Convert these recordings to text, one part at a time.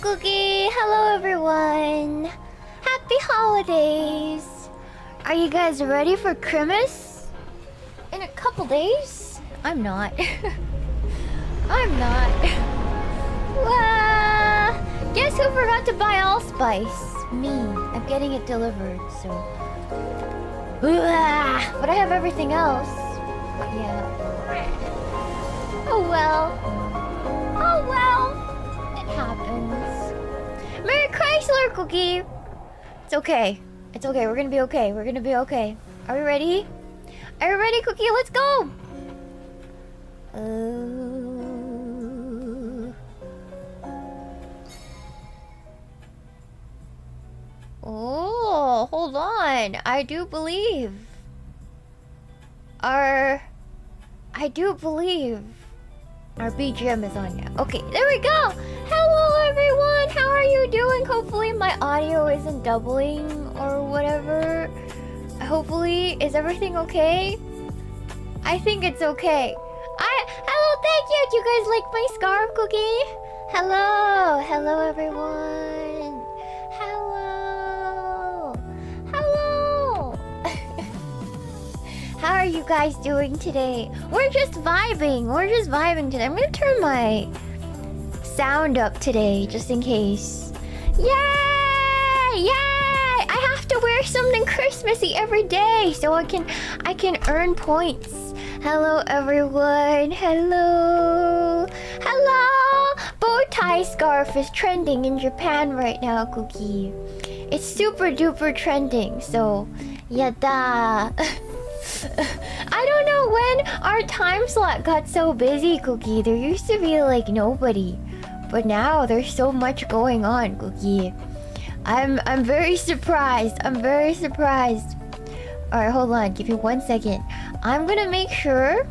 Cookie! Hello everyone! Happy holidays! Are you guys ready for Christmas? In a couple days? I'm not. I'm not. Guess who forgot to buy allspice? Me. I'm getting it delivered, so... But I have everything else. Yeah. Oh well. Oh well. It happens. Merry Chrysler, Cookie! It's okay. It's okay. We're gonna be okay. We're gonna be okay. Are we ready? Are you ready, Cookie? Let's go! Oh, hold on. I do believe our BGM is on now. Okay, there we go. Hello, everyone. How are you doing? Hopefully my audio isn't doubling or whatever. Hopefully, is everything okay? I think it's okay. Hello, thank you. Do you guys like my scarf, Cookie? Hello. Hello, everyone. Hello. Hello. How are you guys doing today? We're just vibing. We're just vibing today. I'm gonna turn my sound up today, just in case. Yay! Yay! I have to wear something Christmassy every day so I can earn points. Hello, everyone. Hello. Hello. Bow tie scarf is trending in Japan right now, Cookie. It's super duper trending. So, yada. I don't know when our time slot got so busy, Cookie. There used to be like nobody, but now there's so much going on, Cookie. I'm very surprised. I'm very surprised. All right, hold on. Give me 1 second. I'm gonna make sure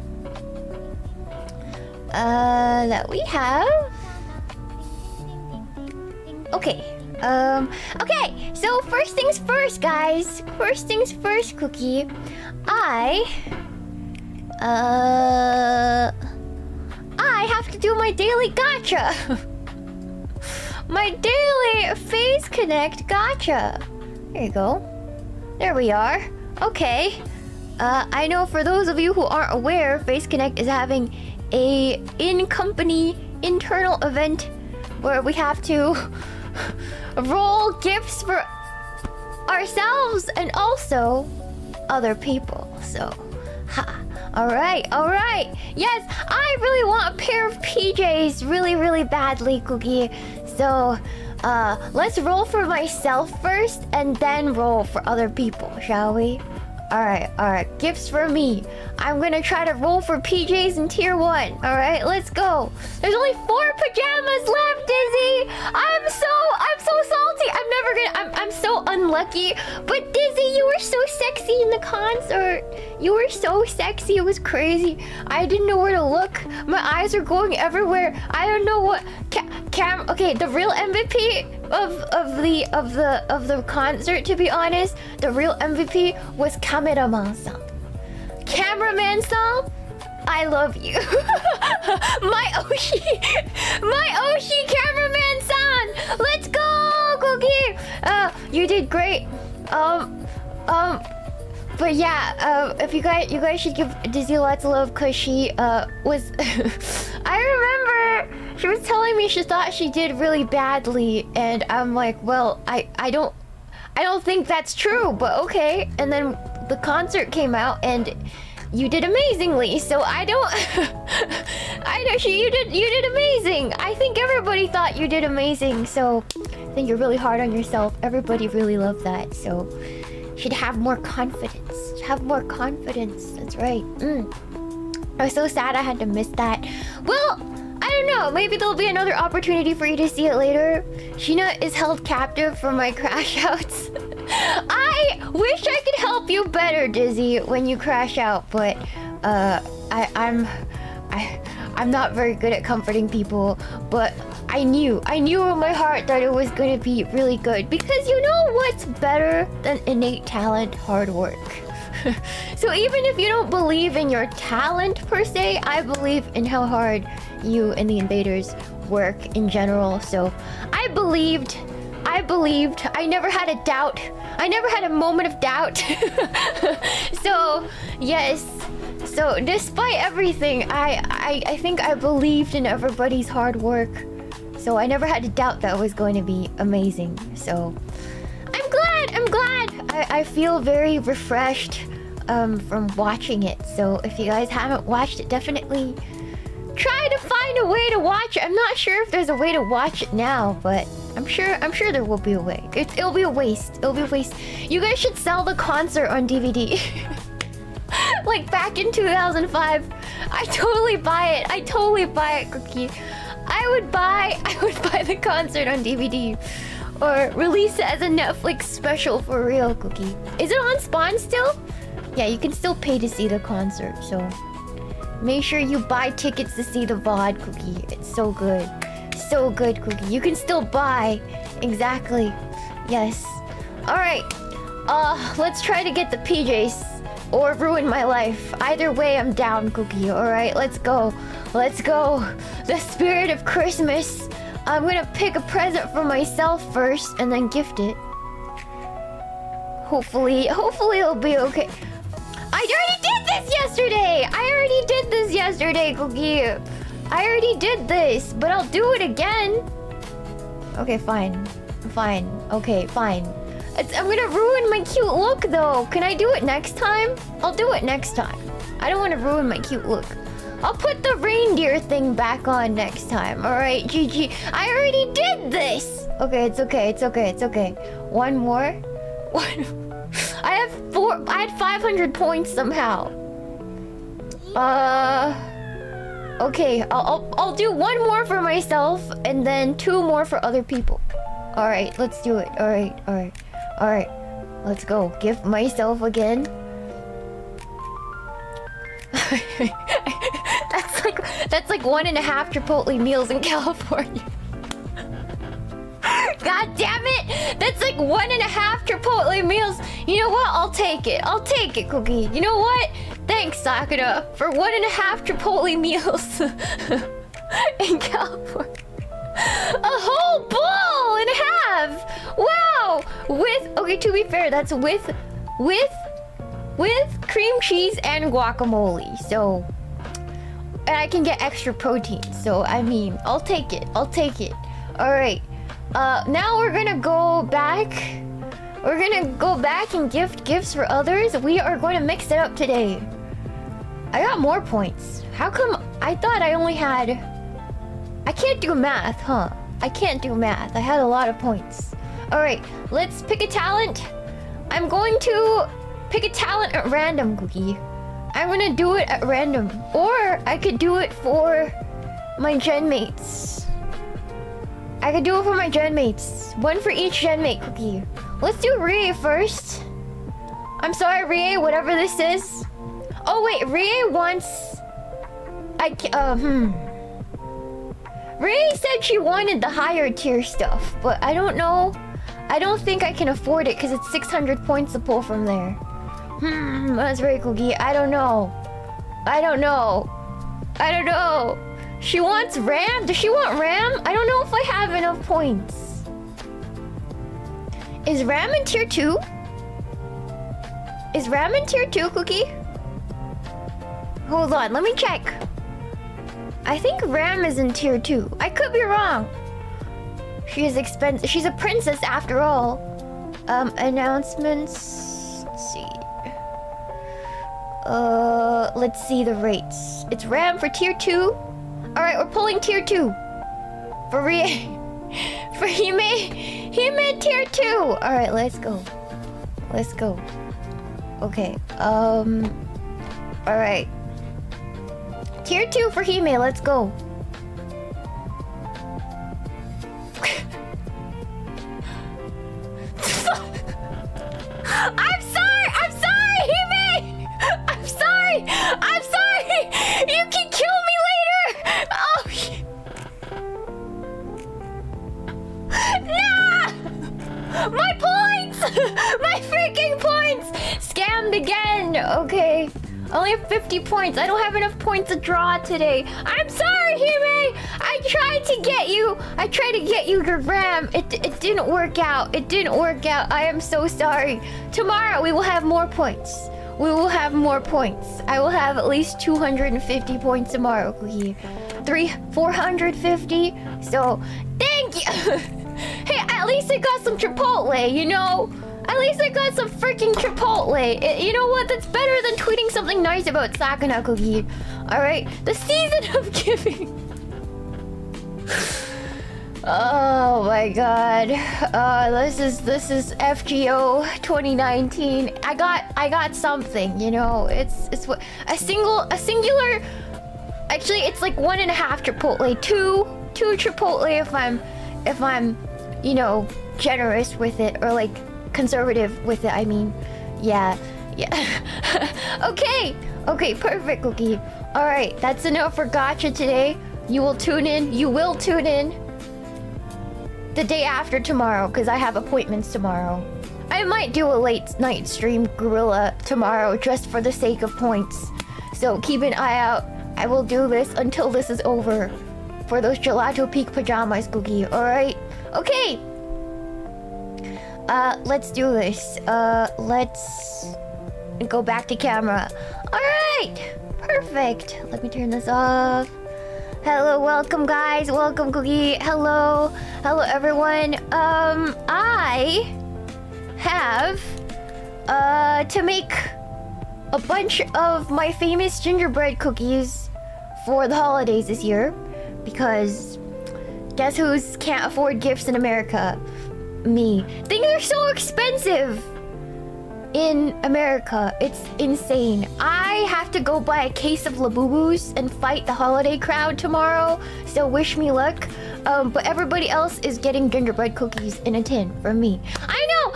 that we have. Okay. Okay. So first things first, guys. First things first, Cookie. I have to do my daily gacha. My daily Face Connect gacha. There you go. There we are. Okay. I know for those of you who aren't aware, Face Connect is having a in-company internal event where we have to roll gifts for ourselves and also other people. So, alright. Yes, I really want a pair of PJs really badly, Cookie. So, let's roll for myself first and then roll for other people, shall we? Alright. Gifts for me. I'm gonna try to roll for PJs in tier 1. Alright, let's go. There's only 4 pajamas left, Dizzy. I'm so salty. I'm so unlucky. But Dizzy, you were so sexy in the concert. You were so sexy. It was crazy. I didn't know where to look. My eyes are going everywhere. I don't know what okay, the real MVP of the concert, to be honest, the real MVP was cameraman-san. Cameraman-san, I love you. my Oshi cameraman-san. Let's go, Cookie. You did great. But yeah, if you guys should give Dizzy lots of love, cause she was. I remember she was telling me she thought she did really badly, and I'm like, well, I don't think that's true, but okay. And then the concert came out, and you did amazingly. So I know you did amazing. I think everybody thought you did amazing. So I think you're really hard on yourself. Everybody really loved that. So should have more confidence. Have more confidence. That's right. I was so sad I had to miss that. Well, I don't know. Maybe there'll be another opportunity for you to see it later. Shiina is held captive for my crash outs. I wish I could help you better, Dizzy, when you crash out, but I'm not very good at comforting people. But I knew in my heart that it was gonna be really good, because you know what's better than innate talent? Hard work. So even if you don't believe in your talent per se, I believe in how hard you and the invaders work in general. So I believed. I never had a doubt. I never had a moment of doubt. So yes. So despite everything, I think I believed in everybody's hard work. So I never had a doubt that it was going to be amazing. So I'm glad. I feel very refreshed from watching it. So if you guys haven't watched it, definitely try to find a way to watch it. I'm not sure if there's a way to watch it now, but I'm sure there will be a way. It'll be a waste. It'll be a waste. You guys should sell the concert on DVD. Like back in 2005, I totally buy it, Cookie. I would buy the concert on DVD, or release it as a Netflix special for real, Cookie. Is it on Spawn still? Yeah, you can still pay to see the concert, so make sure you buy tickets to see the VOD, Cookie. It's so good. So good, Cookie. You can still buy. Exactly. Yes. Alright. Let's try to get the PJs. Or ruin my life. Either way, I'm down, Cookie. Alright, let's go. Let's go. The spirit of Christmas. I'm gonna pick a present for myself first and then gift it. Hopefully it'll be okay. I already did this yesterday! Cookie. I already did this, but I'll do it again. Okay, fine. Okay, fine. I'm gonna ruin my cute look though. Can I do it next time? I'll do it next time. I don't want to ruin my cute look. I'll put the reindeer thing back on next time. Alright, GG. I already did this! Okay, it's okay. One more? I had 500 points somehow. Okay, I'll do one more for myself and then 2 more for other people. Alright, let's do it. Alright, let's go. Gift myself again. that's like 1.5 Chipotle meals in California. God damn it! That's like 1.5 Chipotle meals. You know what? I'll take it, Cookie. You know what? Thanks, Sakura, for 1.5 Chipotle meals in California. A whole bowl and a half! Wow! Okay, to be fair, that's with cream cheese and guacamole. So, and I can get extra protein. So, I mean, I'll take it. Alright. Now we're gonna go back. We're gonna go back and gift gifts for others. We are going to mix it up today. I got more points. How come I thought I only had... I can't do math, huh? I can't do math. I had a lot of points. Alright, let's pick a talent. I'm going to pick a talent at random, Cookie. I'm gonna do it at random. Or I could do it for my gen mates. One for each gen mate, Cookie. Let's do Rie first. I'm sorry, Rie, whatever this is. Oh wait, Rie wants... Rie said she wanted the higher tier stuff, but I don't know. I don't think I can afford it because it's 600 points to pull from there. That's very Cookie. I don't know. She wants RAM? Does she want RAM? I don't know if I have enough points. Is RAM in tier 2? Cookie? Hold on, let me check. I think RAM is in tier 2. I could be wrong. She is expensive. She's a princess after all. Announcements. Let's see. Let's see the rates. It's RAM for tier 2. Alright, we're pulling tier 2. For Hime. Hime tier 2. Alright, let's go. Okay. Alright. Tier 2 for Hime, let's go. I'm sorry, Hime! I'm sorry! You can kill me later! Oh, nah! My points! My freaking points! Scammed again! Okay. I only have 50 points. I don't have enough points to draw today. I'm sorry, Hime! I tried to get you. I tried to get you your RAM. It didn't work out. It didn't work out. I am so sorry. Tomorrow we will have more points. We will have more points. I will have at least 250 points tomorrow, Cookie. 450. So, thank you. Hey, at least I got some Chipotle, you know? At least I got some freaking Chipotle. You know what? That's better than tweeting something nice about Sakana, Cookie. Alright? The season of giving. Oh my god. This is FGO 2019. I got something, you know. It's what a singular. Actually, it's like 1.5 Chipotle, two Chipotle if I'm, you know, generous with it, or like conservative with it. I mean, yeah. Okay, perfect, Cookie. All right, that's enough for Gacha today. You will tune in the day after tomorrow, because I have appointments tomorrow. I might do a late night stream gorilla tomorrow just for the sake of points. So keep an eye out. I will do this until this is over. For those Gelato Peak pajamas, Cookie. Alright? Okay. Let's do this. Let's go back to camera. Alright. Perfect. Let me turn this off. Hello, welcome guys. Welcome, Cookie. Hello everyone. I have to make a bunch of my famous gingerbread cookies for the holidays this year, because guess who's can't afford gifts in America? Me. Things are so expensive in America. It's insane. I have to go buy a case of Laboobos and fight the holiday crowd tomorrow, so wish me luck. But everybody else is getting gingerbread cookies in a tin from me. I know!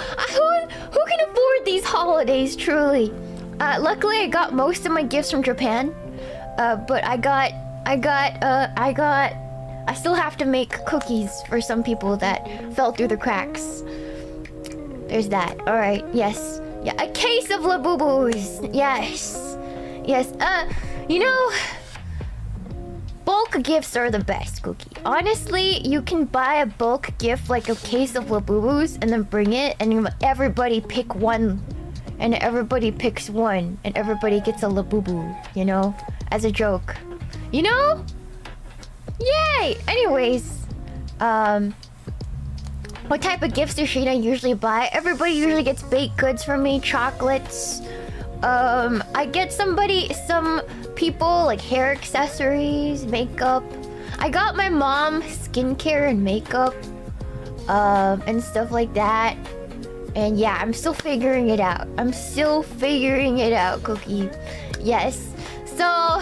Who can afford these holidays, truly? Luckily I got most of my gifts from Japan. But I still have to make cookies for some people that fell through the cracks. There's that. Alright, yes. Yeah, a case of Laboobos. Yes. You know, bulk gifts are the best, Cookie. Honestly, you can buy a bulk gift like a case of Laboobos and then bring it, and everybody pick one. And everybody picks one, and everybody gets a Laboo, you know? As a joke. You know? Yay! Anyways, what type of gifts does Shiina usually buy? Everybody usually gets baked goods from me, chocolates. I get some people like hair accessories, makeup. I got my mom skincare and makeup, and stuff like that. And yeah, I'm still figuring it out. Cookie. Yes. So,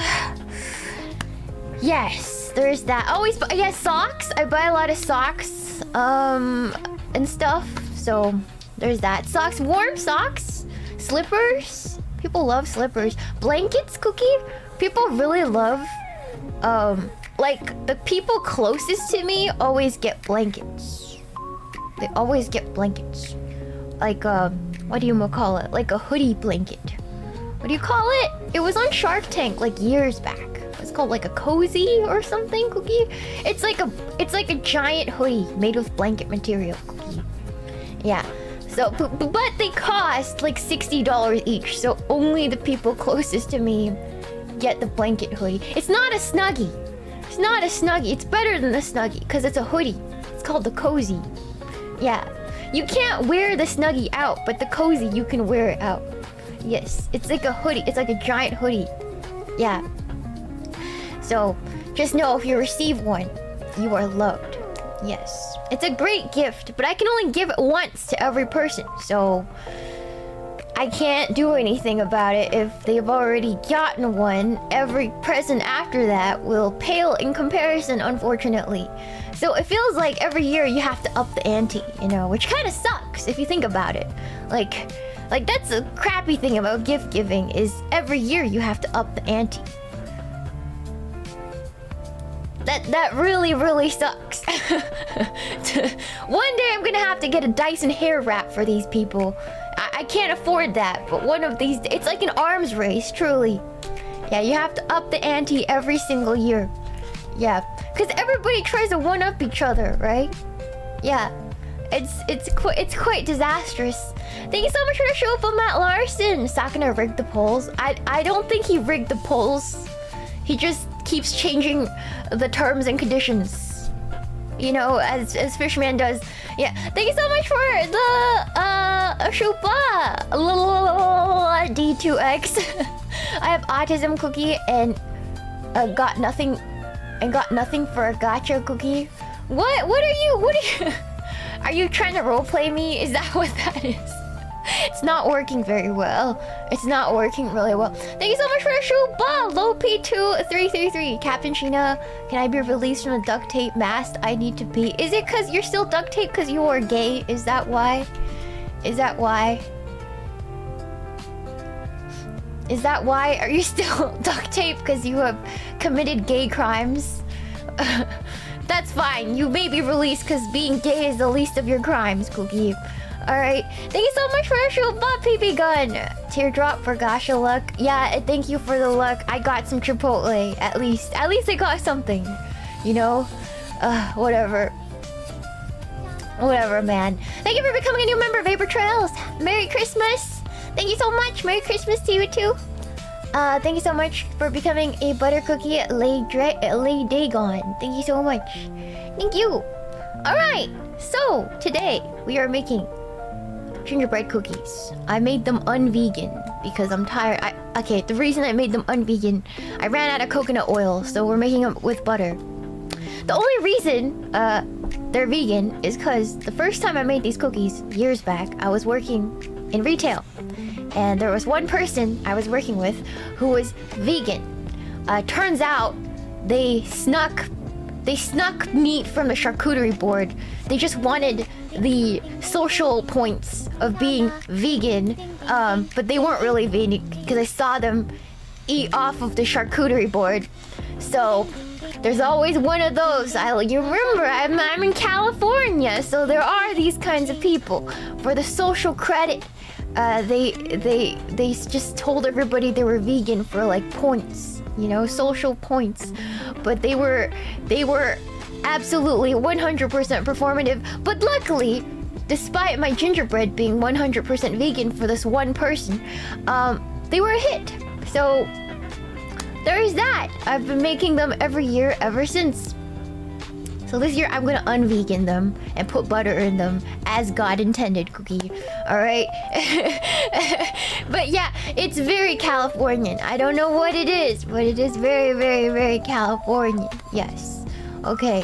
yes, there's that. Always, yeah, socks. I buy a lot of socks, and stuff. So, there's that. Socks, warm socks, slippers. People love slippers. Blankets, Cookie. People really love, like, the people closest to me always get blankets. They always get blankets. Like, what do you call it? Like a hoodie blanket. What do you call it? It was on Shark Tank like years back. It's called like a cozy or something, Cookie. It's like a giant hoodie made with blanket material, Cookie. Yeah. So, but they cost like $60 each. So only the people closest to me get the blanket hoodie. It's not a Snuggie. It's better than the Snuggie because it's a hoodie. It's called the cozy. Yeah. You can't wear the Snuggie out, but the cozy, you can wear it out. Yes, it's like a hoodie. It's like a giant hoodie. Yeah. So, just know if you receive one, you are loved. Yes. It's a great gift, but I can only give it once to every person. So, I can't do anything about it if they've already gotten one. Every present after that will pale in comparison, unfortunately. So it feels like every year you have to up the ante, you know, which kind of sucks if you think about it. Like that's a crappy thing about gift giving, is every year you have to up the ante. That really sucks. One day I'm gonna have to get a Dyson hair wrap for these people. I I can't afford that, but one of these, it's like an arms race, truly. Yeah, you have to up the ante every single year. Yeah, because everybody tries to one-up each other, right? Yeah, it's quite disastrous. Thank you so much for the show from Matt Larson. Is that gonna rig the polls? I don't think he rigged the polls. He just keeps changing the terms and conditions. You know, as Fishman does. Yeah, thank you so much for the Shupa D2X. I have autism cookie and got nothing for a gotcha cookie. What are you are you trying to roleplay me? Is that what that is? It's not working very well. It's not working really well. Thank you so much for the Shupa Low P2333. Captain Shiina, can I be released from the duct tape mast? I need to pee. Is it because you're still duct taped because you are gay? Is that why? Is that why? Is that why? Are you still duct taped because you have committed gay crimes? That's fine. You may be released because being gay is the least of your crimes, Cookie. Alright. Thank you so much for the show, Bob PB Gun. Teardrop for Gasha luck. Yeah, thank you for the luck. I got some Chipotle, at least. At least I got something. You know? Whatever. Whatever, man. Thank you for becoming a new member of Vapor Trails. Merry Christmas. Thank you so much. Merry Christmas to you too. Thank you so much for becoming a butter cookie lay Dagon. Thank you so much. Thank you. Alright, so today we are making gingerbread cookies. I made them un-vegan because I'm tired. Okay, the reason I made them un-vegan, I ran out of coconut oil, so we're making them with butter. The only reason they're vegan is because the first time I made these cookies years back, I was working in retail. And there was one person I was working with who was vegan. Turns out they snuck meat from the charcuterie board. They just wanted the social points of being vegan, but they weren't really vegan because I saw them eat off of the charcuterie board. So there's always one of those. You remember, I'm in California, so there are these kinds of people. For the social credit, they just told everybody they were vegan for like points, you know, social points. But they were absolutely 100% performative. But luckily, despite my gingerbread being 100% vegan for this one person, they were a hit. So there is that. I've been making them every year ever since. So this year I'm gonna un-vegan them and put butter in them as God intended, Cookie. Alright? But yeah, it's very Californian. I don't know what it is, but it is very, very, very Californian. Yes. Okay.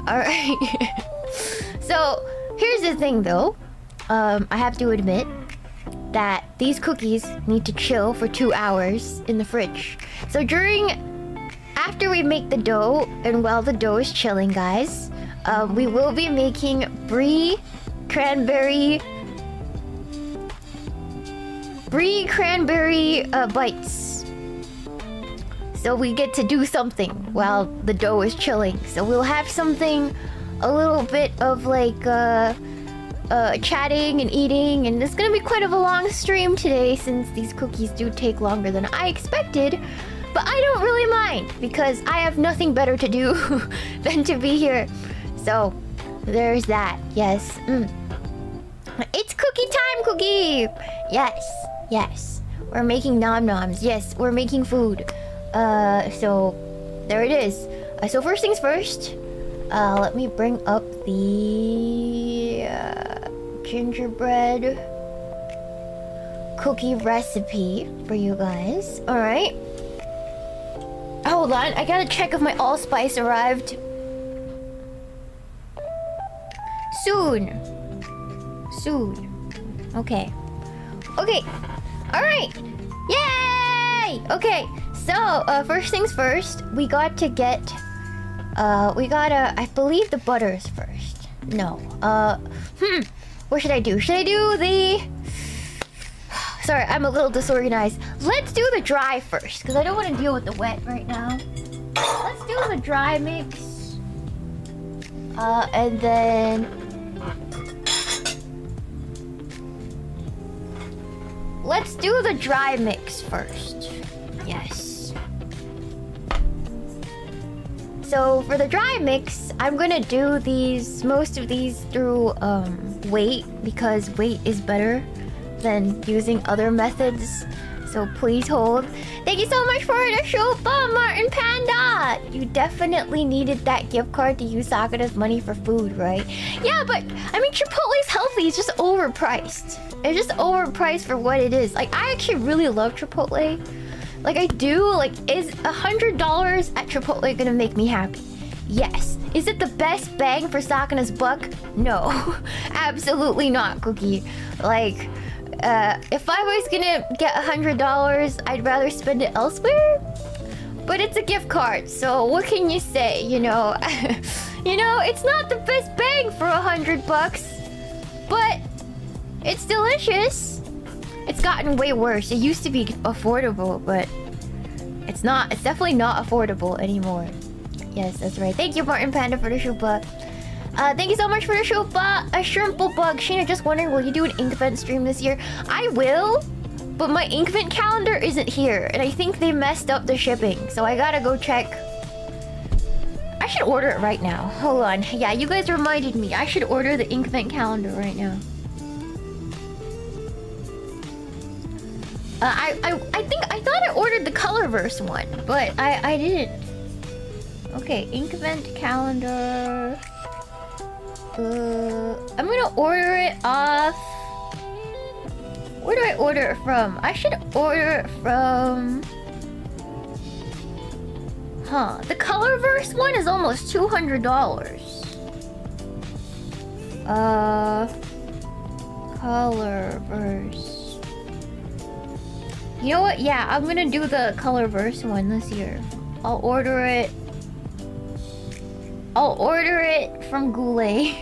Alright. So here's the thing though. I have to admit that these cookies need to chill for 2 hours in the fridge. So after we make the dough, and while the dough is chilling, guys, we will be making brie cranberry bites. So we get to do something while the dough is chilling. So we'll have something, a little bit of like chatting and eating, and it's gonna be quite of a long stream today since these cookies do take longer than I expected. But I don't really mind because I have nothing better to do than to be here. So there's that. Yes. It's cookie time, Cookie. Yes. We're making nom noms. Yes, we're making food. So there it is. So first things first. Let me bring up the gingerbread cookie recipe for you guys. All right. Hold on, I gotta check if my allspice arrived. Soon. Okay. Alright. Yay! Okay, so first things first, we gotta I believe the butters first. No. What should I do? Should I do the Sorry, I'm a little disorganized. Let's do the dry first, because I don't want to deal with the wet right now. Let's do the dry mix. And then... let's do the dry mix first. Yes. So for the dry mix, I'm gonna do most of these through weight, because weight is better than using other methods. So please hold. Thank you so much for the Shupa, Martin Panda! You definitely needed that gift card to use Sakura's money for food, right? Yeah, but I mean, Chipotle's healthy. It's just overpriced. It's just overpriced for what it is. Like, I actually really love Chipotle. Like, I do. Like, is $100 at Chipotle gonna make me happy? Yes. Is it the best bang for Sakura's buck? No. Absolutely not, Cookie. Like... if I was gonna get $100, I'd rather spend it elsewhere. But it's a gift card, so what can you say? You know, you know, it's not the best bang for $100, but it's delicious. It's gotten way worse. It used to be affordable, but it's not. It's definitely not affordable anymore. Yes, that's right. Thank you, Martin Panda, for the shupa. Thank you so much for the shupa. A shrimple bug. Sheena, just wondering, will you do an Inkvent stream this year? I will, but my Inkvent calendar isn't here, and I think they messed up the shipping, so I gotta go check. I should order it right now. Hold on. Yeah, you guys reminded me. I should order the Inkvent calendar right now. I thought I ordered the Colorverse one, but I didn't. Okay, Inkvent calendar. I'm gonna order it off. Where do I order it from? I should order it from... Huh. The Colorverse one is almost $200. Colorverse. You know what? Yeah, I'm gonna do the Colorverse one this year. I'll order it from Goulet.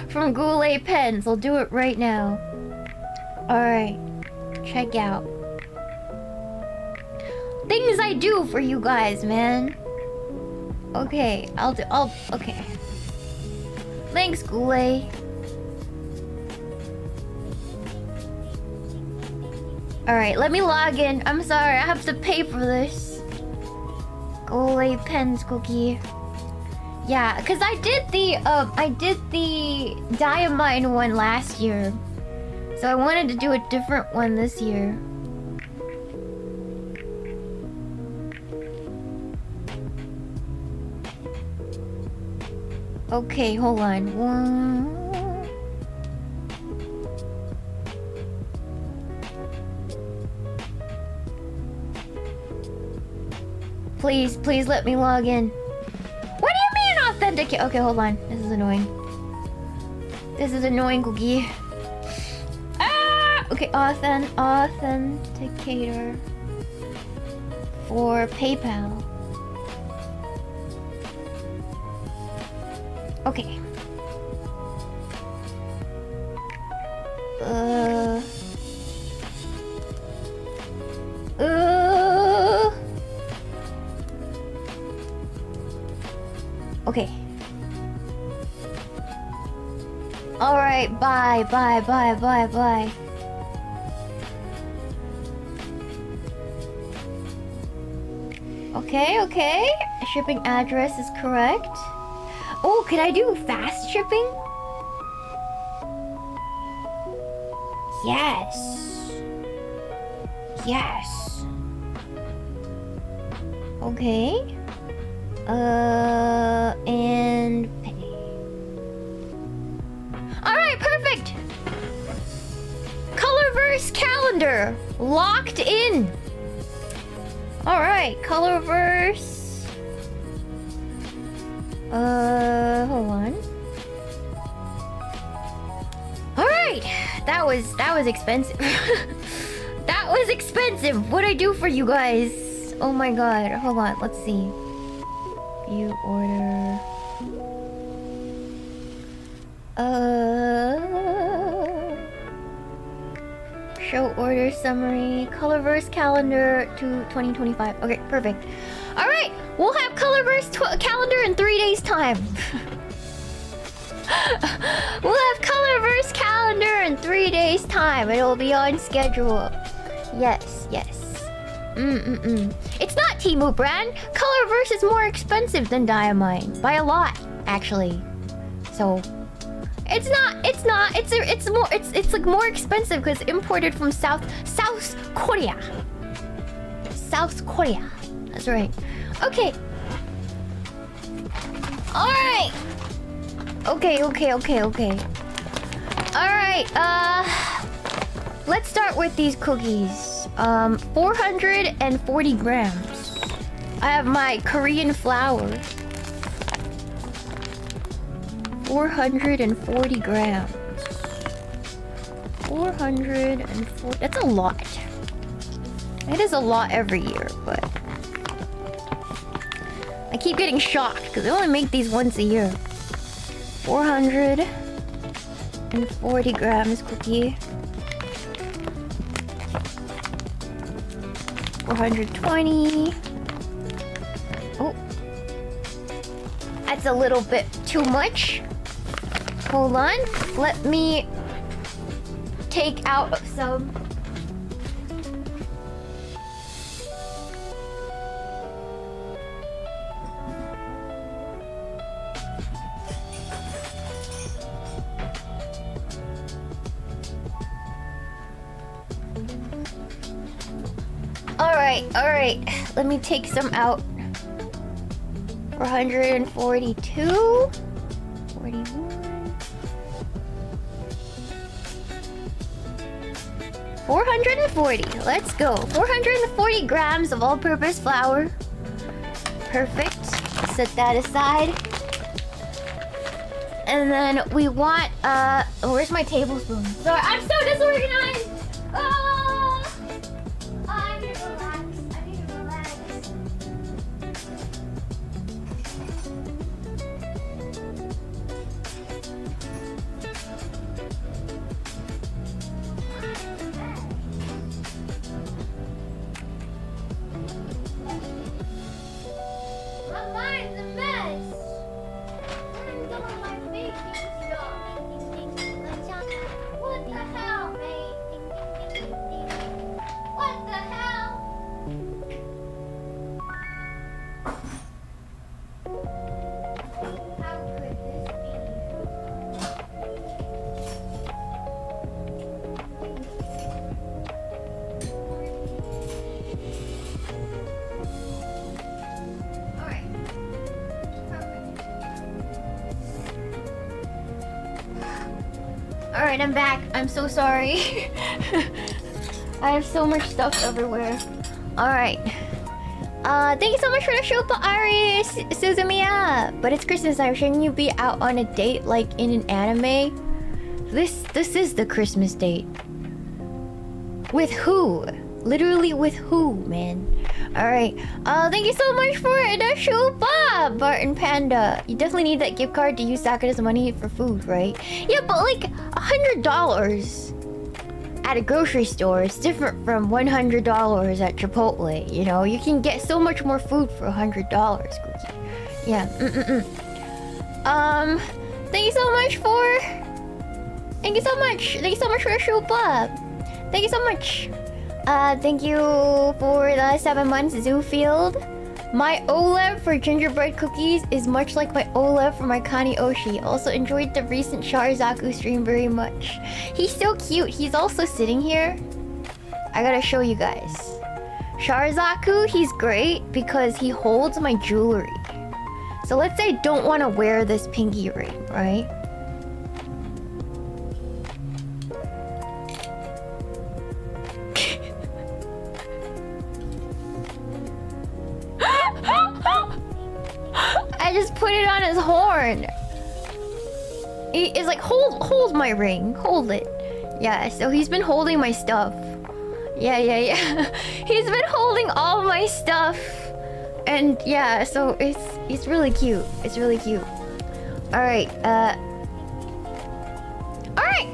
From Goulet Pens. I'll do it right now. Alright. Check out. Things I do for you guys, man. Okay, okay. Thanks, Goulet. Alright, let me log in. I'm sorry, I have to pay for this. Goulet Pens, Cookie. Yeah, cause I did the Diamine one last year, so I wanted to do a different one this year. Okay, hold on. Please let me log in. What do you mean authenticate? Okay, hold on. This is annoying. This is annoying, Cookie. Ah! Okay, authenticator for PayPal. Okay. Okay. Alright, bye. Okay. Shipping address is correct. Oh, can I do fast shipping? Yes. Okay. And pay. Alright, perfect! Colorverse calendar locked in. Alright, Colorverse. Hold on. Alright, that was expensive. That was expensive. What'd I do for you guys? Oh my god, hold on, let's see. You order. Show order summary. Colorverse calendar to 2025. Okay, perfect. Alright, we'll have Colorverse calendar in 3 days' time. We'll have Colorverse calendar in 3 3 days time. It'll be on schedule. Yes, yes. It's not Temu brand. Colorverse is more expensive than Diamine by a lot, actually. So it's like more expensive because imported from South Korea. South Korea. That's right. Okay. Alright. Okay. Alright, let's start with these cookies. 440 grams. I have my Korean flour. 440 grams. 440. That's a lot. It is a lot every year, but I keep getting shocked because they only make these once a year. 440 grams cookie. 420. Oh, that's a little bit too much. Hold on, let me take out some. Alright, let me take some out. 442. 41. 440. Let's go. 440 grams of all-purpose flour. Perfect. Set that aside. And then we want where's my tablespoon? Sorry, I'm so disorganized. I need to relax. My mind's a mess. What the hell, mate? What the hell? How could this be? Alright. Perfect. Alright, I'm back. I'm so sorry. I have so much stuff everywhere. Alright. Thank you so much for the show, Ari Suzumiya. But it's Christmas time. Shouldn't you be out on a date like in an anime? This is the Christmas date. With who? Literally with who, man? Alright. Thank you so much for the show, Barton Panda. You definitely need that gift card to use Sakura's money for food, right? Yeah, but like $100 at a grocery store is different from $100 at Chipotle. You know, you can get so much more food for $100, Cookie. Yeah. Thank you so much for. Thank you so much for the show, Bob. Thank you so much. Thank you for the 7 months, Zoofield. My OLED for gingerbread cookies is much like my OLED for my Kani Oshi. Also enjoyed the recent Sharizaku stream very much. He's so cute. He's also sitting here. I gotta show you guys. Sharizaku, he's great because he holds my jewelry. So let's say I don't want to wear this pinky ring, right? I just put it on his horn. It's like, hold my ring. Hold it. Yeah, so he's been holding my stuff. Yeah. He's been holding all my stuff. And yeah, so it's really cute. It's really cute. Alright, Alright!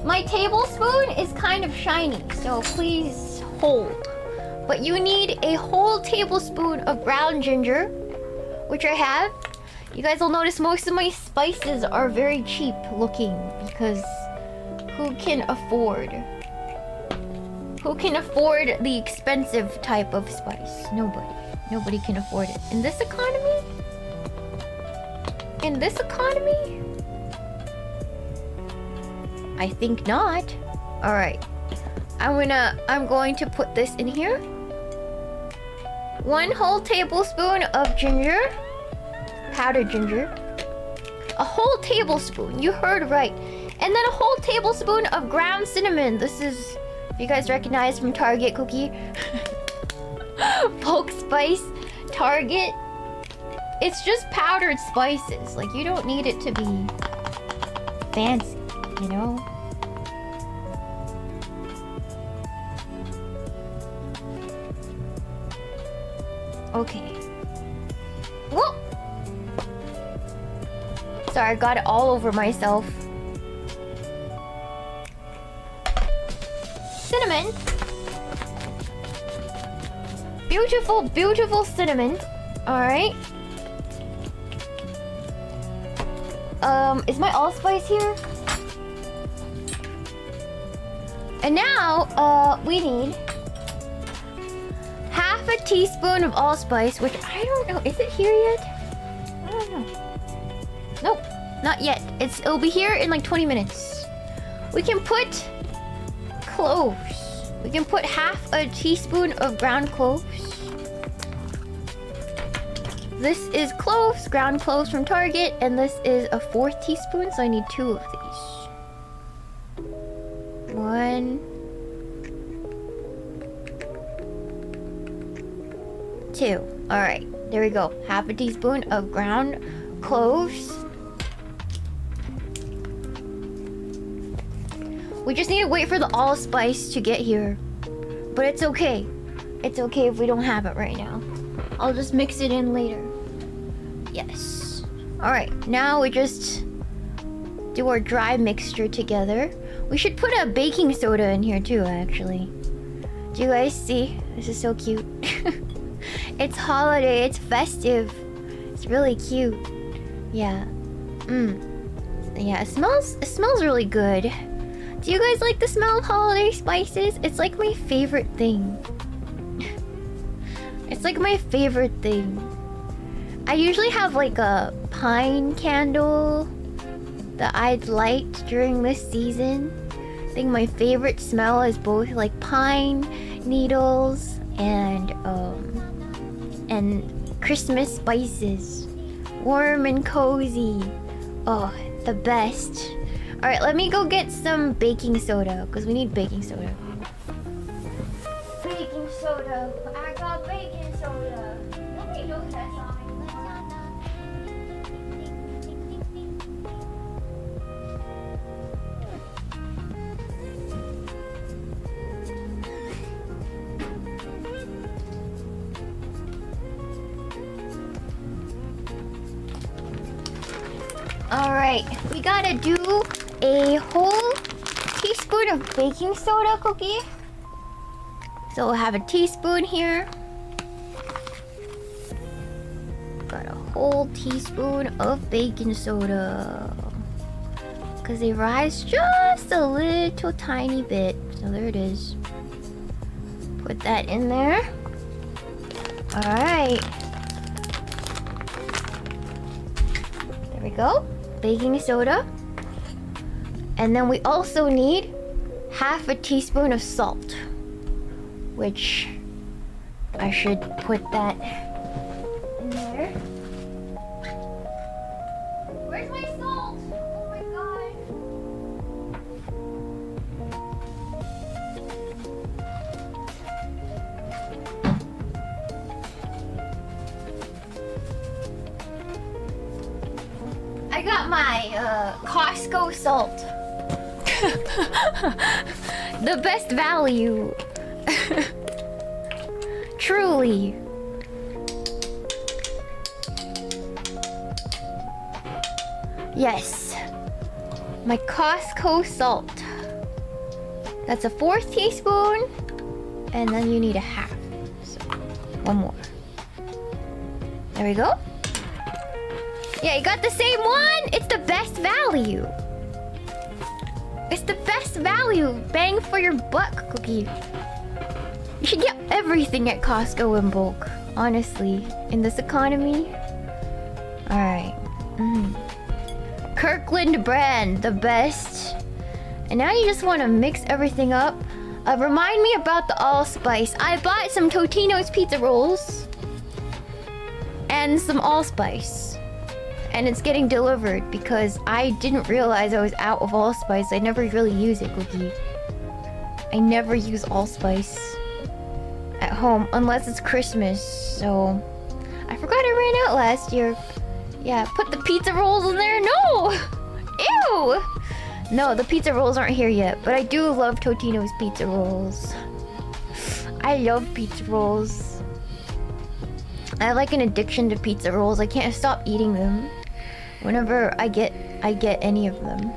My tablespoon is kind of shiny, so please hold. But you need a whole tablespoon of ground ginger, which I have. You guys will notice most of my spices are very cheap looking because who can afford? Who can afford the expensive type of spice? Nobody. Nobody can afford it. In this economy? In this economy? I think not. Alright. I'm going to put this in here. 1 whole tablespoon of ginger. Powdered ginger. A whole tablespoon. You heard right. And then a whole tablespoon of ground cinnamon. This is, if you guys recognize from Target cookie. Bulk spice. Target. It's just powdered spices. Like, you don't need it to be fancy, you know? Okay. Whoa! Sorry, I got it all over myself. Cinnamon. Beautiful, beautiful cinnamon. Alright. Is my allspice here? And now, we need half a teaspoon of allspice, which I don't know. Is it here yet? I don't know. Nope, not yet. It'll be here in like 20 minutes. We can put cloves. We can put half a teaspoon of ground cloves. This is cloves, ground cloves from Target, and this is a 4th teaspoon, so I need 2 of these. 1, 2. Alright, there we go. Half a teaspoon of ground cloves. We just need to wait for the allspice to get here. But it's okay. It's okay if we don't have it right now. I'll just mix it in later. Yes. Alright, now we just do our dry mixture together. We should put a baking soda in here too, actually. Do you guys see? This is so cute. It's holiday, it's festive. It's really cute. Yeah. Yeah, it smells really good. Do you guys like the smell of holiday spices? It's like my favorite thing. It's like my favorite thing. I usually have like a pine candle that I'd light during this season. I think my favorite smell is both like pine needles and Christmas spices. Warm and cozy. Oh, the best. Alright, let me go get some baking soda, because we need baking soda. Baking soda. I got baking soda. Nobody knows that song. Alright, we gotta do a whole teaspoon of baking soda, Cookie. So we'll have a teaspoon here. Got a whole teaspoon of baking soda. Because they rise just a little tiny bit. So there it is. Put that in there. Alright. There we go. Baking soda. And then we also need half a teaspoon of salt. Which I should put that in there. Where's my salt? Oh my god. I got my Costco salt. The best value. Truly. Yes. My Costco salt. That's a 4th teaspoon. And then you need a half. So, one more. There we go. Yeah, you got the same one. It's the best value. It's the best value. Bang for your buck, Cookie. You should get everything at Costco in bulk. Honestly, in this economy. Alright. Kirkland brand, the best. And now you just want to mix everything up. Remind me about the allspice. I bought some Totino's pizza rolls. And some allspice. And it's getting delivered because I didn't realize I was out of allspice. I never really use it, Cookie. I never use allspice at home unless it's Christmas. So I forgot I ran out last year. Yeah, put the pizza rolls in there. No! Ew! No, the pizza rolls aren't here yet, but I do love Totino's pizza rolls. I love pizza rolls. I have like an addiction to pizza rolls. I can't stop eating them. Whenever I get any of them.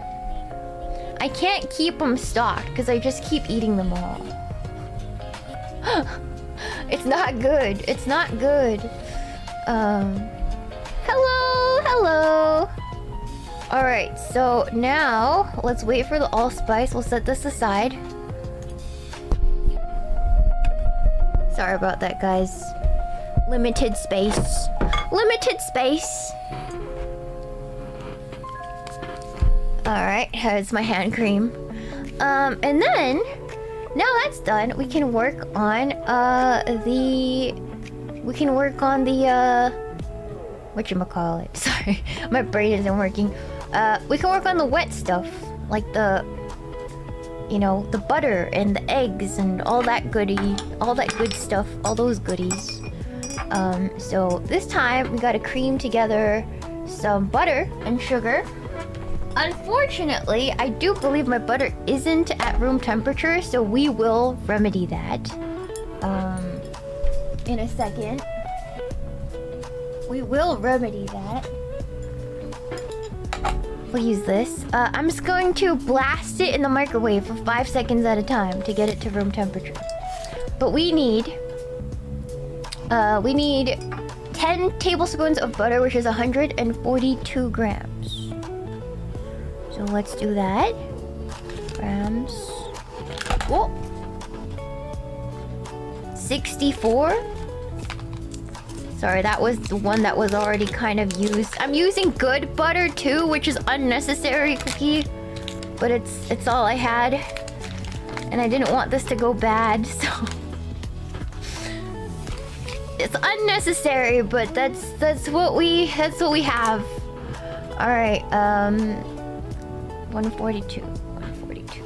I can't keep them stocked because I just keep eating them all. It's not good. It's not good. Hello. Alright, so now let's wait for the allspice. We'll set this aside. Sorry about that, guys. Limited space. Limited space. Alright, here's my hand cream. And then, now that's done, we can work on, whatchamacallit? Sorry, my brain isn't working. We can work on the wet stuff, like the, you know, the butter and the eggs and all that good stuff, all those goodies. So this time we gotta cream together some butter and sugar. Unfortunately, I do believe my butter isn't at room temperature, so we will remedy that. In a second. We will remedy that. We'll use this. I'm just going to blast it in the microwave for 5 seconds at a time to get it to room temperature. But we need 10 tablespoons of butter, which is 142 grams. So let's do that. Grams. Whoa. 64. Sorry, that was the one that was already kind of used. I'm using good butter too, which is unnecessary, Cookie. But it's all I had. And I didn't want this to go bad, so... It's unnecessary, but that's what we have. Alright, 142. 142.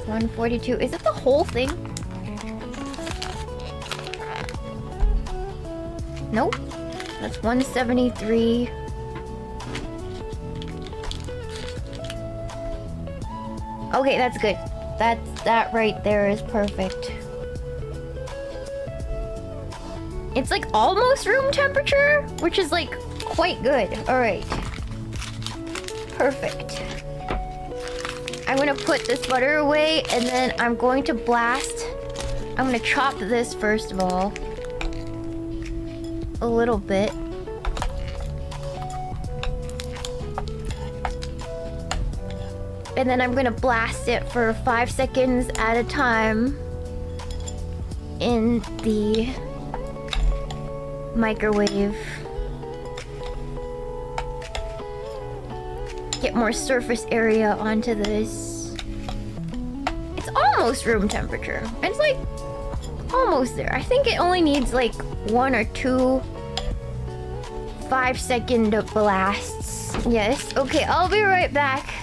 $142. Is it the whole thing? Nope. That's 173. Okay, that's good. That right there is perfect. It's like almost room temperature, which is like quite good. All right. Perfect. I'm gonna put this butter away and then I'm going to blast. I'm gonna chop this first of all. A little bit. And then I'm gonna blast it for 5 seconds at a time in the microwave. Get more surface area onto this. It's almost room temperature. It's like almost there. I think it only needs like 1 or 2 5-second blasts. Yes, okay, I'll be right back.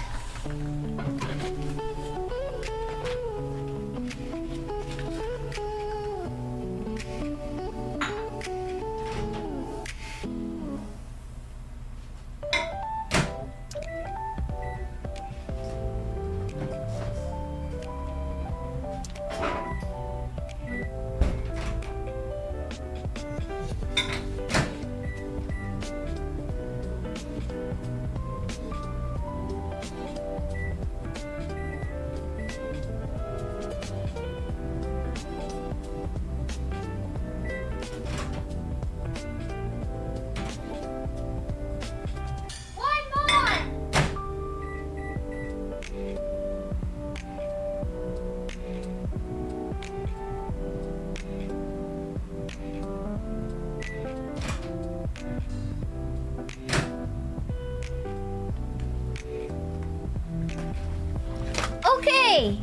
Okay.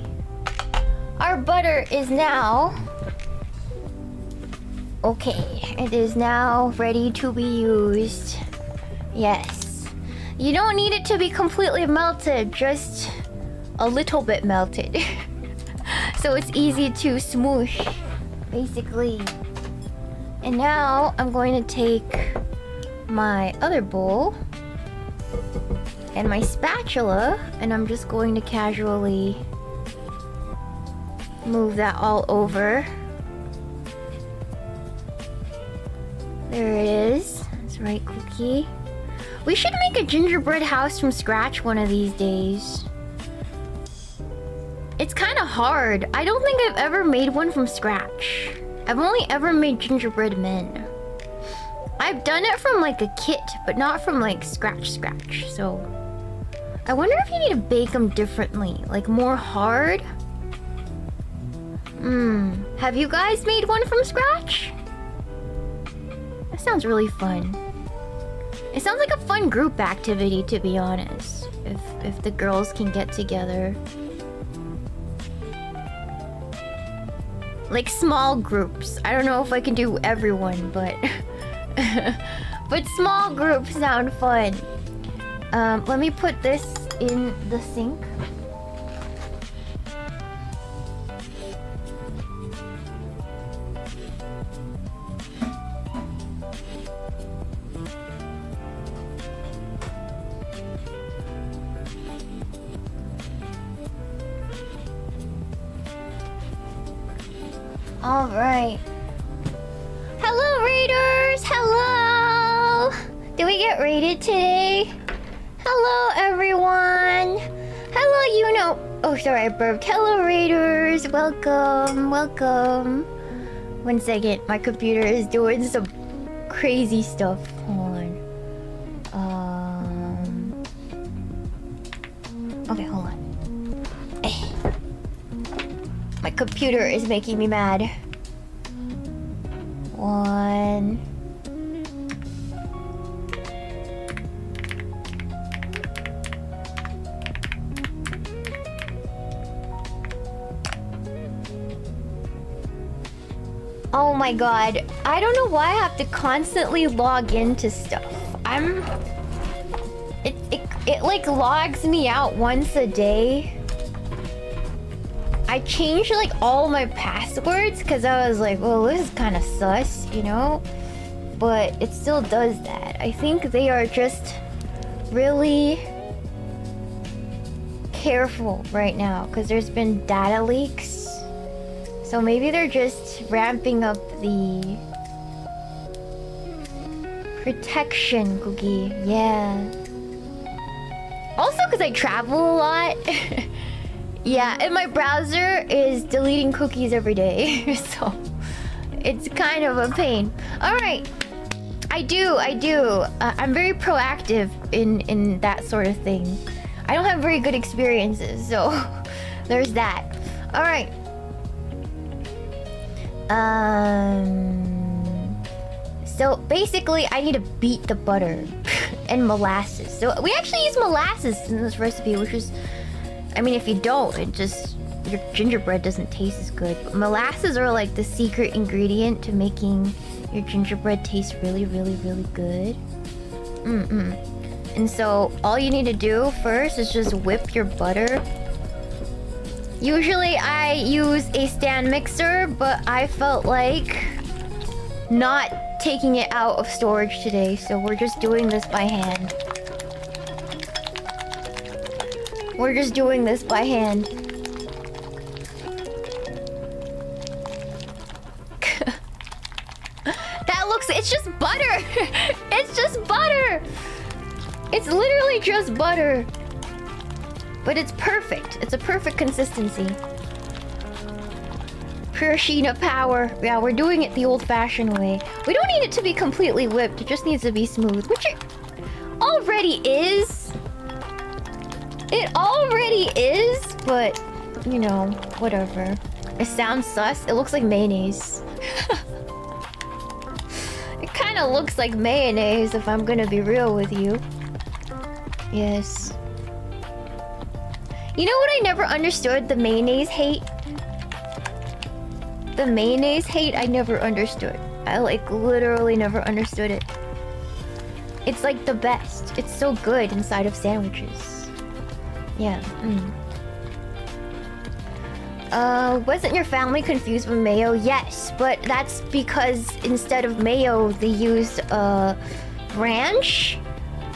Our butter is now... Okay, it is now ready to be used. Yes. You don't need it to be completely melted, just a little bit melted. So it's easy to smoosh, basically. And now I'm going to take my other bowl and my spatula, and I'm just going to casually move that all over. There it is. That's right, Cookie. We should make a gingerbread house from scratch one of these days. It's kind of hard. I don't think I've ever made one from scratch. I've only ever made gingerbread men. I've done it from like a kit, but not from like scratch. So I wonder if you need to bake them differently, like more hard. Have you guys made one from scratch? That sounds really fun. It sounds like a fun group activity, to be honest. If the girls can get together. Like small groups. I don't know if I can do everyone, but... but small groups sound fun. Let me put this in the sink. All right. Hello, Raiders! Hello! Did we get raided today? Hello, everyone! Hello, you know... Oh, sorry, I burped. Hello, Raiders! Welcome, welcome. 1 second, my computer is doing some crazy stuff. Hold on. Okay, hold on. My computer is making me mad. 1. Oh my god. I don't know why I have to constantly log into stuff. It like logs me out once a day. I changed like all my passwords because I was like, well, this is kind of sus, you know? But it still does that. I think they are just really careful right now because there's been data leaks. So maybe they're just ramping up the protection, Cookie. Yeah. Also because I travel a lot. Yeah, and my browser is deleting cookies every day, so it's kind of a pain. All right, I do. I'm very proactive in that sort of thing. I don't have very good experiences, so there's that. All right. So basically, I need to beat the butter and molasses. So we actually use molasses in this recipe, which is. I mean, if you don't, your gingerbread doesn't taste as good. But molasses are like the secret ingredient to making your gingerbread taste really, really, really good. And so all you need to do first is just whip your butter. Usually I use a stand mixer, but I felt like not taking it out of storage today, so we're just doing this by hand. We're just doing this by hand. That looks... It's just butter! It's just butter! It's literally just butter. But it's perfect. It's a perfect consistency. Pure Shiina power. Yeah, we're doing it the old-fashioned way. We don't need it to be completely whipped. It just needs to be smooth. Which it already is. It already is, but, you know, whatever. It sounds sus. It looks like mayonnaise. It kind of looks like mayonnaise, if I'm gonna be real with you. Yes. You know what I never understood? The mayonnaise hate. The mayonnaise hate I never understood. I like literally never understood it. It's like the best. It's so good inside of sandwiches. Yeah. Wasn't your family confused with mayo? Yes, but that's because instead of mayo, they used ranch,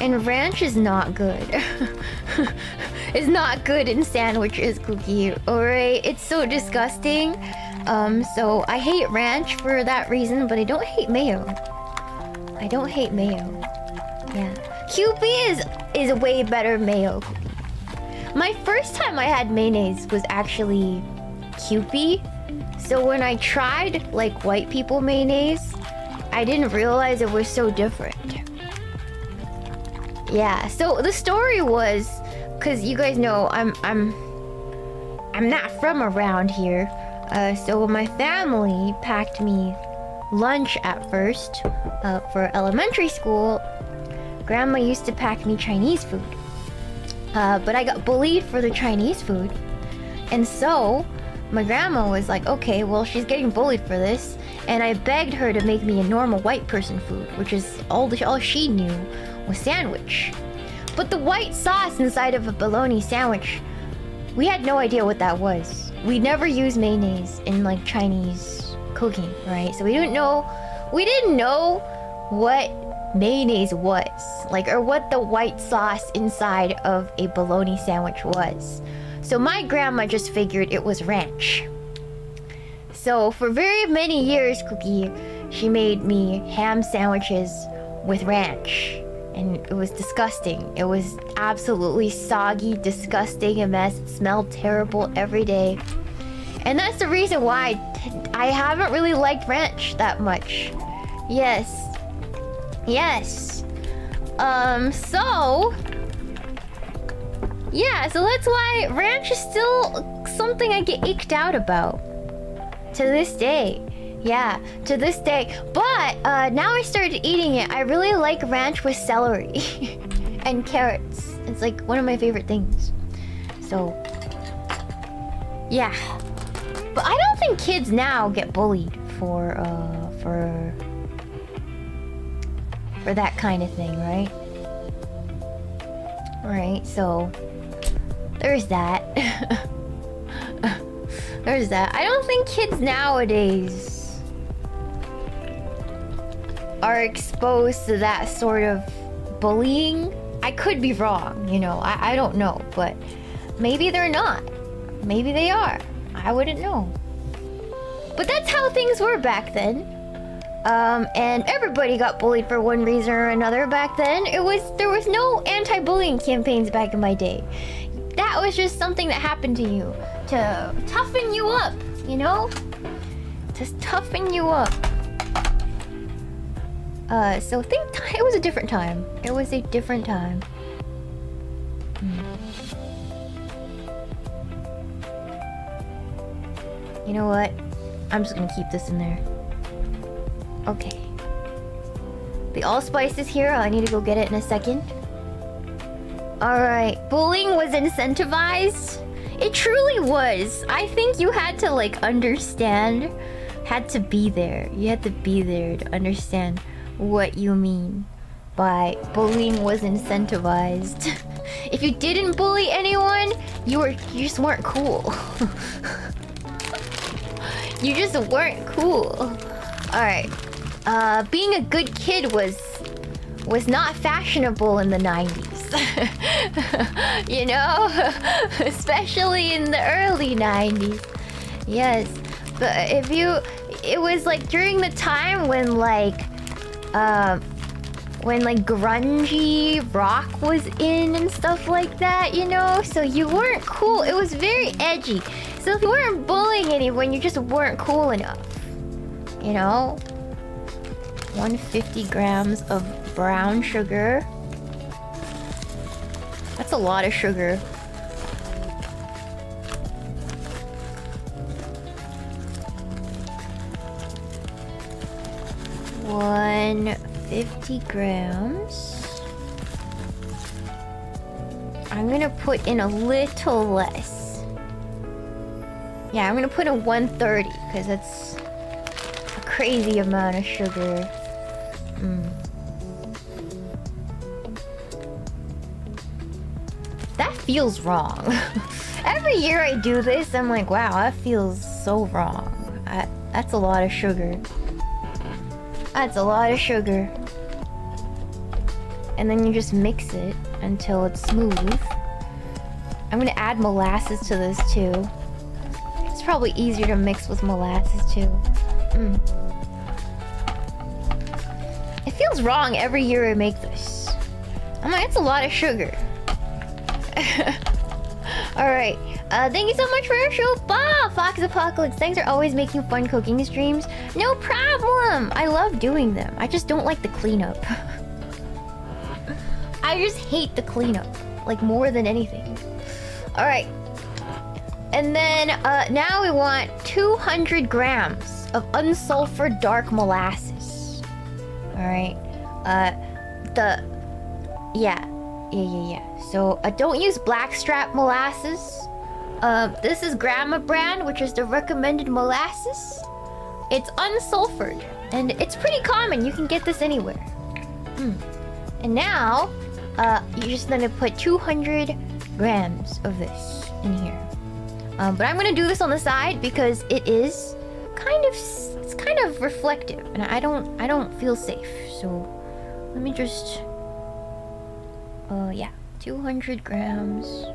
and ranch is not good. It's not good in sandwiches, Cookie. Alright, it's so disgusting. So I hate ranch for that reason, but I don't hate mayo. I don't hate mayo. Yeah. Kewpie is a way better mayo. My first time I had mayonnaise was actually Kewpie. So when I tried like white people mayonnaise, I didn't realize it was so different. Yeah, so the story was, cause you guys know I'm not from around here. So my family packed me lunch at first for elementary school. Grandma used to pack me Chinese food. But I got bullied for the Chinese food. And so my grandma was like, okay, well, she's getting bullied for this. And I begged her to make me a normal white person food, which is all she knew was sandwich. But the white sauce inside of a bologna sandwich, we had no idea what that was. We never used mayonnaise in like Chinese cooking, right? So we didn't know what mayonnaise was, like, or what the white sauce inside of a bologna sandwich was. So my grandma just figured it was ranch. So for very many years, Cookie, she made me ham sandwiches with ranch. And it was disgusting. It was absolutely soggy, disgusting, a mess. It smelled terrible every day. And that's the reason why I haven't really liked ranch that much. Yes. Yes. So... yeah, so that's why ranch is still something I get icked out about. To this day. Yeah, to this day. But now I started eating it. I really like ranch with celery and carrots. It's like one of my favorite things. So, yeah. But I don't think kids now get bullied for that kind of thing, right? Right, so there's that. There's that. I don't think kids nowadays are exposed to that sort of bullying. I could be wrong, you know, I don't know, but maybe they're not. Maybe they are. I wouldn't know. But that's how things were back then. And everybody got bullied for one reason or another back then. There was no anti-bullying campaigns back in my day. That was just something that happened to you to toughen you up, you know? To toughen you up. So think it was a different time. It was a different time. You know what? I'm just gonna keep this in there. Okay. The allspice is here. I need to go get it in a second. Alright. Bullying was incentivized? It truly was. I think you had to, like, understand. Had to be there. You had to be there to understand what you mean by bullying was incentivized. If you didn't bully anyone, you just weren't cool. You just weren't cool. Alright. Being a good kid was not fashionable in the 90s. You know? Especially in the early 90s. Yes. But it was like during the time when like grungy rock was in and stuff like that, you know? So you weren't cool. It was very edgy. So if you weren't bullying anyone, you just weren't cool enough. You know? 150 grams of brown sugar. That's a lot of sugar. $150 grams. I'm gonna put in a little less. Yeah, I'm gonna put in 130 because that's a crazy amount of sugar. That feels wrong. Every year I do this, I'm like, wow, that feels so wrong. That's a lot of sugar. That's a lot of sugar. And then you just mix it until it's smooth. I'm gonna add molasses to this too. It's probably easier to mix with molasses too. It feels wrong every year I make this. I'm like, it's a lot of sugar. Alright. Thank you so much for your show, Fox Apocalypse. Thanks for always making fun cooking streams. No problem. I love doing them. I just don't like the cleanup. I just hate the cleanup, like more than anything. Alright. And then now we want 200 grams of unsulfured dark molasses. Alright. Yeah. So don't use blackstrap molasses. This is Grandma brand, which is the recommended molasses. It's unsulfured, and it's pretty common. You can get this anywhere. And now, you're just gonna put 200 grams of this in here. But I'm gonna do this on the side because it is it's kind of reflective, and I don't feel safe. So let me just, yeah, 200 grams.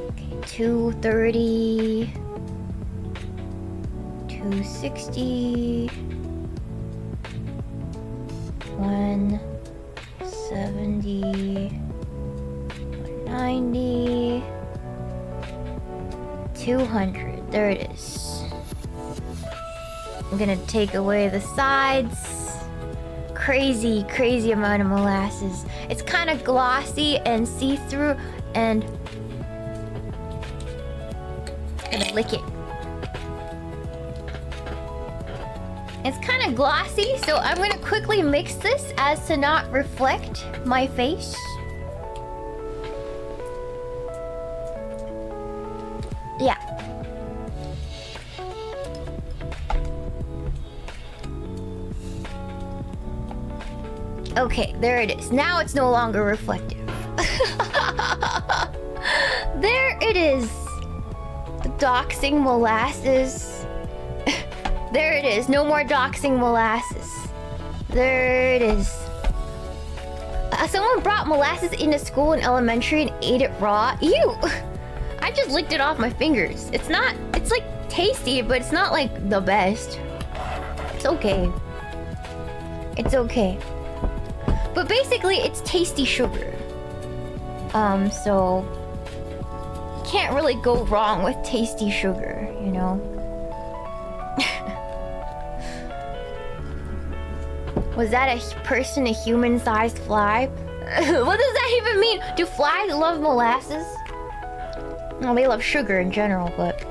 Okay, 230, 260, 170, 190, 200. There it is. I'm gonna take away the sides. Crazy amount of molasses. It's kind of glossy and see-through, and I'm gonna lick it. It's kind of glossy, so I'm gonna quickly mix this as to not reflect my face. Yeah. Okay, there it is. Now it's no longer reflective. There it is. The doxing molasses. There it is. No more doxing molasses. There it is. Someone brought molasses into school in elementary and ate it raw. Ew! I just licked it off my fingers. It's like tasty, but it's not like the best. It's okay. It's okay. But basically, it's tasty sugar. So you can't really go wrong with tasty sugar, you know? Was that a person, a human-sized fly? What does that even mean? Do flies love molasses? Well, they love sugar in general, but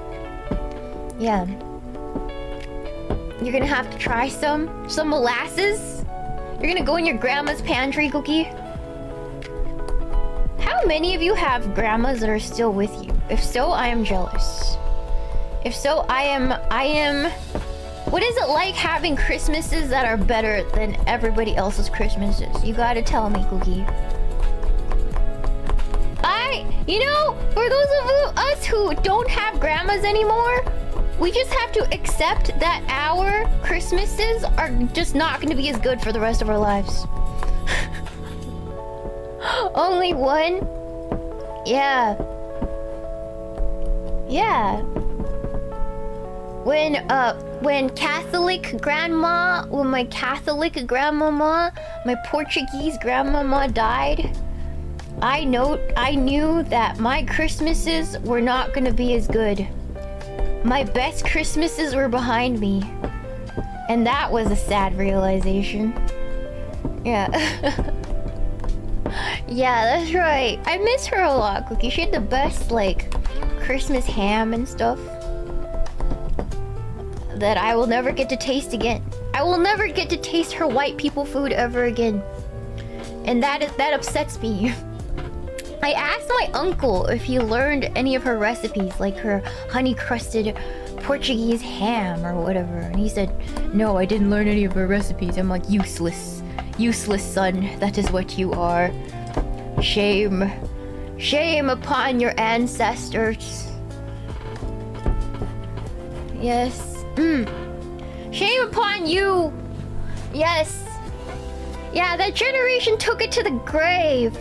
yeah. You're gonna have to try some molasses? You're gonna go in your grandma's pantry, Cookie? How many of you have grandmas that are still with you? If so, I am jealous. If so, I am... What is it like having Christmases that are better than everybody else's Christmases? You gotta tell me, Cookie. You know, for those of us who don't have grandmas anymore, we just have to accept that our Christmases are just not going to be as good for the rest of our lives. Only one? Yeah. Yeah. When Catholic grandma, when my Catholic grandmama, my Portuguese grandmama died, I knew that my Christmases were not gonna be as good. My best Christmases were behind me. And that was a sad realization. Yeah. Yeah, that's right. I miss her a lot, Cookie. She had the best, like, Christmas ham and stuff. that I will never get to taste again. I will never get to taste her white people food ever again. And that upsets me. I asked my uncle if he learned any of her recipes, like her honey-crusted Portuguese ham or whatever. And he said, no, I didn't learn any of her recipes. I'm like, useless. Useless son, that is what you are. Shame. Shame upon your ancestors. Yes. Shame upon you. Yes. Yeah, that generation took it to the grave.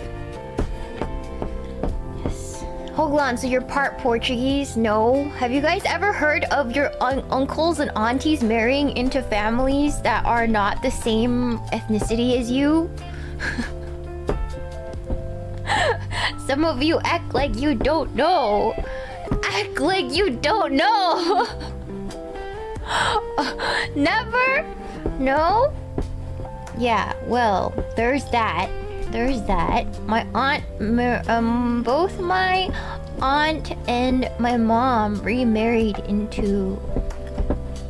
Yes. Hold on, so you're part Portuguese? No. Have you guys ever heard of your uncles and aunties marrying into families that are not the same ethnicity as you? Some of you act like you don't know. Act like you don't know. Never? No? Yeah, well, there's that. There's that. My aunt, both my aunt and my mom remarried into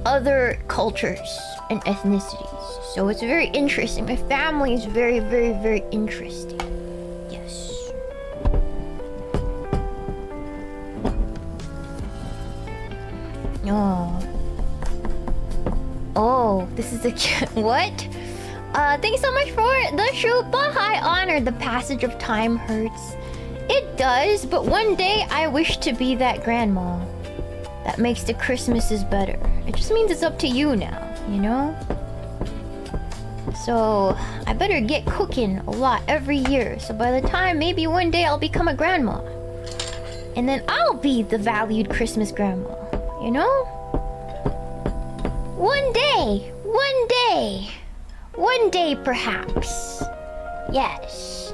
other cultures and ethnicities. So it's very interesting. My family is very, very, very interesting. Yes. Oh. Oh, this is a what? Thanks so much for the shoot, but I honor the passage of time hurts. It does, but one day I wish to be that grandma. That makes the Christmases better. It just means it's up to you now, you know? So, I better get cooking a lot every year, so by the time maybe one day I'll become a grandma. And then I'll be the valued Christmas grandma, you know? One day! One day! One day, perhaps. Yes.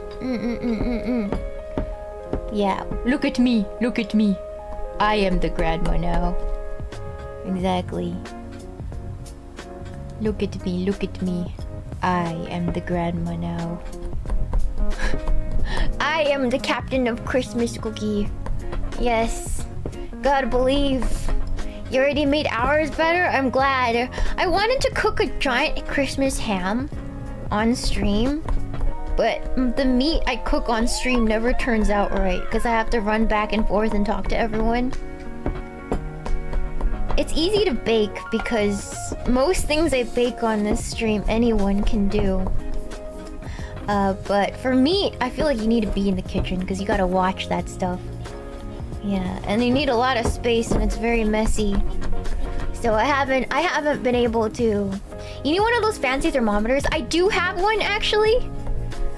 Yeah. Look at me. Look at me. I am the grandma now. Exactly. Look at me. Look at me. I am the grandma now. I am the captain of Christmas Cookie. Yes. Gotta believe. You already made ours better? I'm glad. I wanted to cook a giant Christmas ham on stream, but the meat I cook on stream never turns out right because I have to run back and forth and talk to everyone. It's easy to bake because most things I bake on this stream anyone can do. But for meat, I feel like you need to be in the kitchen because you gotta watch that stuff. Yeah, and you need a lot of space and it's very messy. So I haven't been able to. You need one of those fancy thermometers? I do have one actually.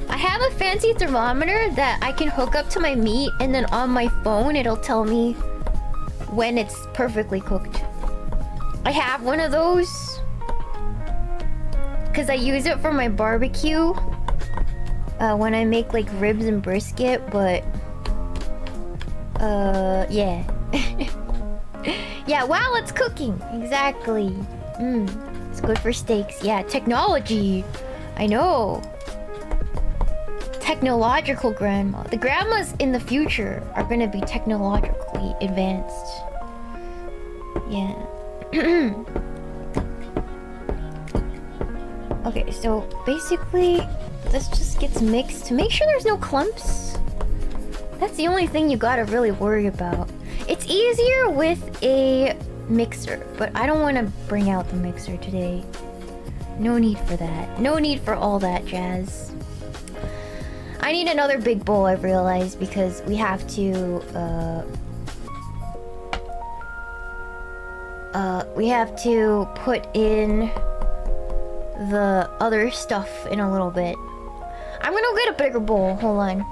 I have a fancy thermometer that I can hook up to my meat and then on my phone it'll tell me when it's perfectly cooked. I have one of those because I use it for my barbecue when I make like ribs and brisket, but yeah. Yeah, while it's cooking. Exactly. It's good for steaks. Yeah, technology. I know. Technological grandma. The grandmas in the future are gonna be technologically advanced. Yeah. Okay, so basically this just gets mixed to make sure there's no clumps. That's the only thing you gotta really worry about. It's easier with a mixer, but I don't want to bring out the mixer today. No need for that. No need for all that jazz. I need another big bowl, I've realized, because we have to, put in the other stuff in a little bit. I'm gonna get a bigger bowl. Hold on.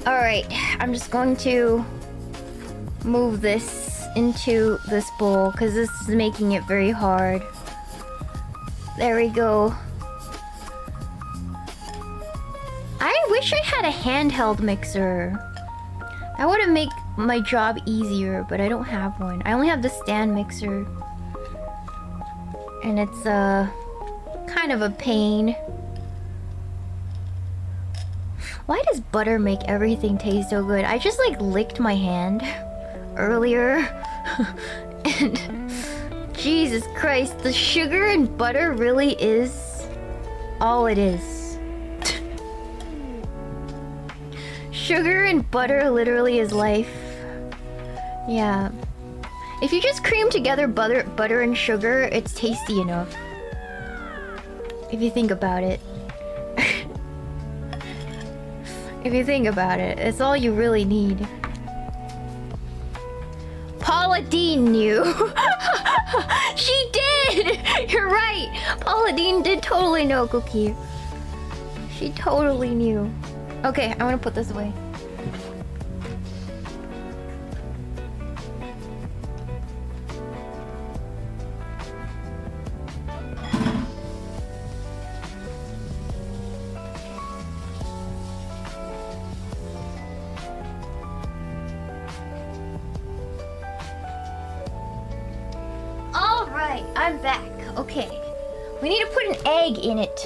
Alright, I'm just going to move this into this bowl because this is making it very hard. There we go. wish I had a handheld mixer. That would have made my job easier, but I don't have one. I only have the stand mixer. And it's kind of a pain. Why does butter make everything taste so good? I just like licked my hand earlier. And Jesus Christ, the sugar and butter really is all it is. Sugar and butter literally is life. Yeah. If you just cream together butter and sugar, it's tasty enough. If you think about it. If you think about it, it's all you really need. Paula Deen knew. She did! You're right! Paula Deen did totally know, Cookie. She totally knew. Okay, I'm gonna put this away. Alright, I'm back. Okay. We need to put an egg in it.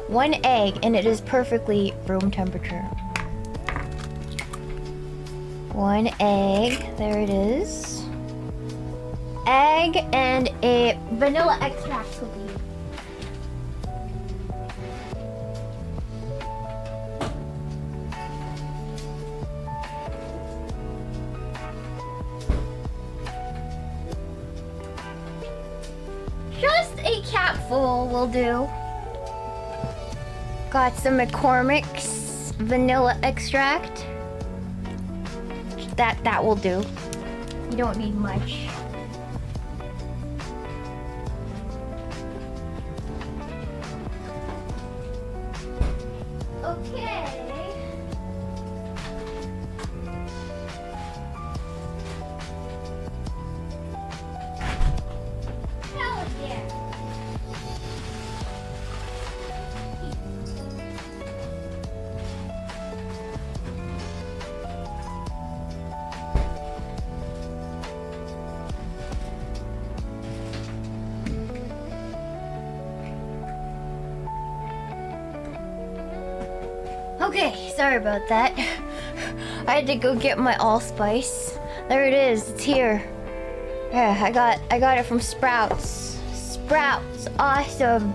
One egg, and it is perfectly room temperature. One egg. There it is. Egg and a vanilla extract cookie. Just a capful will do. Got some McCormick's vanilla extract. That will do. You don't need much. Okay. Hell yeah. Okay, sorry about that. I had to go get my allspice. There it is. It's here. Yeah, I got it from Sprouts. Sprouts, awesome.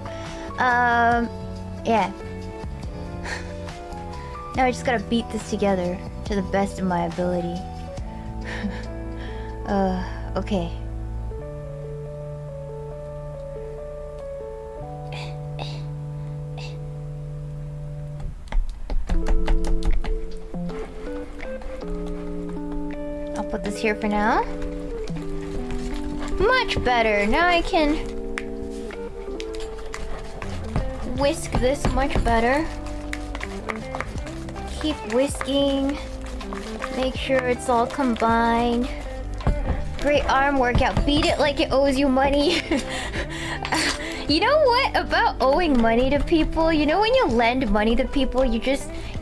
Yeah. Now I just gotta beat this together to the best of my ability. Okay. Put this here for now. Much better. Now I can whisk this much better. Keep whisking. Make sure it's all combined. Great arm workout. Beat it like it owes you money. You know what about owing money to people? You know when you lend money to people, you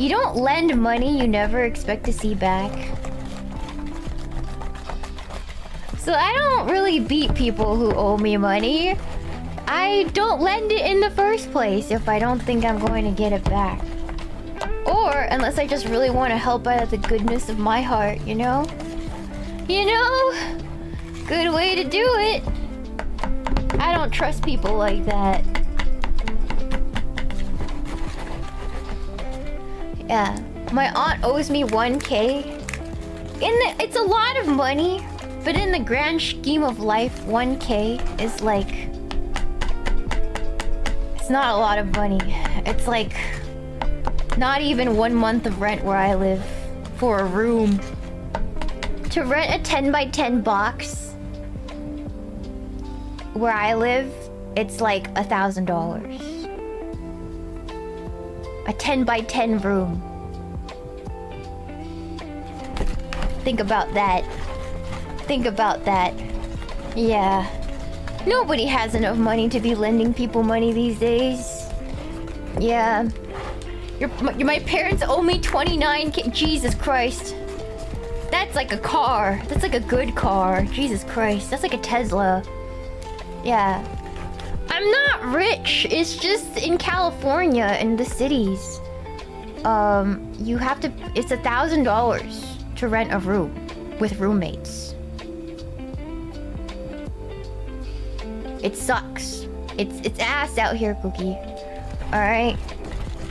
don't lend money you never expect to see back. So I don't really beat people who owe me money. I don't lend it in the first place if I don't think I'm going to get it back. Or unless I just really want to help out of the goodness of my heart, you know? You know? Good way to do it. I don't trust people like that. Yeah. My aunt owes me 1K. It's a lot of money. But in the grand scheme of life, 1K is like... It's not a lot of money. It's like... Not even 1 month of rent where I live. For a room. To rent a 10 by 10 box... Where I live, it's like $1,000. A 10 by 10 room. Think about that. Think about that. Yeah. Nobody has enough money to be lending people money these days. Yeah. My parents owe me 29K. Jesus Christ. That's like a car. That's like a good car. Jesus Christ. That's like a Tesla. Yeah. I'm not rich. It's just in California, in the cities. You have to... It's $1,000 to rent a room with roommates. It sucks. It's ass out here, Cookie. Alright?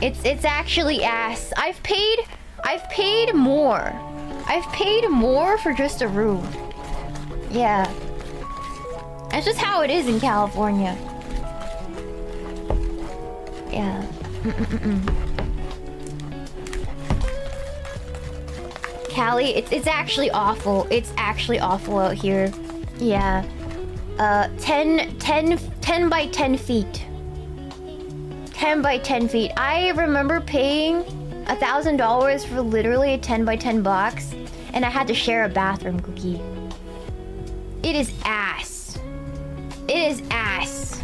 It's actually ass. I've paid more. I've paid more for just a room. Yeah. That's just how it is in California. Yeah. Cali, it's actually awful. It's actually awful out here. Yeah. 10 by 10 feet. 10 by 10 feet. I remember paying $1,000 for literally a 10 by 10 box, and I had to share a bathroom, Cookie. It is ass. It is ass.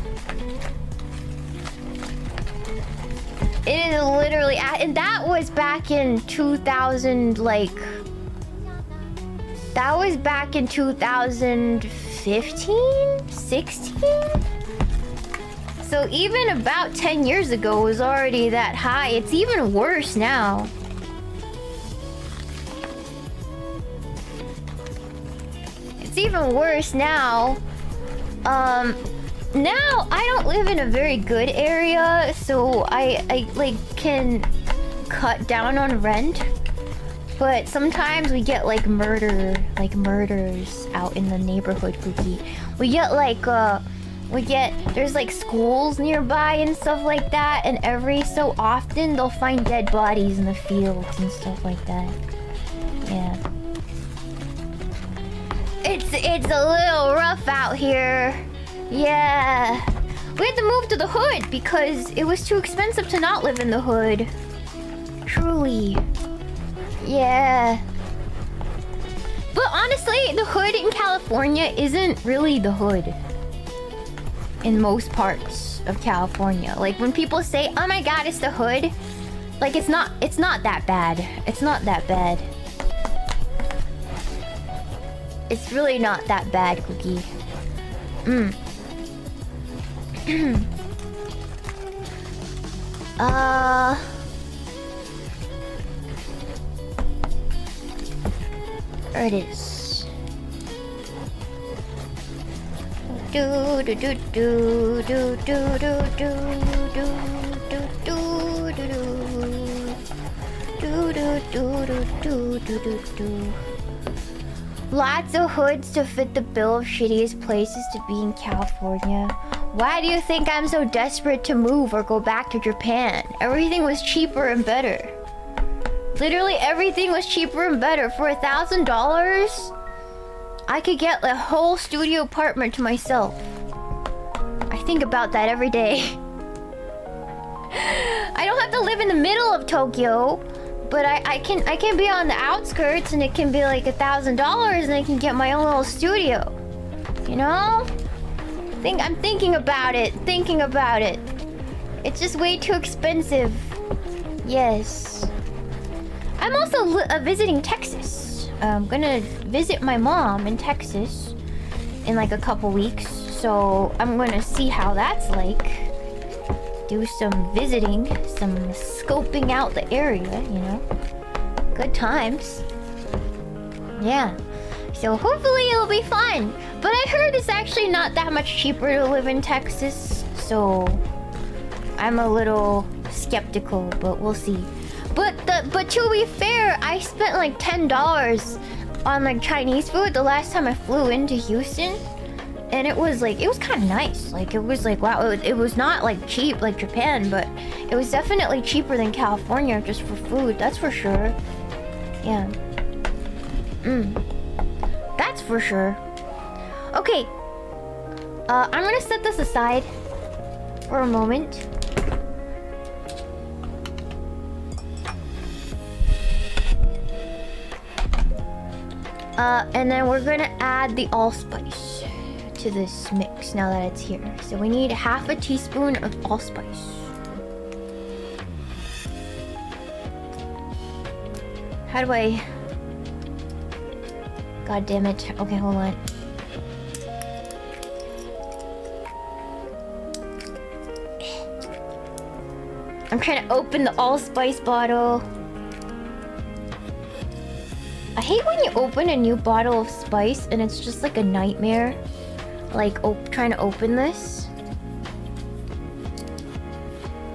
It is literally ass. And that was back in 2000, like... That was back in 2015? 16? So even about 10 years ago was already that high. It's even worse now. It's even worse now. Now I don't live in a very good area, so I like can cut down on rent. But sometimes we get like murders out in the neighborhood, Cookie. We get like there's like schools nearby and stuff like that, and every so often they'll find dead bodies in the fields and stuff like that. Yeah. It's a little rough out here. Yeah. We had to move to the hood because it was too expensive to not live in the hood. Truly. Yeah. But honestly, the hood in California isn't really the hood. In most parts of California. Like when people say, oh my god, it's the hood. Like it's not that bad. It's not that bad. It's really not that bad, Cookie. There it is. Do do do do do do do do do do do do. Lots of hoods to fit the bill of shittiest places to be in California. Why do you think I'm so desperate to move or go back to Japan? Everything was cheaper and better. Literally everything was cheaper and better. For $1,000, I could get a whole studio apartment to myself. I think about that every day. I don't have to live in the middle of Tokyo, but I can be on the outskirts, and it can be like $1,000, and I can get my own little studio. You know? I'm thinking about it. It's just way too expensive. Yes. I'm also visiting Texas. I'm gonna visit my mom in Texas in like a couple weeks. So I'm gonna see how that's like. Do some visiting, some scoping out the area, you know. Good times. Yeah. So hopefully it'll be fun. But I heard it's actually not that much cheaper to live in Texas. So I'm a little skeptical, but we'll see. But to be fair, I spent like $10 on like Chinese food the last time I flew into Houston. And it was kind of nice. Like, it was like, wow, it was not like cheap like Japan, but it was definitely cheaper than California just for food, that's for sure. Yeah. That's for sure. Okay. I'm gonna set this aside for a moment. And then we're gonna add the allspice to this mix now that it's here. So we need half a teaspoon of allspice. How do I... God damn it. Okay, hold on. I'm trying to open the allspice bottle. I hate when you open a new bottle of spice and it's just like a nightmare. Like, trying to open this.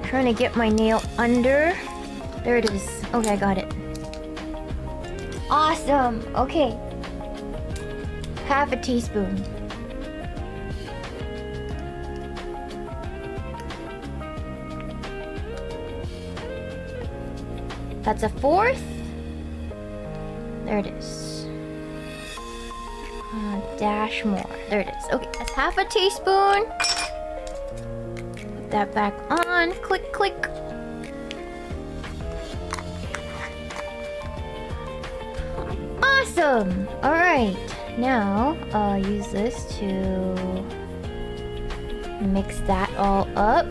Trying to get my nail under. There it is. Okay, I got it. Awesome. Okay. Half a teaspoon. That's a fourth. There it is. Dash more. There it is. Okay, that's half a teaspoon. Put that back on. Click, click. Awesome. All right. Now, use this to mix that all up.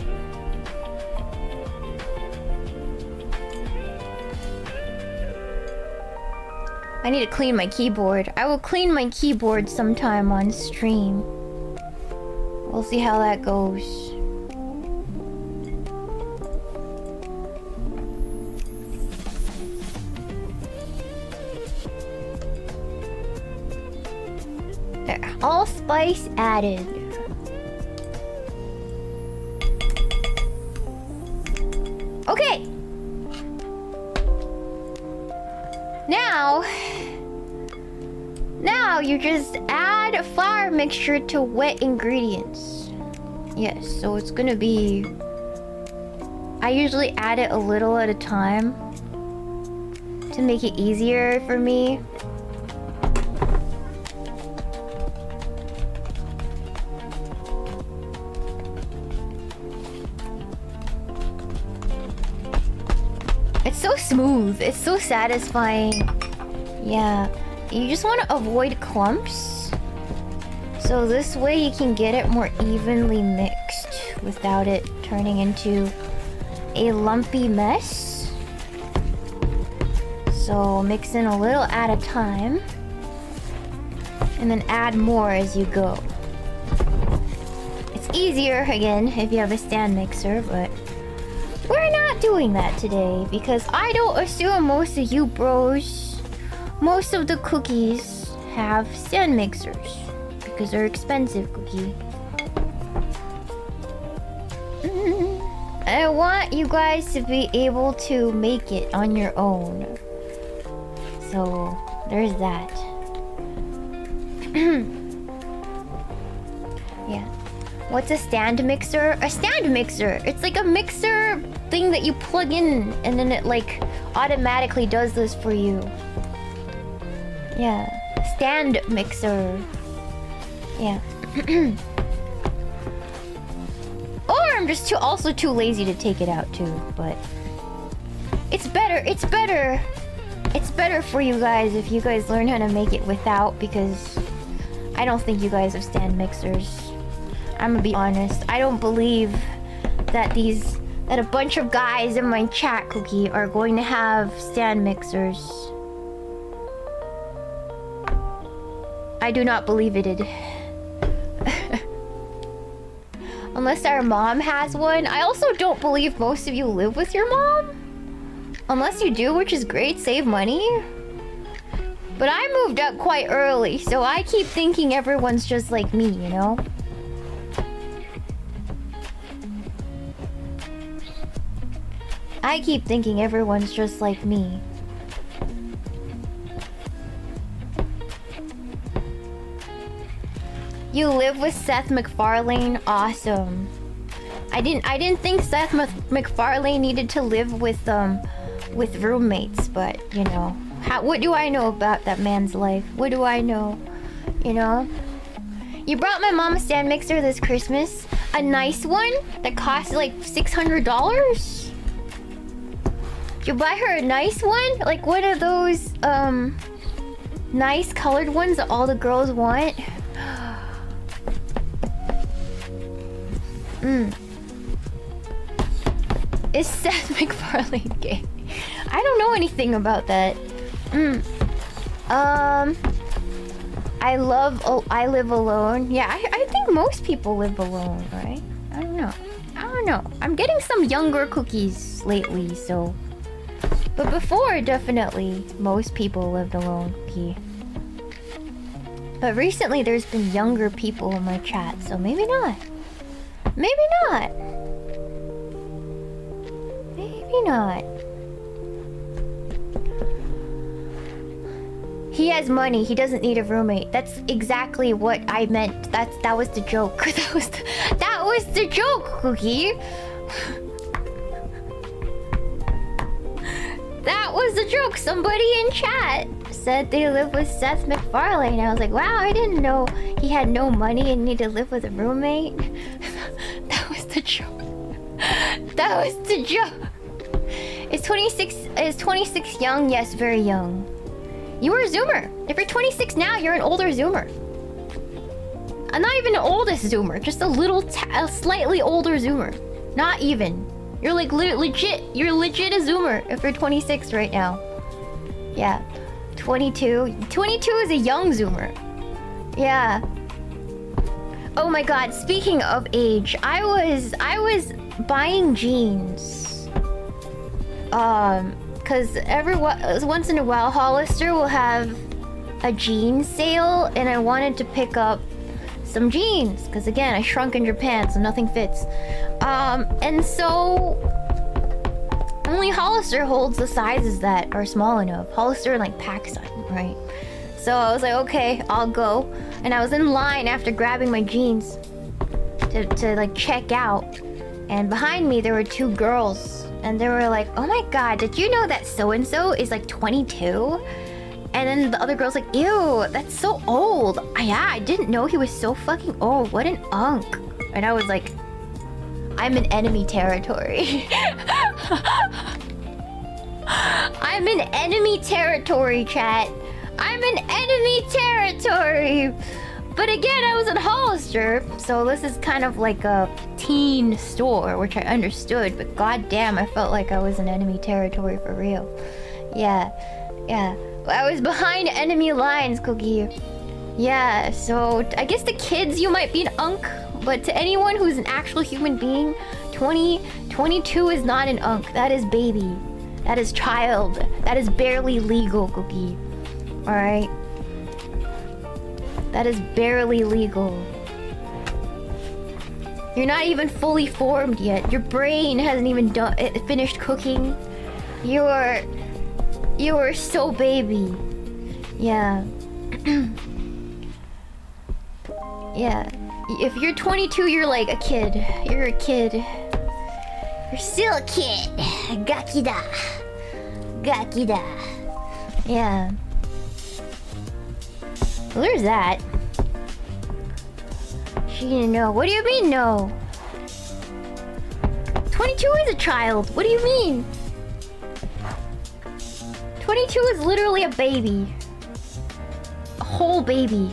I need to clean my keyboard. I will clean my keyboard sometime on stream. We'll see how that goes. There, allspice added. Okay. Now you just add a flour mixture to wet ingredients. Yes, so it's gonna be... I usually add it a little at a time to make it easier for me. It's so smooth. It's so satisfying. Yeah. You just want to avoid clumps. So this way you can get it more evenly mixed without it turning into a lumpy mess. So mix in a little at a time. And then add more as you go. It's easier, again, if you have a stand mixer, but... we're not doing that today because I don't assume most of you bros, most of the cookies have stand mixers because they're expensive cookie. I want you guys to be able to make it on your own. So there's that. Yeah. What's a stand mixer? A stand mixer! It's like a mixer thing that you plug in and then it like automatically does this for you. Yeah. Stand mixer. Yeah. Or I'm just also too lazy to take it out too, but... It's better for you guys if you guys learn how to make it without, because I don't think you guys have stand mixers. I'm gonna be honest. I don't believe that a bunch of guys in my chat, Cookie, are going to have stand mixers. I do not believe it. Unless our mom has one. I also don't believe most of you live with your mom. Unless you do, which is great, save money. But I moved up quite early, so I keep thinking everyone's just like me, you know? I keep thinking everyone's just like me. You live with Seth MacFarlane? Awesome. I didn't think Seth MacFarlane needed to live with roommates, but you know, what do I know about that man's life? What do I know? You know? You brought my mom a stand mixer this Christmas? A nice one that cost like $600? You buy her a nice one? Like one of those nice colored ones that all the girls want? Is Seth MacFarlane gay? I don't know anything about that. I live alone. Yeah, I think most people live alone, right? I don't know. I'm getting some younger cookies lately, so. But before, definitely, most people lived alone, cookie. But recently, there's been younger people in my chat, so maybe not. Maybe not. Maybe not. He has money. He doesn't need a roommate. That's exactly what I meant. That was the joke. That was the joke, Cookie. That was the joke. Somebody in chat said they live with Seth MacFarlane. I was like, wow, I didn't know he had no money and need to live with a roommate. That was the joke. That was the joke. Is 26 young? Yes, very young. You were a Zoomer. If you're 26 now, you're an older Zoomer. I'm not even the oldest Zoomer, just a slightly older Zoomer. Not even. You're like legit. You're legit a Zoomer if you're 26 right now. Yeah. 22. 22 is a young Zoomer. Yeah. Oh my god, speaking of age, I was buying jeans. Cause once in a while Hollister will have a jeans sale and I wanted to pick up some jeans because again I shrunk in Japan so nothing fits. And so only Hollister holds the sizes that are small enough. Hollister and like PacSun, right? So I was like, okay, I'll go. And I was in line after grabbing my jeans to like check out. And behind me there were two girls. And they were like, oh my god, did you know that so-and-so is like 22? And then the other girl's like, ew, that's so old. Yeah, I didn't know he was so fucking old. What an unk. And I was like, I'm in enemy territory. I'm in enemy territory, chat. I'm in enemy territory. But again, I was in Hollister, so this is kind of like a teen store, which I understood, but goddamn, I felt like I was in enemy territory for real. Yeah. I was behind enemy lines, Cookie. Yeah, so I guess the kids, you might be an unk, but to anyone who's an actual human being, 22 is not an unk. That is baby. That is child. That is barely legal, Cookie. Alright? That is barely legal. You're not even fully formed yet. Your brain hasn't even finished cooking. You are so baby. Yeah. Yeah. If you're 22, you're like a kid. You're a kid. You're still a kid. Gakida. Gakida. Yeah. Well, there's that. She didn't know. What do you mean, no? 22 is a child. What do you mean? 22 is literally a baby. A whole baby.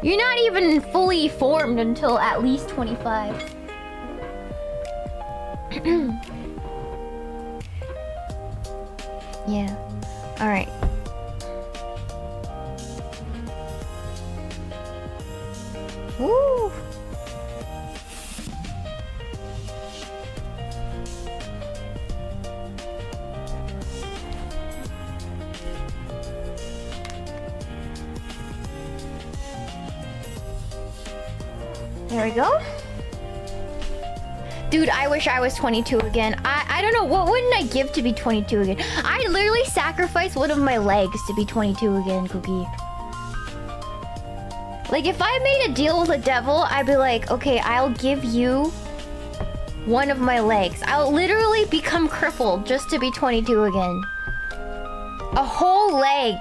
You're not even fully formed until at least 25. Yeah. Alright. Woo! There we go. Dude, I wish I was 22 again. I don't know, what wouldn't I give to be 22 again? I'd literally sacrifice one of my legs to be 22 again, Cookie. Like, if I made a deal with the devil, I'd be like, okay, I'll give you one of my legs. I'll literally become crippled just to be 22 again. A whole leg.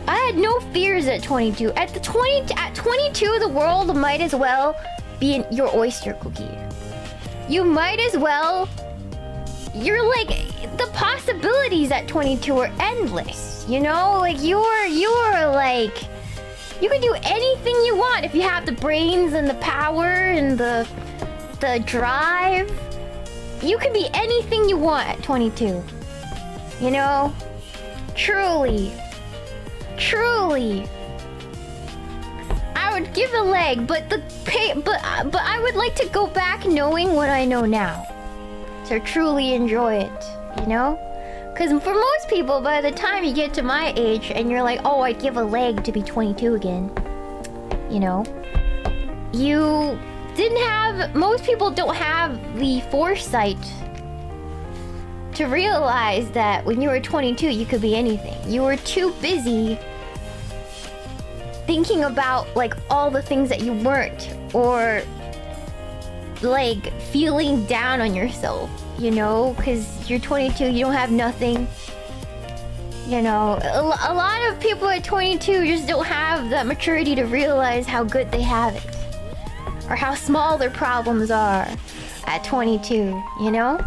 I had no fears at 22. At 22, the world might as well be your oyster, Cookie. You might as well. You're like, the possibilities at 22 are endless. You know, like you're like, you can do anything you want if you have the brains and the power and the the drive. You can be anything you want at 22. You know? Truly. Truly. I would give a leg, but I would like to go back knowing what I know now. To truly enjoy it, you know? Because for most people, by the time you get to my age and you're like, oh, I'd give a leg to be 22 again. You know? You didn't have... Most people don't have the foresight to realize that when you were 22, you could be anything. You were too busy thinking about, like, all the things that you weren't. Or, like, feeling down on yourself, you know? Because you're 22, you don't have nothing. You know, a lot of people at 22 just don't have that maturity to realize how good they have it. Or how small their problems are at 22, you know?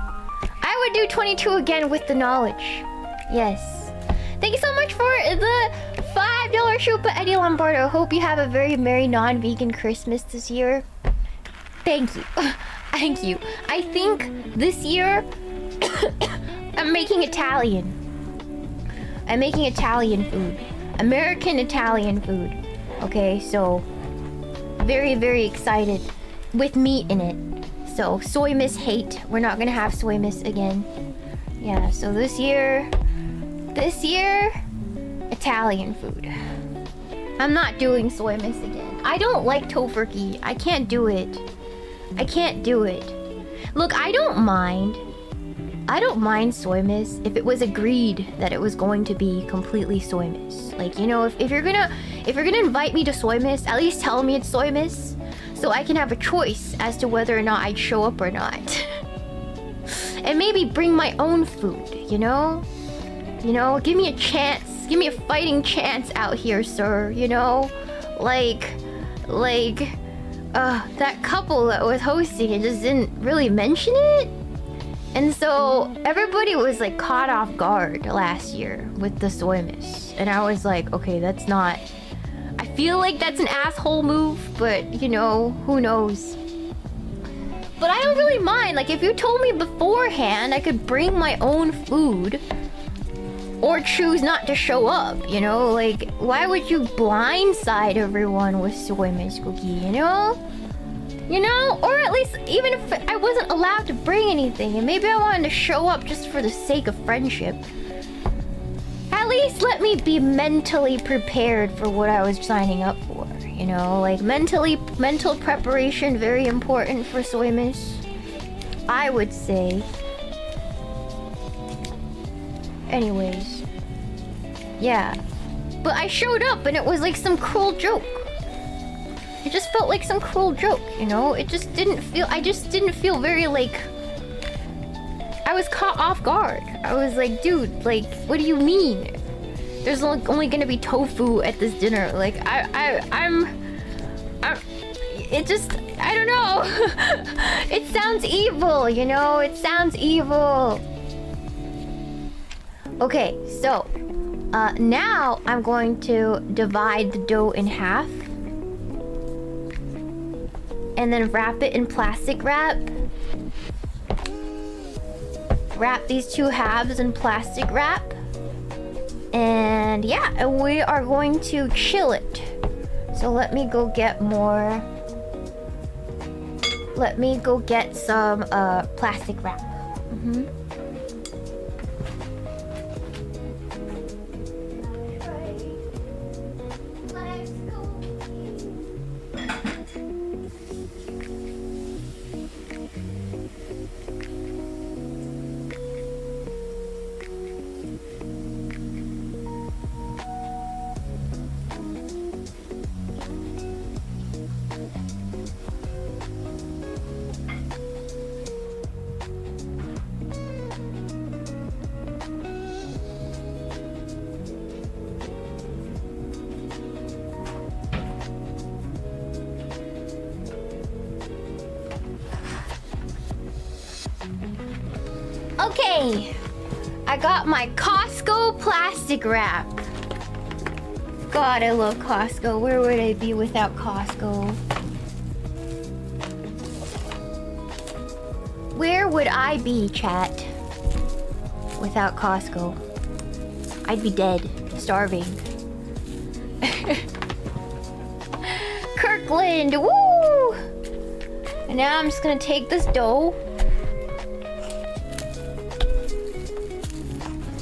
I would do 22 again with the knowledge. Yes. Thank you so much for the $5 Shupa Eddie Lombardo. Hope you have a very merry non-vegan Christmas this year. Thank you. Thank you. I think this year I'm making Italian. I'm making Italian food. American Italian food. Okay, so very, very excited with meat in it. So soy miss hate. We're not gonna have soy miss again. Yeah, so this year, Italian food. I'm not doing soy miss again. I don't like tofurkey. I can't do it. I can't do it. Look, I don't mind soy miss if it was agreed that it was going to be completely soy miss. Like, you know, if you're gonna invite me to soy miss, at least tell me it's soy miss, so I can have a choice as to whether or not I'd show up or not. And maybe bring my own food, you know? You know, give me a chance. Give me a fighting chance out here, sir, you know? Like, that couple that was hosting it just didn't really mention it. And so everybody was like caught off guard last year with the soy miss. And I was like, okay, that's not... I feel like that's an asshole move, but you know, who knows? But I don't really mind. Like, if you told me beforehand, I could bring my own food or choose not to show up, you know? Like, why would you blindside everyone with soy miss cookie, you know? You know? Or at least, even if I wasn't allowed to bring anything, and maybe I wanted to show up just for the sake of friendship, at least let me be mentally prepared for what I was signing up for, you know? Like, mental preparation, very important for soy miss, I would say. Anyways. Yeah. But I showed up and it was like some cruel joke. It just felt like some cruel joke, you know? It just didn't feel... I just didn't feel very, like... I was caught off guard. I was like, dude, like, what do you mean? There's only gonna be tofu at this dinner. Like, I'm... It just... I don't know. It sounds evil, you know? It sounds evil. Okay, so... now I'm going to divide the dough in half. And then wrap it in plastic wrap. Wrap these two halves in plastic wrap. And yeah, and we are going to chill it. So let me go get more. Let me go get some plastic wrap. Okay, I got my Costco plastic wrap. God, I love Costco. Where would I be without Costco? Where would I be, chat, without Costco? I'd be dead, starving. Kirkland, woo! And now I'm just gonna take this dough.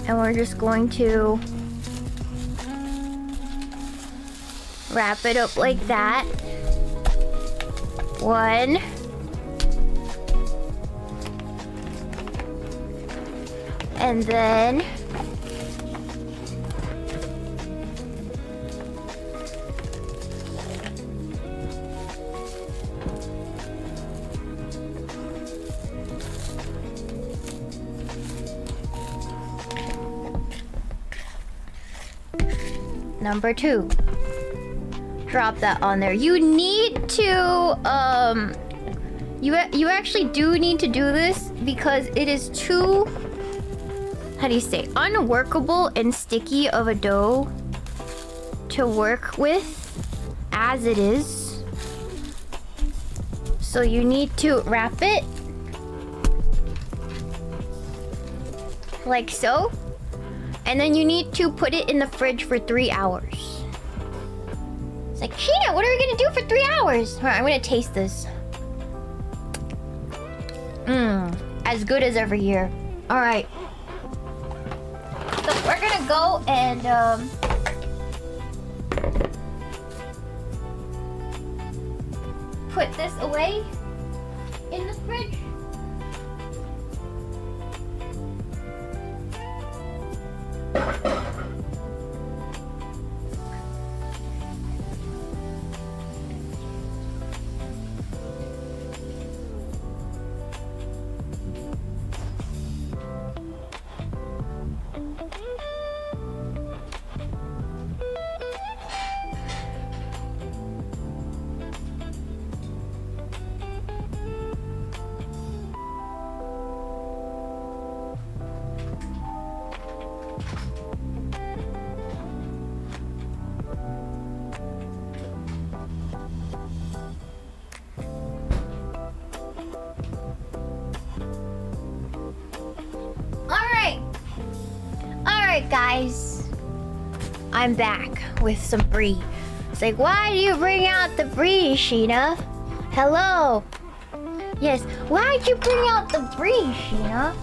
And we're just going to wrap it up like that. One. And then number 2. Drop that on there. You need to you actually do need to do this because it is too, how do you say, unworkable and sticky of a dough to work with as it is. So you need to wrap it like so. And then you need to put it in the fridge for 3 hours. It's like, Shiina, what are we gonna do for 3 hours? Alright, I'm gonna taste this. As good as every year. Alright. So we're gonna go and put this away in the fridge. Alright guys, I'm back with some brie. It's like, why do you bring out the brie, Shiina? Hello. Yes, why'd you bring out the brie, Shiina?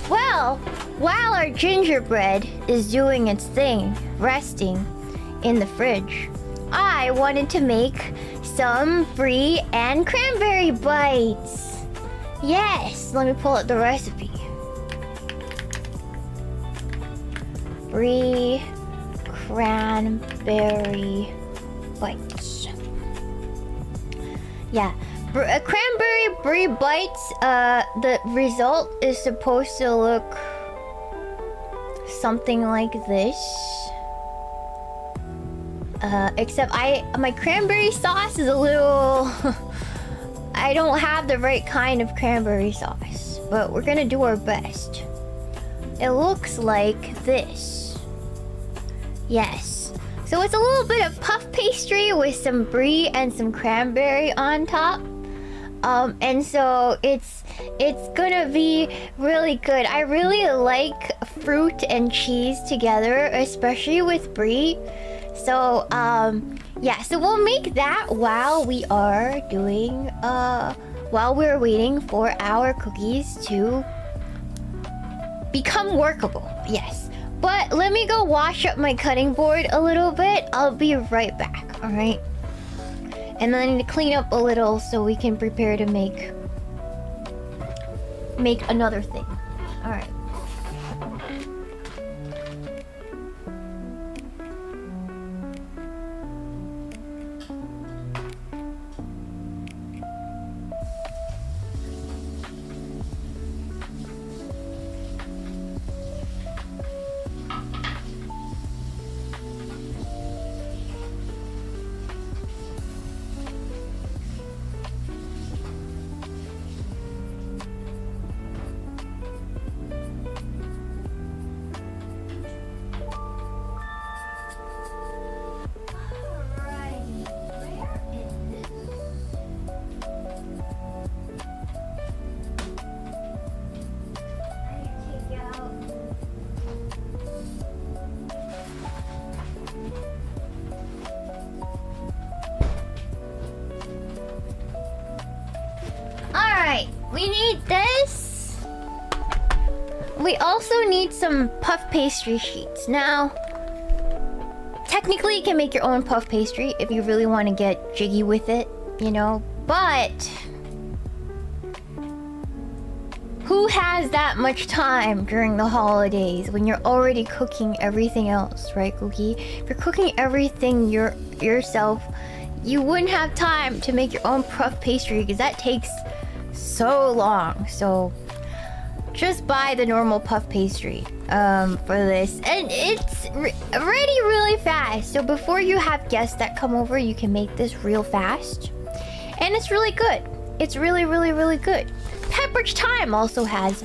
Well, while our gingerbread is doing its thing, resting in the fridge, I wanted to make some brie and cranberry bites. Yes, let me pull out the recipe. Brie cranberry bites. Yeah, cranberry brie bites. The result is supposed to look something like this. Except my cranberry sauce is a little I don't have the right kind of cranberry sauce, but we're gonna do our best. It looks like this. Yes. So it's a little bit of puff pastry with some brie and some cranberry on top. And so it's gonna be really good. I really like fruit and cheese together, especially with brie. So yeah, so we'll make that while we are doing while we're waiting for our cookies to become workable. Yes. But let me go wash up my cutting board a little bit. I'll be right back, all right? And then I need to clean up a little so we can prepare to make another thing. All right. We need this. We also need some puff pastry sheets. Now, technically you can make your own puff pastry if you really want to get jiggy with it, you know, but who has that much time during the holidays when you're already cooking everything else, right, Cookie? If you're cooking everything yourself, you wouldn't have time to make your own puff pastry because that takes so long. So just buy the normal puff pastry for this, and it's ready really fast. So before you have guests that come over, you can make this real fast, and it's really good. It's really good. Pepperidge Thyme also has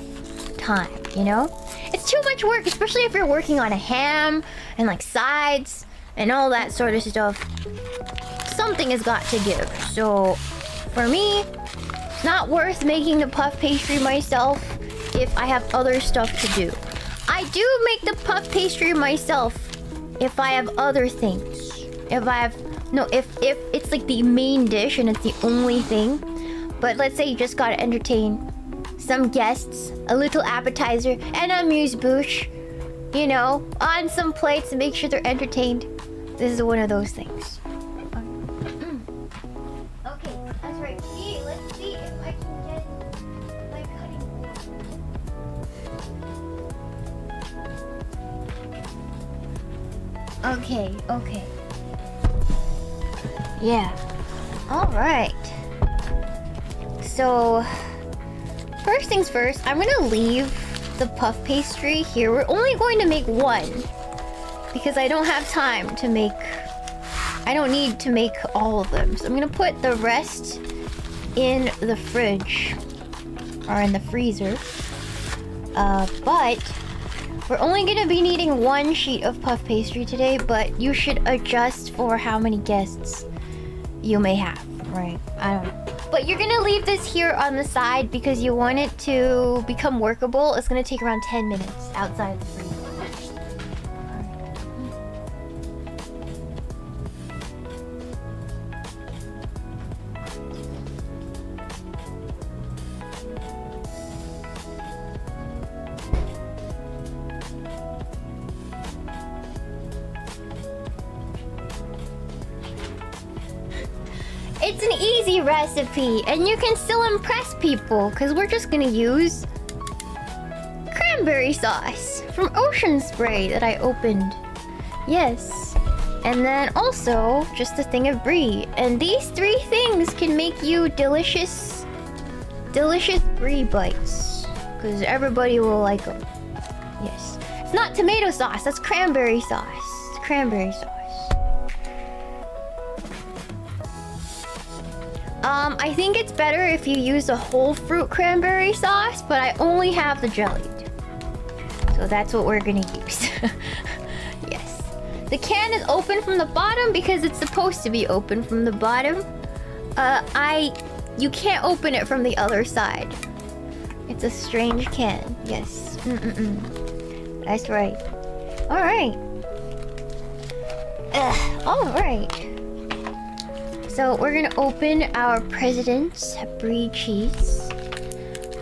time, you know? It's too much work, especially if you're working on a ham and like sides and all that sort of stuff. Something has got to give. So for me, it's not worth making the puff pastry myself if I have other stuff to do. I do make the puff pastry myself if I have other things. If it's like the main dish and it's the only thing. But let's say you just gotta entertain some guests, a little appetizer, and amuse-bouche, you know, on some plates to make sure they're entertained. This is one of those things. Okay, that's right. Let's see if I can get my cutting board. Okay. Yeah. Alright. So, first things first, I'm gonna leave the puff pastry here. We're only going to make one because I don't have time to make... I don't need to make all of them. So I'm gonna put the rest in the fridge or in the freezer. But we're only gonna be needing one sheet of puff pastry today, but you should adjust for how many guests you may have, right? I don't know. But you're gonna leave this here on the side because you want it to become workable. It's gonna take around 10 minutes outside the freezer. It's an easy recipe, and you can still impress people, because we're just gonna use cranberry sauce from Ocean Spray that I opened. Yes. And then also, just a thing of brie. And these three things can make you delicious brie bites, because everybody will like them. Yes. It's not tomato sauce, that's cranberry sauce. Cranberry sauce. I think it's better if you use a whole fruit cranberry sauce, but I only have the jellied. So that's what we're gonna use. Yes. The can is open from the bottom because it's supposed to be open from the bottom. You can't open it from the other side. It's a strange can. Yes. That's right. Alright. Alright. So we're gonna open our President's Brie cheese.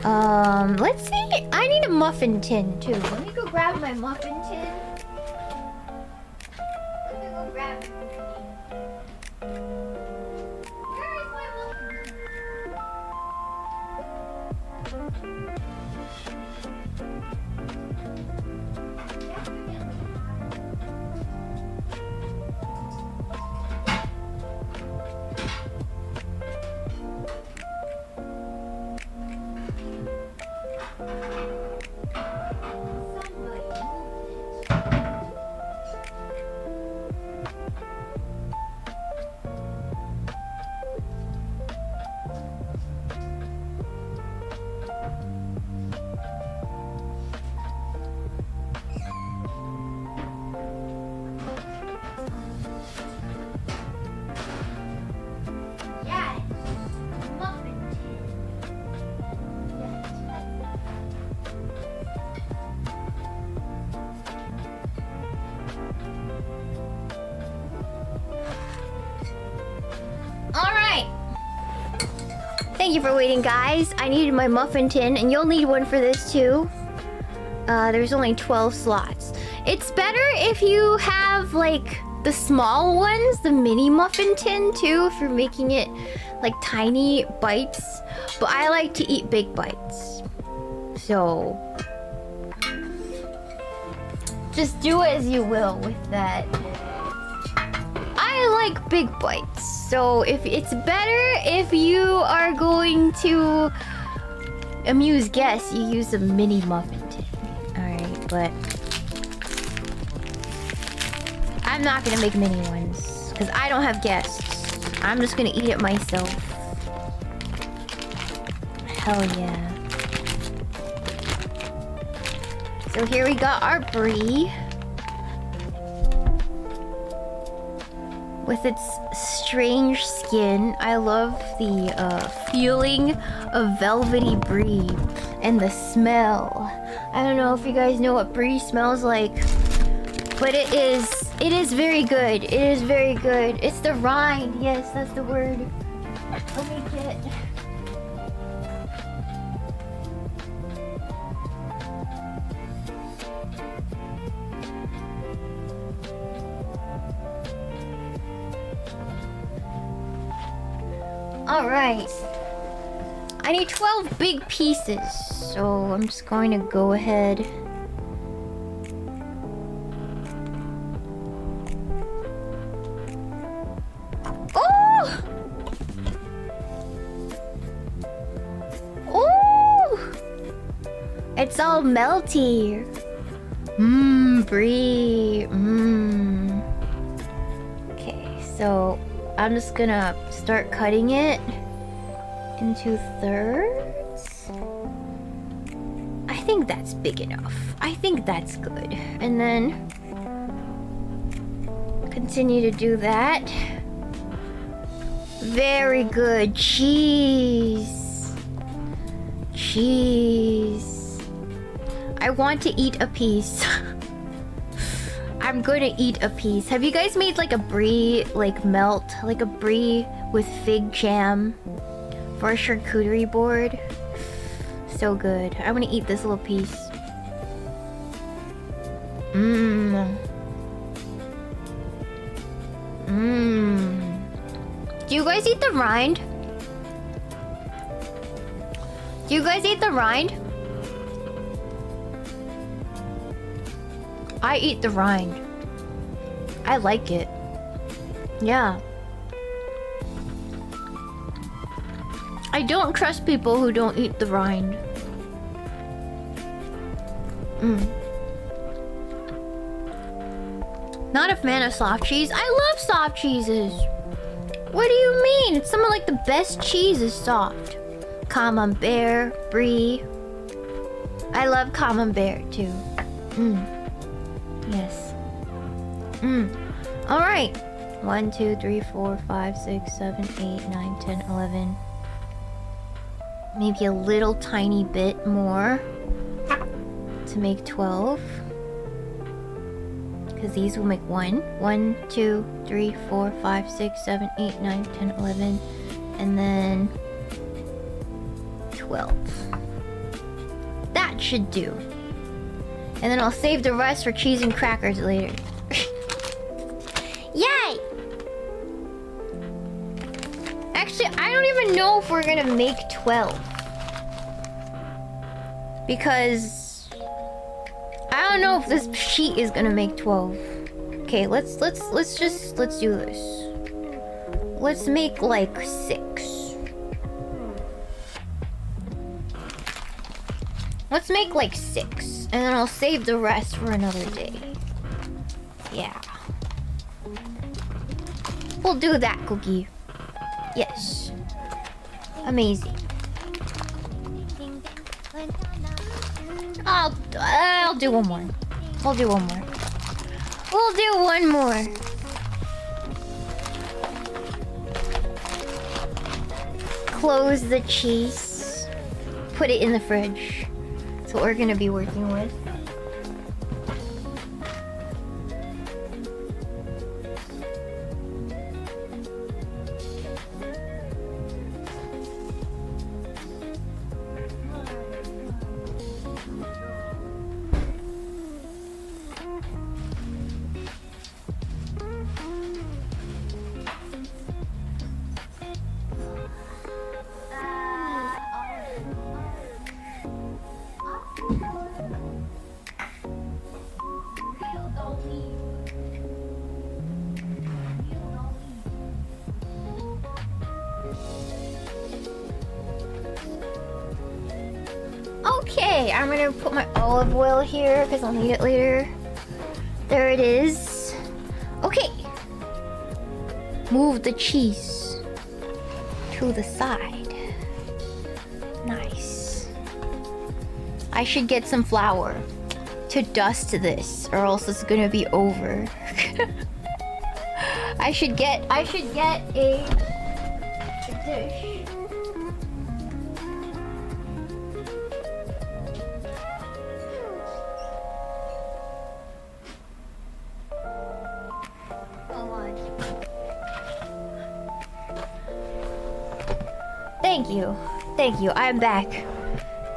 Let's see. I need a muffin tin too. Let me go grab my muffin tin. Let me go grab it. Where is my muffin tin? Thank you for waiting, guys. I needed my muffin tin, and you'll need one for this too. There's only 12 slots. It's better if you have like the small ones, the mini muffin tin too, if you're making it like tiny bites. But I like to eat big bites. So just do as you will with that. I like big bites. So if it's better if you are going to amuse guests, you use a mini muffin tin. Alright, but I'm not gonna make mini ones because I don't have guests. I'm just gonna eat it myself. Hell yeah. So here we got our brie. With its strange skin. I love the feeling of velvety brie and the smell. I don't know if you guys know what brie smells like, but it is very good. It is very good. It's the rind. Yes, that's the word. Let me get... Alright. I need 12 big pieces, so I'm just going to go ahead. Oh! Oh! It's all melty. Brie. Okay, so I'm just gonna start cutting it into thirds. I think that's big enough. I think that's good. And then continue to do that. Very good. Cheese. Cheese. I want to eat a piece. I'm gonna eat a piece. Have you guys made like a brie, like melt, like a brie with fig jam for a charcuterie board? So good. I want to eat this little piece. Do you guys eat the rind? Do you guys eat the rind? I eat the rind. I like it. Yeah. I don't trust people who don't eat the rind. Not a fan of soft cheese. I love soft cheeses. What do you mean? It's some of like the best cheese is soft. Camembert, brie. I love camembert too. Yes. Alright. 1, 2, 3, 4, 5, 6, 7, 8, 9, 10, 11. Maybe a little tiny bit more to make 12. Because these will make 1. 1, 2, 3, 4, 5, 6, 7, 8, 9, 10, 11. And then 12. That should do. And then I'll save the rest for cheese and crackers later. Yay! Actually, I don't even know if we're gonna make 12. Because I don't know if this sheet is gonna make 12. Okay, let's do this. Let's make like 6. Let's make like 6. And then I'll save the rest for another day. Yeah. We'll do that, Cookie. Yes. Amazing. I'll do one more. We'll do one more. We'll do one more. Close the cheese. Put it in the fridge. That's what we're gonna be working with. Okay, I'm gonna put my olive oil here because I'll need it later. There it is. Okay. Move the cheese to the side. Nice. I should get some flour to dust this, or else it's gonna be over. I should get a dish. Thank you, I'm back.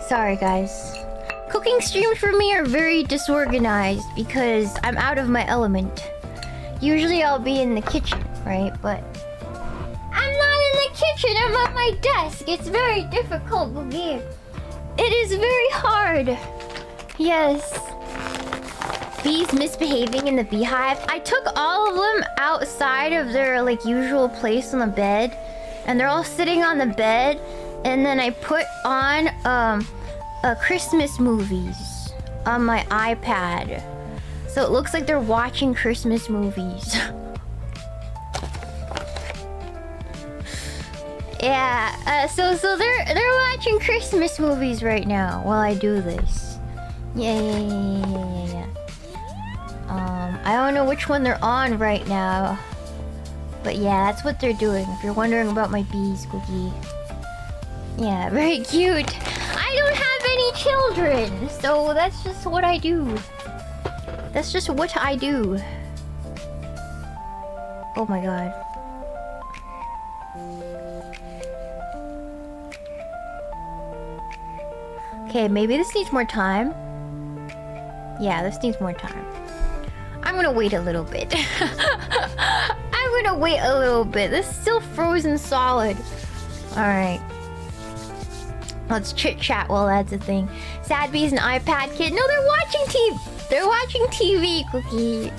Sorry guys. Cooking streams for me are very disorganized because I'm out of my element. Usually I'll be in the kitchen, right? But I'm not in the kitchen, I'm at my desk. It's very difficult, Boogie. It is very hard. Yes. Bees misbehaving in the beehive. I took all of them outside of their like usual place on the bed. And they're all sitting on the bed, and then I put on Christmas movies on my iPad, so it looks like they're watching Christmas movies. Yeah, so they're watching Christmas movies right now while I do this. Yeah. I don't know which one they're on right now. But yeah, that's what they're doing. If you're wondering about my bees, Cookie. Yeah, very cute. I don't have any children, so that's just what I do. That's just what I do. Oh my god. Okay, maybe this needs more time. Yeah, this needs more time. I'm gonna wait a little bit. I'm gonna wait a little bit. This is still frozen solid. Alright. Let's chit chat while that's a thing. Sad Bee's an iPad kid. No, they're watching TV. They're watching TV, Cookie.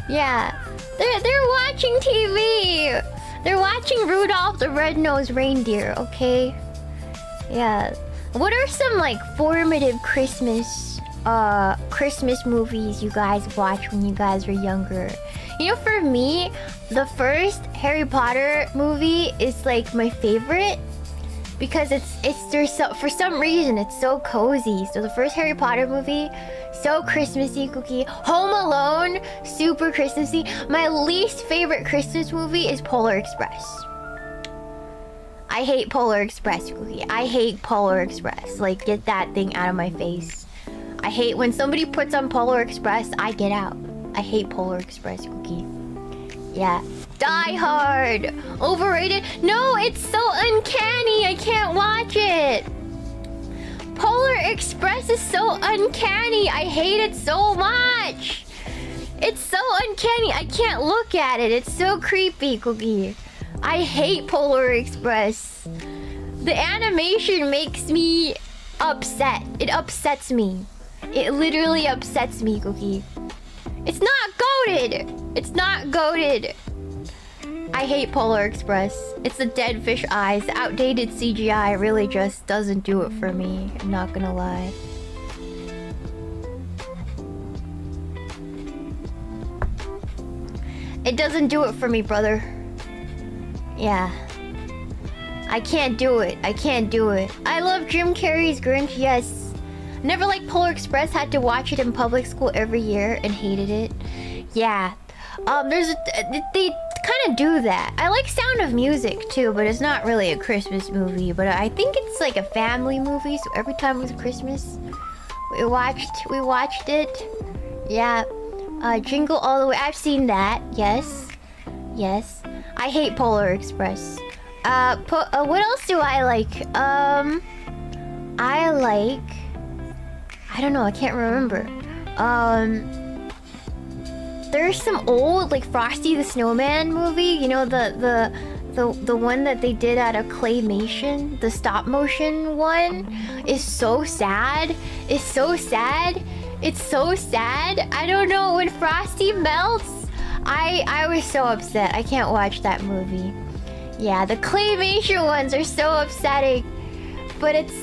Yeah. They're watching TV. They're watching Rudolph the Red-Nosed Reindeer, okay? Yeah. What are some like formative Christmas movies you guys watched when you guys were younger? You know, for me, the first Harry Potter movie is like my favorite because for some reason it's so cozy. So the first Harry Potter movie, so Christmassy, Cookie. Home Alone, super Christmassy. My least favorite Christmas movie is Polar Express. I hate Polar Express, Cookie. I hate Polar Express. Like, get that thing out of my face. I hate when somebody puts on Polar Express, I get out. I hate Polar Express, Cookie. Yeah. Die Hard! Overrated? No, it's so uncanny, I can't watch it! Polar Express is so uncanny, I hate it so much! It's so uncanny, I can't look at it, it's so creepy, Cookie. I hate Polar Express. The animation makes me upset. It upsets me. It literally upsets me, Cookie. It's not goated! It's not goated! I hate Polar Express. It's the dead fish eyes. The outdated CGI really just doesn't do it for me. I'm not gonna lie. It doesn't do it for me, brother. Yeah. I can't do it. I can't do it. I love Jim Carrey's Grinch, yes. Never liked Polar Express. Had to watch it in public school every year and hated it. Yeah. They kind of do that. I like Sound of Music too, but it's not really a Christmas movie. But I think it's like a family movie. So every time it was Christmas, we watched it. Yeah. Jingle All the Way. I've seen that. Yes. Yes. I hate Polar Express. What else do I like? I don't know. I can't remember. There's some old like Frosty the Snowman movie. You know the one that they did out of claymation. The stop motion one is so sad. It's so sad. It's so sad. I don't know, when Frosty melts, I was so upset. I can't watch that movie. Yeah, the claymation ones are so upsetting. But it's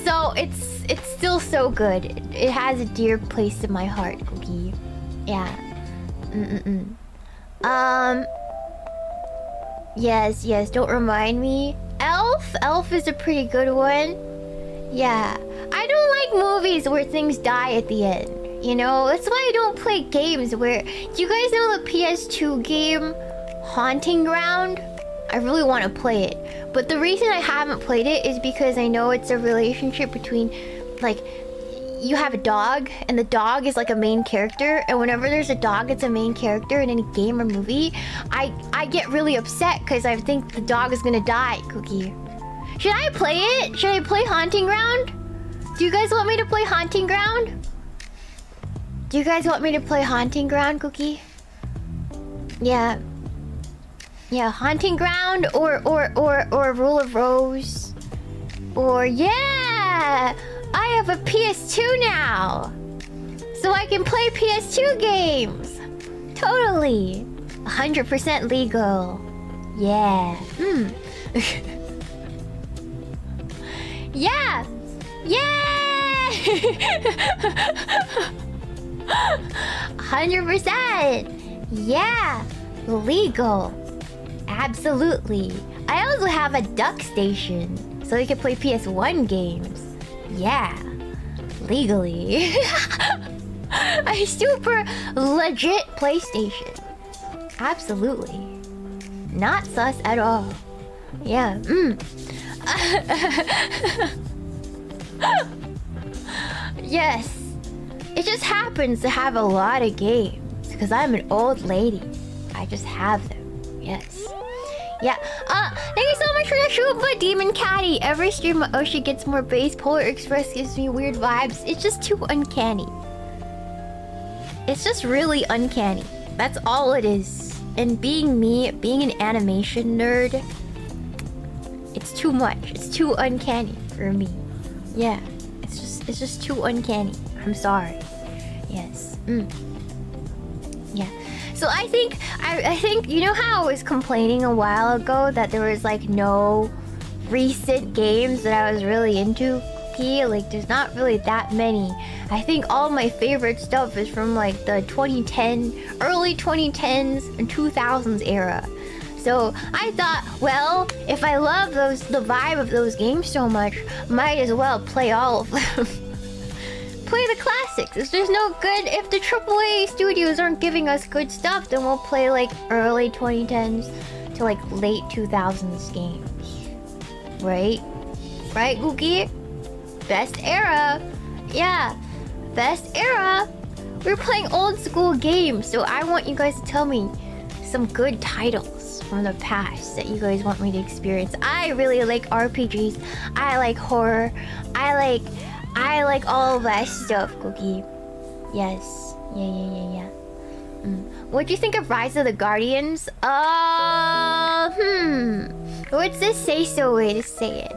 it's still so good. It has a dear place in my heart, Cookie. Yeah. Yes, don't remind me. Elf is a pretty good one. Yeah. I don't like movies where things die at the end. You know, that's why I don't play games where... Do you guys know the PS2 game, Haunting Ground? I really want to play it. But the reason I haven't played it is because I know it's a relationship between, like... You have a dog, and the dog is like a main character, and whenever there's a dog that's a main character in any game or movie, I get really upset because I think the dog is gonna die, Cookie. Should I play it? Should I play Haunting Ground? Do you guys want me to play Haunting Ground? Do you guys want me to play Haunting Ground, Cookie? Yeah. Yeah, Haunting Ground or Rule of Rose. Or yeah! I have a PS2 now! So I can play PS2 games! Totally! 100% legal. Yeah. Yeah! Yeah! 100%! Yeah! Legal. Absolutely. I also have a duck station, so we can play PS1 games. Yeah, legally. A super legit PlayStation. Absolutely. Not sus at all. Yeah, Yes. It just happens to have a lot of games, because I'm an old lady. I just have them. Yes. Yeah. Thank you so much for that Shuba Demon Caddy. Every stream Oshi gets more bass. Polar Express gives me weird vibes. It's just too uncanny. It's just really uncanny. That's all it is. And being me, being an animation nerd, it's too much. It's too uncanny for me. Yeah. It's just too uncanny. I'm sorry. Yes. Yeah. So I think you know how I was complaining a while ago that there was like no recent games that I was really into? Like there's not really that many. I think all my favorite stuff is from like the early 2010s and 2000s era. So I thought, well, if I love the vibe of those games so much, might as well play all of them. Play the classics. If there's no good, if the AAA studios aren't giving us good stuff, then we'll play like early 2010s to like late 2000s games. Right? Right, Googie? Best era. Yeah. Best era. We're playing old school games, so I want you guys to tell me some good titles from the past that you guys want me to experience. I really like RPGs. I like horror. I like all of that stuff, Cookie. Yes. Yeah. What do you think of Rise of the Guardians? What's the say-so way to say it?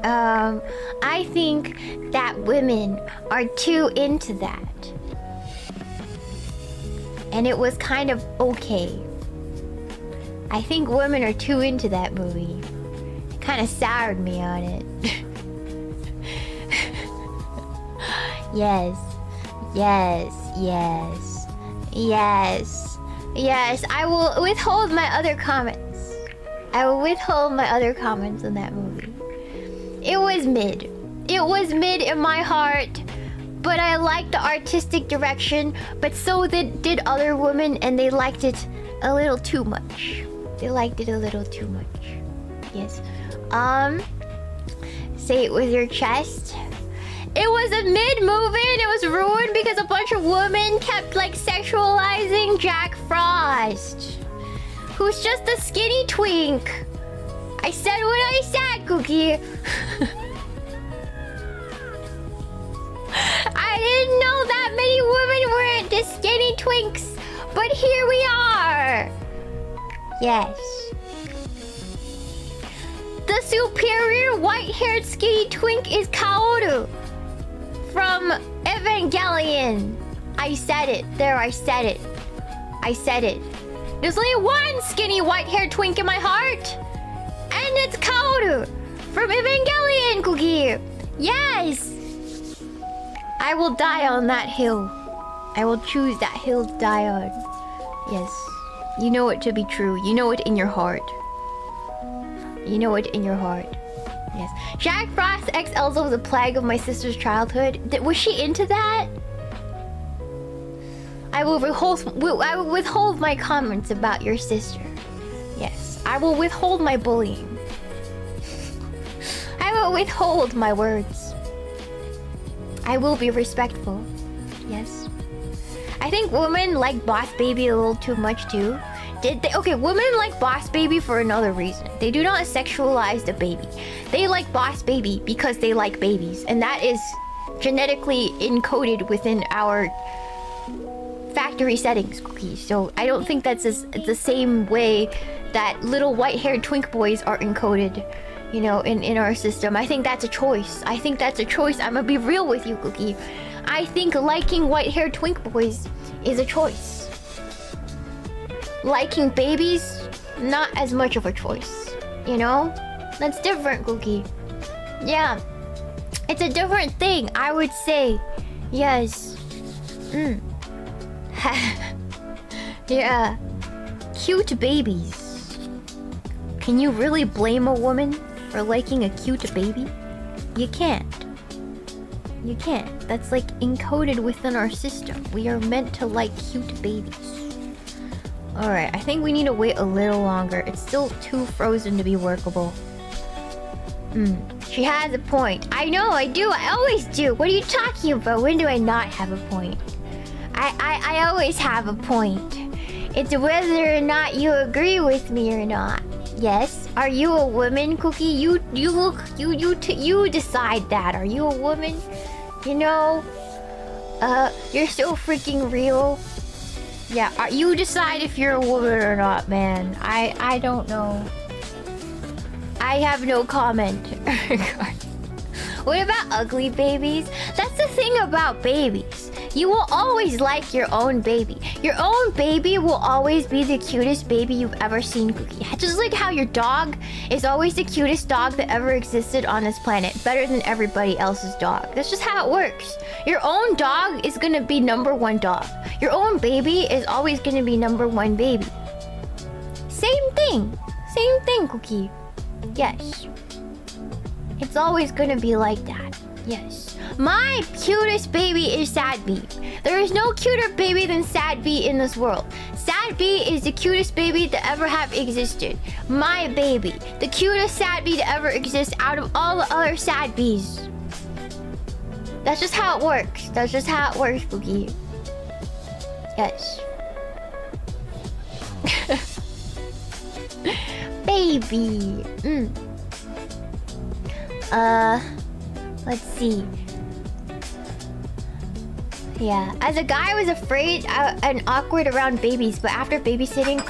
I think that women are too into that. And it was kind of okay. I think women are too into that movie. It kind of soured me on it. Yes. I will withhold my other comments. I will withhold my other comments on that movie. It was mid. It was mid in my heart. But I liked the artistic direction. But so did other women, and they liked it a little too much. They liked it a little too much. Yes. Say it with your chest. It was a mid-movie and it was ruined because a bunch of women kept like sexualizing Jack Frost, who's just a skinny twink. I said what I said, Cookie. I didn't know that many women were into skinny twinks, but here we are. Yes. The superior white-haired skinny twink is Kaoru from Evangelion. I said it. There, I said it. I said it. There's only one skinny white-haired twink in my heart. And it's Kaoru from Evangelion, Cookie. Yes. I will die on that hill. I will choose that hill to die on. Yes. You know it to be true. You know it in your heart. You know it in your heart. Yes. Jack Frost X Elsa was a plague of my sister's childhood. Was she into that? I will withhold my comments about your sister. Yes. I will withhold my bullying. I will withhold my words. I will be respectful. Yes. I think women like Boss Baby a little too much too. Okay, women like Boss Baby for another reason. They do not sexualize the baby. They like Boss Baby because they like babies. And that is genetically encoded within our factory settings, Cookie. So I don't think that's the same way that little white-haired twink boys are encoded, you know, in our system. I think that's a choice. I think that's a choice. I'm gonna be real with you, Cookie. I think liking white-haired twink boys is a choice. Liking babies, not as much of a choice. You know? That's different, Cookie. Yeah. It's a different thing, I would say. Yes. Yeah. Cute babies. Can you really blame a woman for liking a cute baby? You can't. You can't. That's like encoded within our system. We are meant to like cute babies. Alright, I think we need to wait a little longer. It's still too frozen to be workable. She has a point. I know, I do. I always do. What are you talking about? When do I not have a point? I always have a point. It's whether or not you agree with me or not. Yes. Are you a woman, Cookie? You decide that. Are you a woman? You know? You're so freaking real. Yeah, you decide if you're a woman or not, man. I don't know. I have no comment. What about ugly babies? That's the thing about babies. You will always like your own baby. Your own baby will always be the cutest baby you've ever seen, Cookie. Just like how your dog is always the cutest dog that ever existed on this planet. Better than everybody else's dog. That's just how it works. Your own dog is gonna be #1 dog. Your own baby is always gonna be #1 baby. Same thing. Same thing, Cookie. Yes. It's always gonna be like that. Yes. My cutest baby is Sad Bee. There is no cuter baby than Sad Bee in this world. Sad Bee is the cutest baby to ever have existed. My baby. The cutest Sad Bee to ever exist out of all the other Sad Bees. That's just how it works. That's just how it works, Boogie. Yes. Baby. Let's see. Yeah, as a guy, I was afraid and awkward around babies, but after babysitting,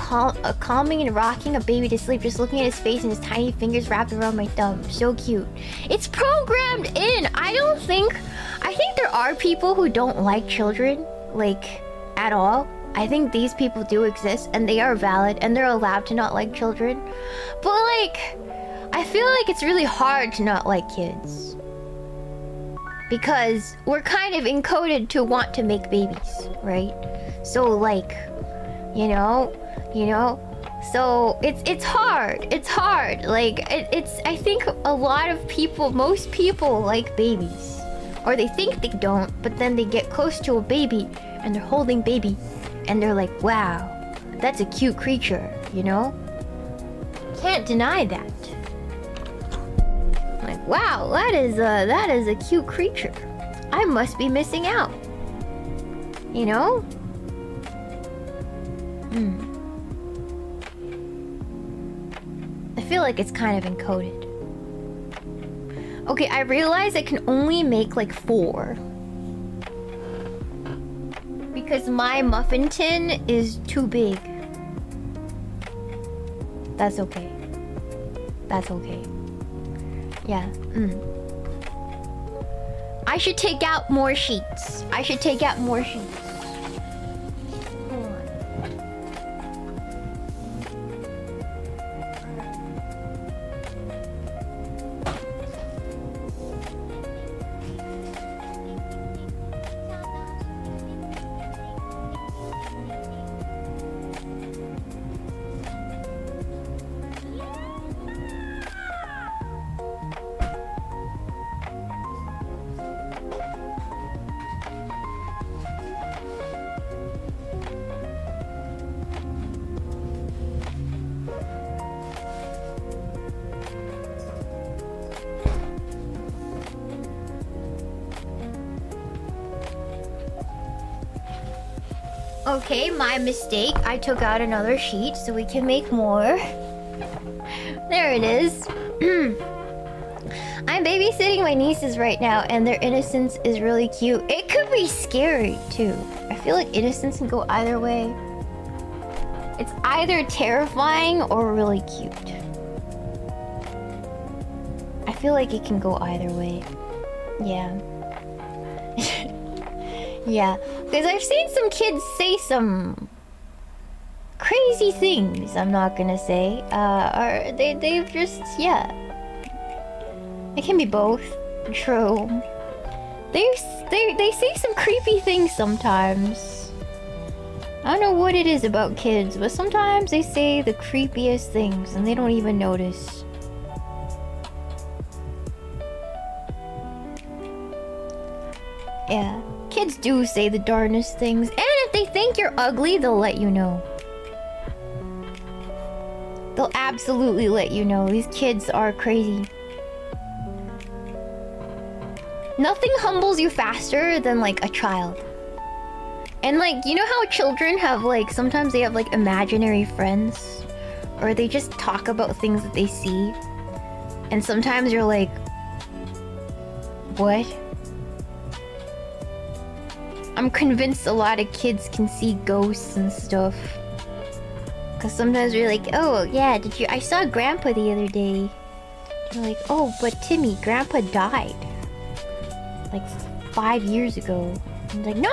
calming and rocking a baby to sleep, just looking at his face and his tiny fingers wrapped around my thumb. So cute. It's programmed in. I think there are people who don't like children, like, at all. I think these people do exist, and they are valid, and they're allowed to not like children. But, like, I feel like it's really hard to not like kids. Because we're kind of encoded to want to make babies, right? So, like, you know? So, it's hard. It's hard. Like, I think a lot of people, most people like babies. Or they think they don't, but then they get close to a baby, and they're holding baby. And they're like, wow, that's a cute creature, you know? Can't deny that. Like, wow, that is a cute creature. I must be missing out. You know? I feel like it's kind of encoded. Okay, I realize I can only make like 4. Because my muffin tin is too big. That's okay. That's okay. Yeah. I should take out more sheets. I should take out more sheets. Hold on. Okay, my mistake. I took out another sheet so we can make more. There it is. I'm babysitting my nieces right now and their innocence is really cute. It could be scary too. I feel like innocence can go either way. It's either terrifying or really cute. I feel like it can go either way. Yeah. Yeah. Because I've seen some kids say some crazy things, I'm not gonna say. Or they've just, yeah. It can be both. True. They say some creepy things sometimes. I don't know what it is about kids, but sometimes they say the creepiest things and they don't even notice. Yeah. Kids do say the darnest things, and if they think you're ugly, they'll let you know. They'll absolutely let you know. These kids are crazy. Nothing humbles you faster than like a child. And like, you know how children have like, sometimes they have like imaginary friends? Or they just talk about things that they see. And sometimes you're like, what? I'm convinced a lot of kids can see ghosts and stuff. Cause sometimes we're like, oh yeah, I saw Grandpa the other day. You're like, oh, but Timmy, Grandpa died. Like 5 years ago. I'm like, no,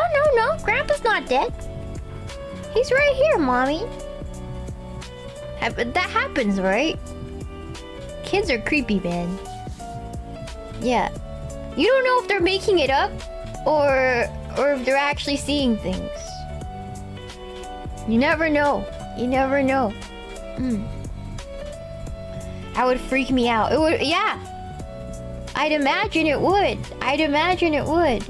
Grandpa's not dead. He's right here, Mommy. That happens, right? Kids are creepy, man. Yeah. You don't know if they're making it up or if they're actually seeing things. You never know. You never know. That would freak me out. It would, yeah. I'd imagine it would. I'd imagine it would.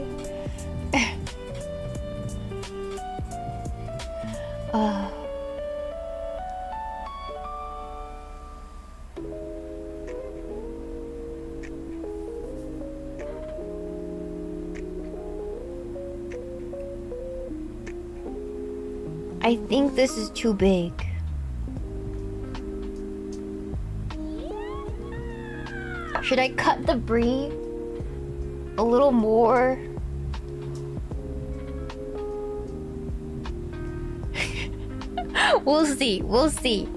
I think this is too big. Should I cut the brie a little more? We'll see. We'll see.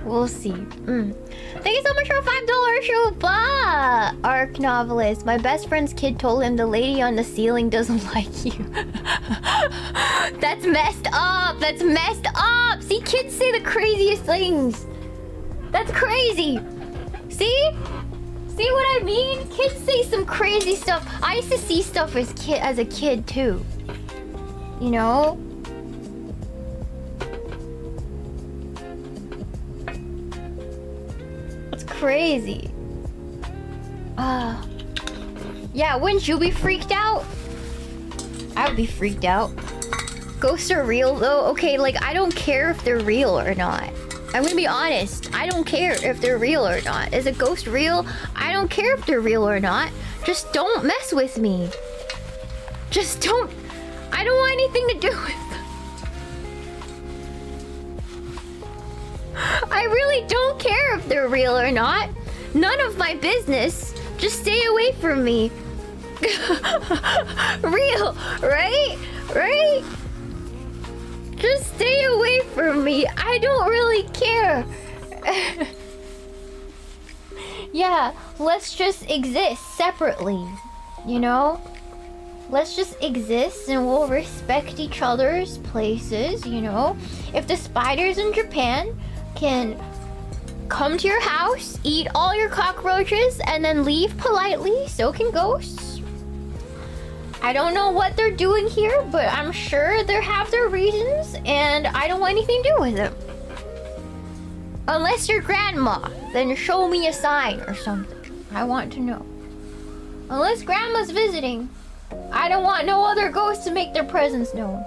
We'll see. Thank you so much for a $5 Shuba! Arc novelist. My best friend's kid told him the lady on the ceiling doesn't like you. That's messed up. That's messed up. See, kids say the craziest things. That's crazy. See? See what I mean? Kids say some crazy stuff. I used to see stuff as a kid too. You know? It's crazy. Yeah, wouldn't you be freaked out? I would be freaked out. Ghosts are real though? Okay, like I don't care if they're real or not. I'm gonna be honest. I don't care if they're real or not. Is a ghost real? I don't care if they're real or not. Just don't mess with me. Just don't. I don't want anything to do with them. I really don't care if they're real or not. None of my business. Just stay away from me. Real, right? Right? Just stay away from me. I don't really care. Yeah, let's just exist separately. You know? Let's just exist and we'll respect each other's places, you know? If the spiders in Japan can come to your house, eat all your cockroaches, and then leave politely, so can ghosts. I don't know what they're doing here, but I'm sure they have their reasons, and I don't want anything to do with them. Unless you're grandma, then show me a sign or something. I want to know. Unless grandma's visiting, I don't want no other ghosts to make their presence known.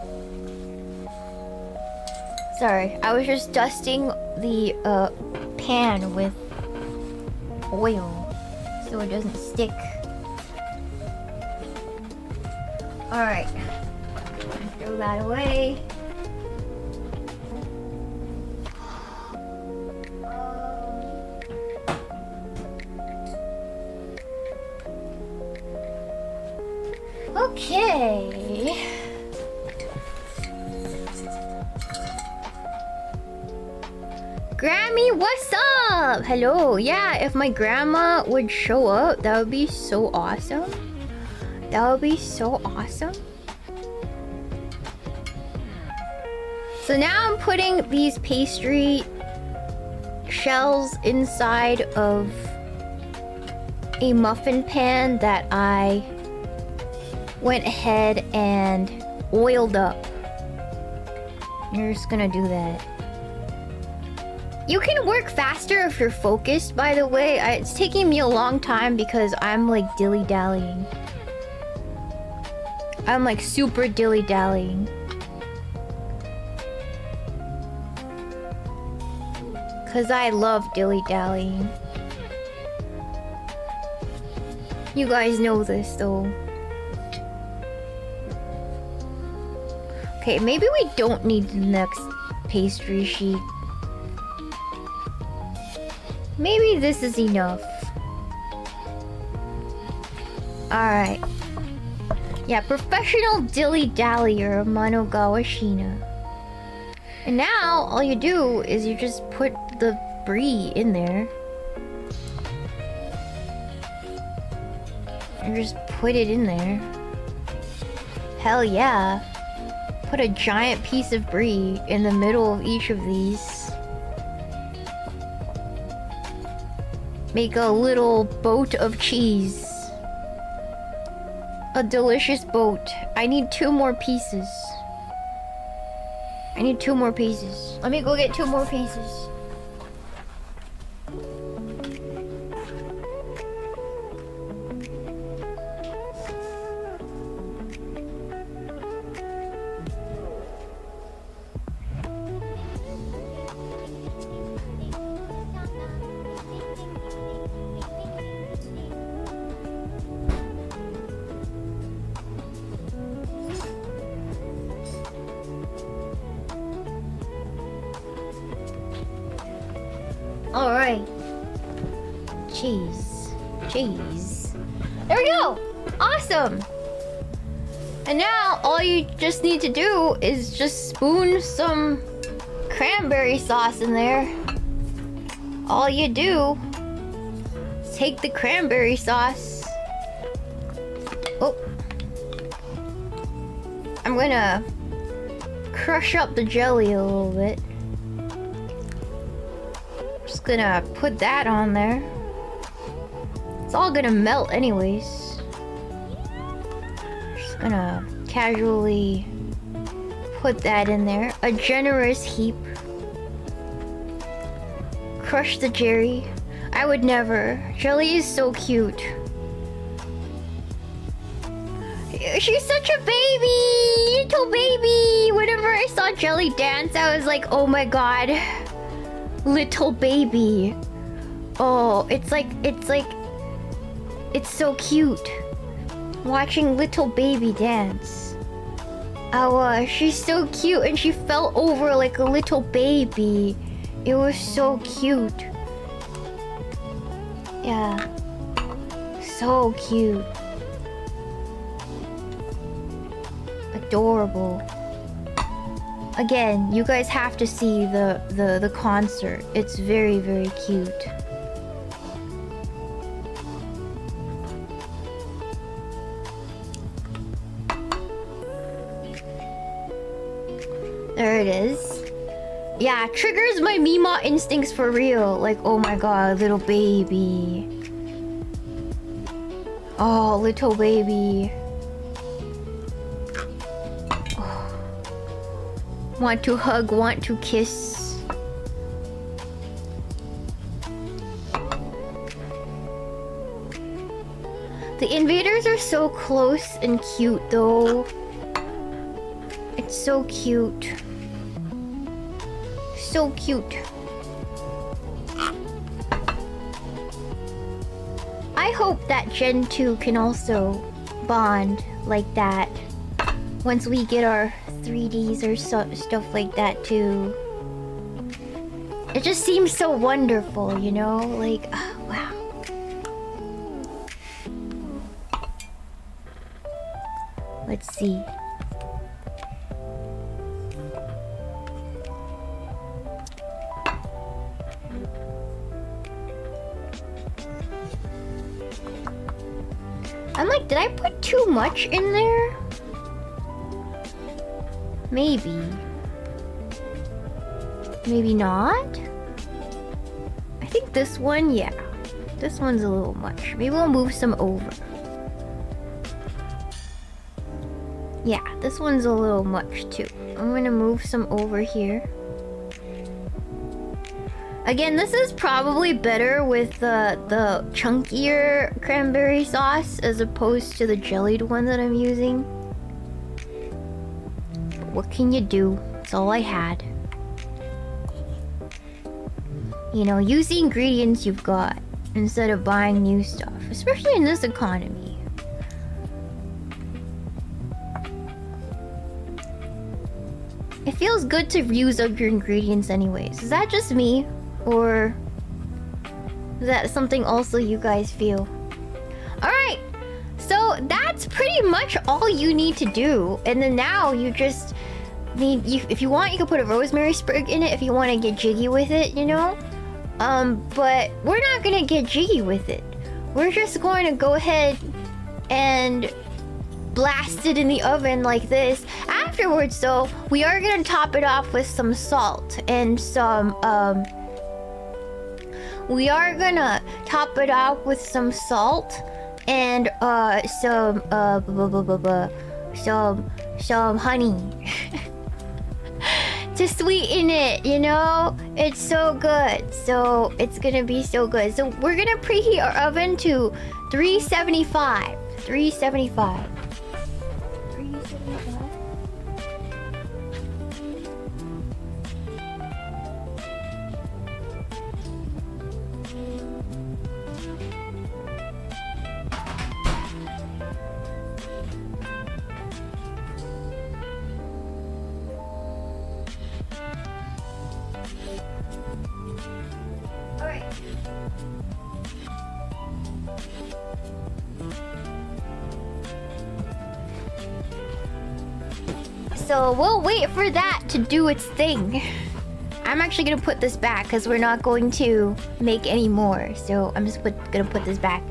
Sorry, I was just dusting the pan with oil so it doesn't stick. Alright, throw that away. Okay. Grammy, what's up? Hello. Yeah, if my grandma would show up, that would be so awesome. That would be so awesome. So now I'm putting these pastry shells inside of a muffin pan that I went ahead and oiled up. You're just gonna do that. You can work faster if you're focused, by the way. It's taking me a long time because I'm like dilly-dallying. I'm like super dilly-dallying. Cause I love dilly-dallying. You guys know this though. Okay, maybe we don't need the next pastry sheet. Maybe this is enough. Alright. Yeah, professional dilly-dallyer, Amanogawa Shiina. And now, all you do is you just put the brie in there. And just put it in there. Hell yeah. Put a giant piece of brie in the middle of each of these. Make a little boat of cheese. A delicious boat. I need 2 more pieces. I need 2 more pieces. Let me go get 2 more pieces. Alright. Cheese. Cheese. There we go! Awesome! And now, all you just need to do is just spoon some cranberry sauce in there. All you do is take the cranberry sauce. Oh. I'm gonna crush up the jelly a little bit. Just gonna put that on there. It's all gonna melt anyways. Just gonna casually put that in there. A generous heap. Crush the jelly. I would never. Jelly is so cute. She's such a baby! Little baby! Whenever I saw Jelly dance, I was like, oh my god. Little baby. Oh, it's so cute. Watching little baby dance. Oh, she's so cute and she fell over like a little baby. It was so cute. Yeah. So cute. Adorable. Again, you guys have to see the concert. It's very, very cute. There it is. Yeah, triggers my Meemaw instincts for real. Like, oh my god, little baby. Oh, little baby. Want to hug, want to kiss. The invaders are so close and cute though. It's so cute. So cute. I hope that Gen 2 can also bond like that once we get our 3Ds or stuff like that too. It just seems so wonderful, you know? Like, oh, wow. Let's see. I'm like, did I put too much in there? Maybe. Maybe not? I think this one, yeah. This one's a little much. Maybe we'll move some over. Yeah, this one's a little much too. I'm gonna move some over here. Again, this is probably better with the chunkier cranberry sauce as opposed to the jellied one that I'm using. But what can you do? It's all I had. You know, use the ingredients you've got instead of buying new stuff, especially in this economy. It feels good to use up your ingredients anyways. Is that just me? Or is that something also you guys feel? Alright, so that's pretty much all you need to do. And then now you just need, if you want, you can put a rosemary sprig in it if you want to get jiggy with it, you know? But we're not gonna get jiggy with it. We're just going to go ahead and blast it in the oven like this. Afterwards though, we are gonna top it off with some salt and some we are gonna top it off with some salt and some honey to sweeten it, you know? It's so good. So it's gonna be so good. So we're gonna preheat our oven to 375. 375. So we'll wait for that to do its thing. I'm actually gonna put this back because we're not going to make any more. So I'm just gonna put this back.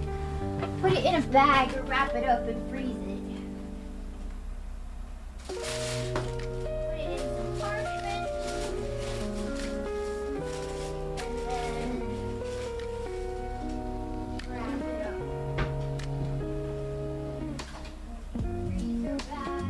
Put it in a bag or wrap it up and freeze it. Put it in some parchment. And then wrap it up. Freezer bag.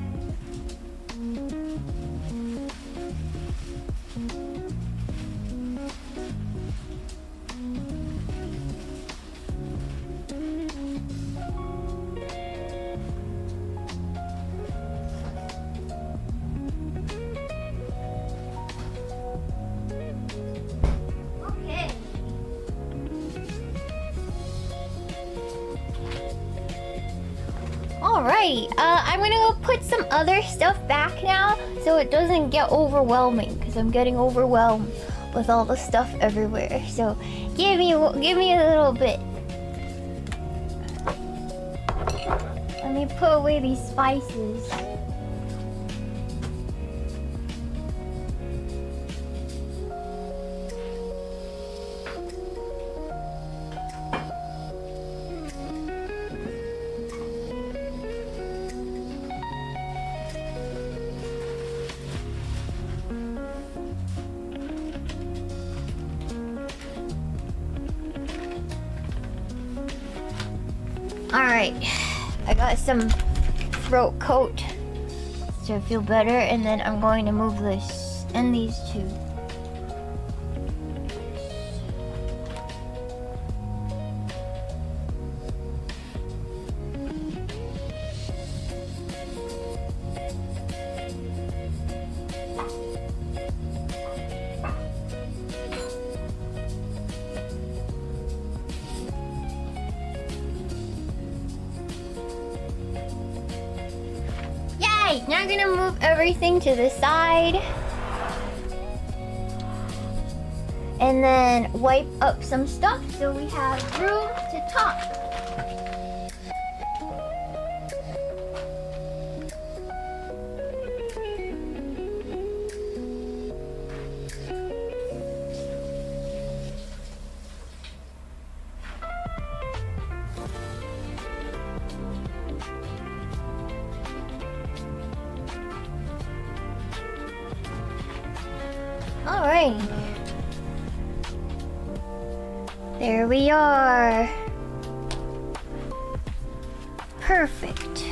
Alright, I'm gonna go put some other stuff back now so it doesn't get overwhelming because I'm getting overwhelmed with all the stuff everywhere. So give me a little bit. Let me put away these spices. Alright, I got some throat coat to feel better, and then I'm going to move this and these two. Now I'm gonna move everything to the side and then wipe up some stuff so we have room to talk. Alright. There we are. Perfect.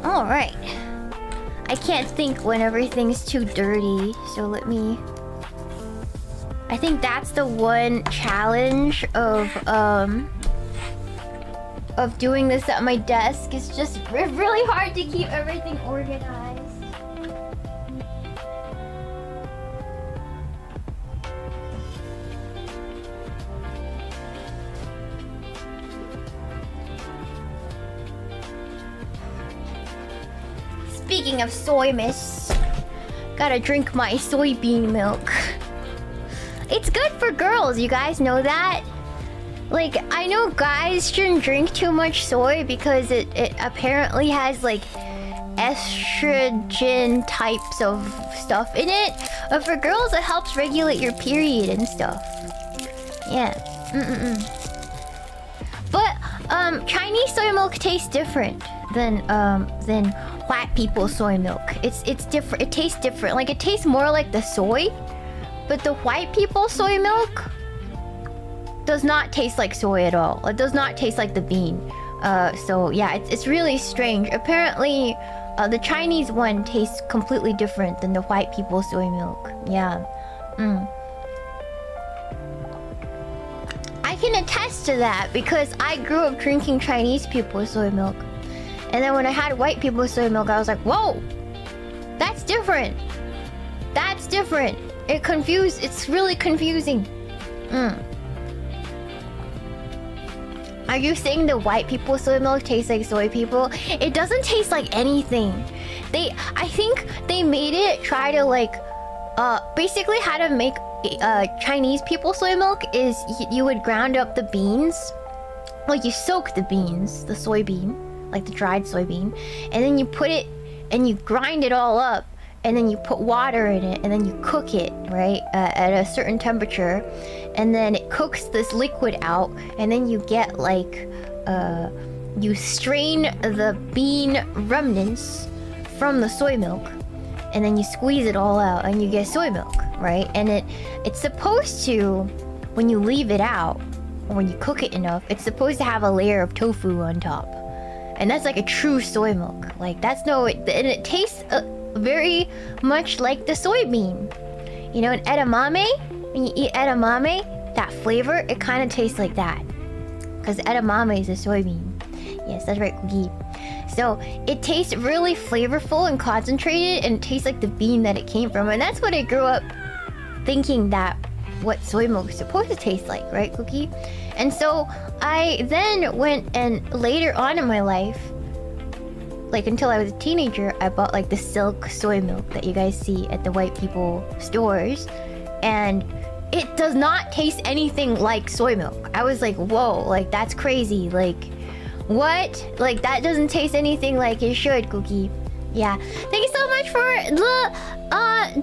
Alright. I can't think when everything's too dirty, so let me... I think that's the one challenge of doing this at my desk. It's just really hard to keep everything organized. Speaking of soy mist, gotta drink my soybean milk. It's good for girls, you guys know that? Like, I know guys shouldn't drink too much soy because it apparently has like estrogen types of stuff in it. But for girls, it helps regulate your period and stuff. Yeah. But Chinese soy milk tastes different than white people's soy milk. It's different. It tastes different. Like, it tastes more like the soy, but the white people's soy milk does not taste like soy at all. It does not taste like the bean. So yeah, it's really strange. Apparently, the Chinese one tastes completely different than the white people's soy milk. Yeah. I can attest to that because I grew up drinking Chinese people's soy milk. And then when I had white people's soy milk, I was like, whoa! That's different! That's different! It's really confusing. Are you saying the white people's soy milk tastes like soy people? It doesn't taste like anything. I think they made it try to like, basically how to make Chinese people's soy milk is you would ground up the beans. Well, you soak the beans, the soybean, like the dried soybean, and then you put it and you grind it all up, and then you put water in it, and then you cook it, right, at a certain temperature, and then it cooks this liquid out, and then you get like, you strain the bean remnants from the soy milk, and then you squeeze it all out, and you get soy milk, right? And it's supposed to, when you leave it out, or when you cook it enough, it's supposed to have a layer of tofu on top. And that's like a true soy milk. Like, that's and it tastes very much like the soybean. You know, an edamame, when you eat edamame, that flavor, it kind of tastes like that. Because edamame is a soybean. Yes, that's right, Cookie. So, it tastes really flavorful and concentrated, and it tastes like the bean that it came from. And that's what I grew up thinking that what soy milk is supposed to taste like, right, Cookie? And so I then went, and later on in my life, like until I was a teenager, I bought like the silk soy milk that you guys see at the white people stores, and it does not taste anything like soy milk. I was like, whoa, like that's crazy. Like, what? Like, that doesn't taste anything like it should, Cookie. Yeah. Thank you so much for the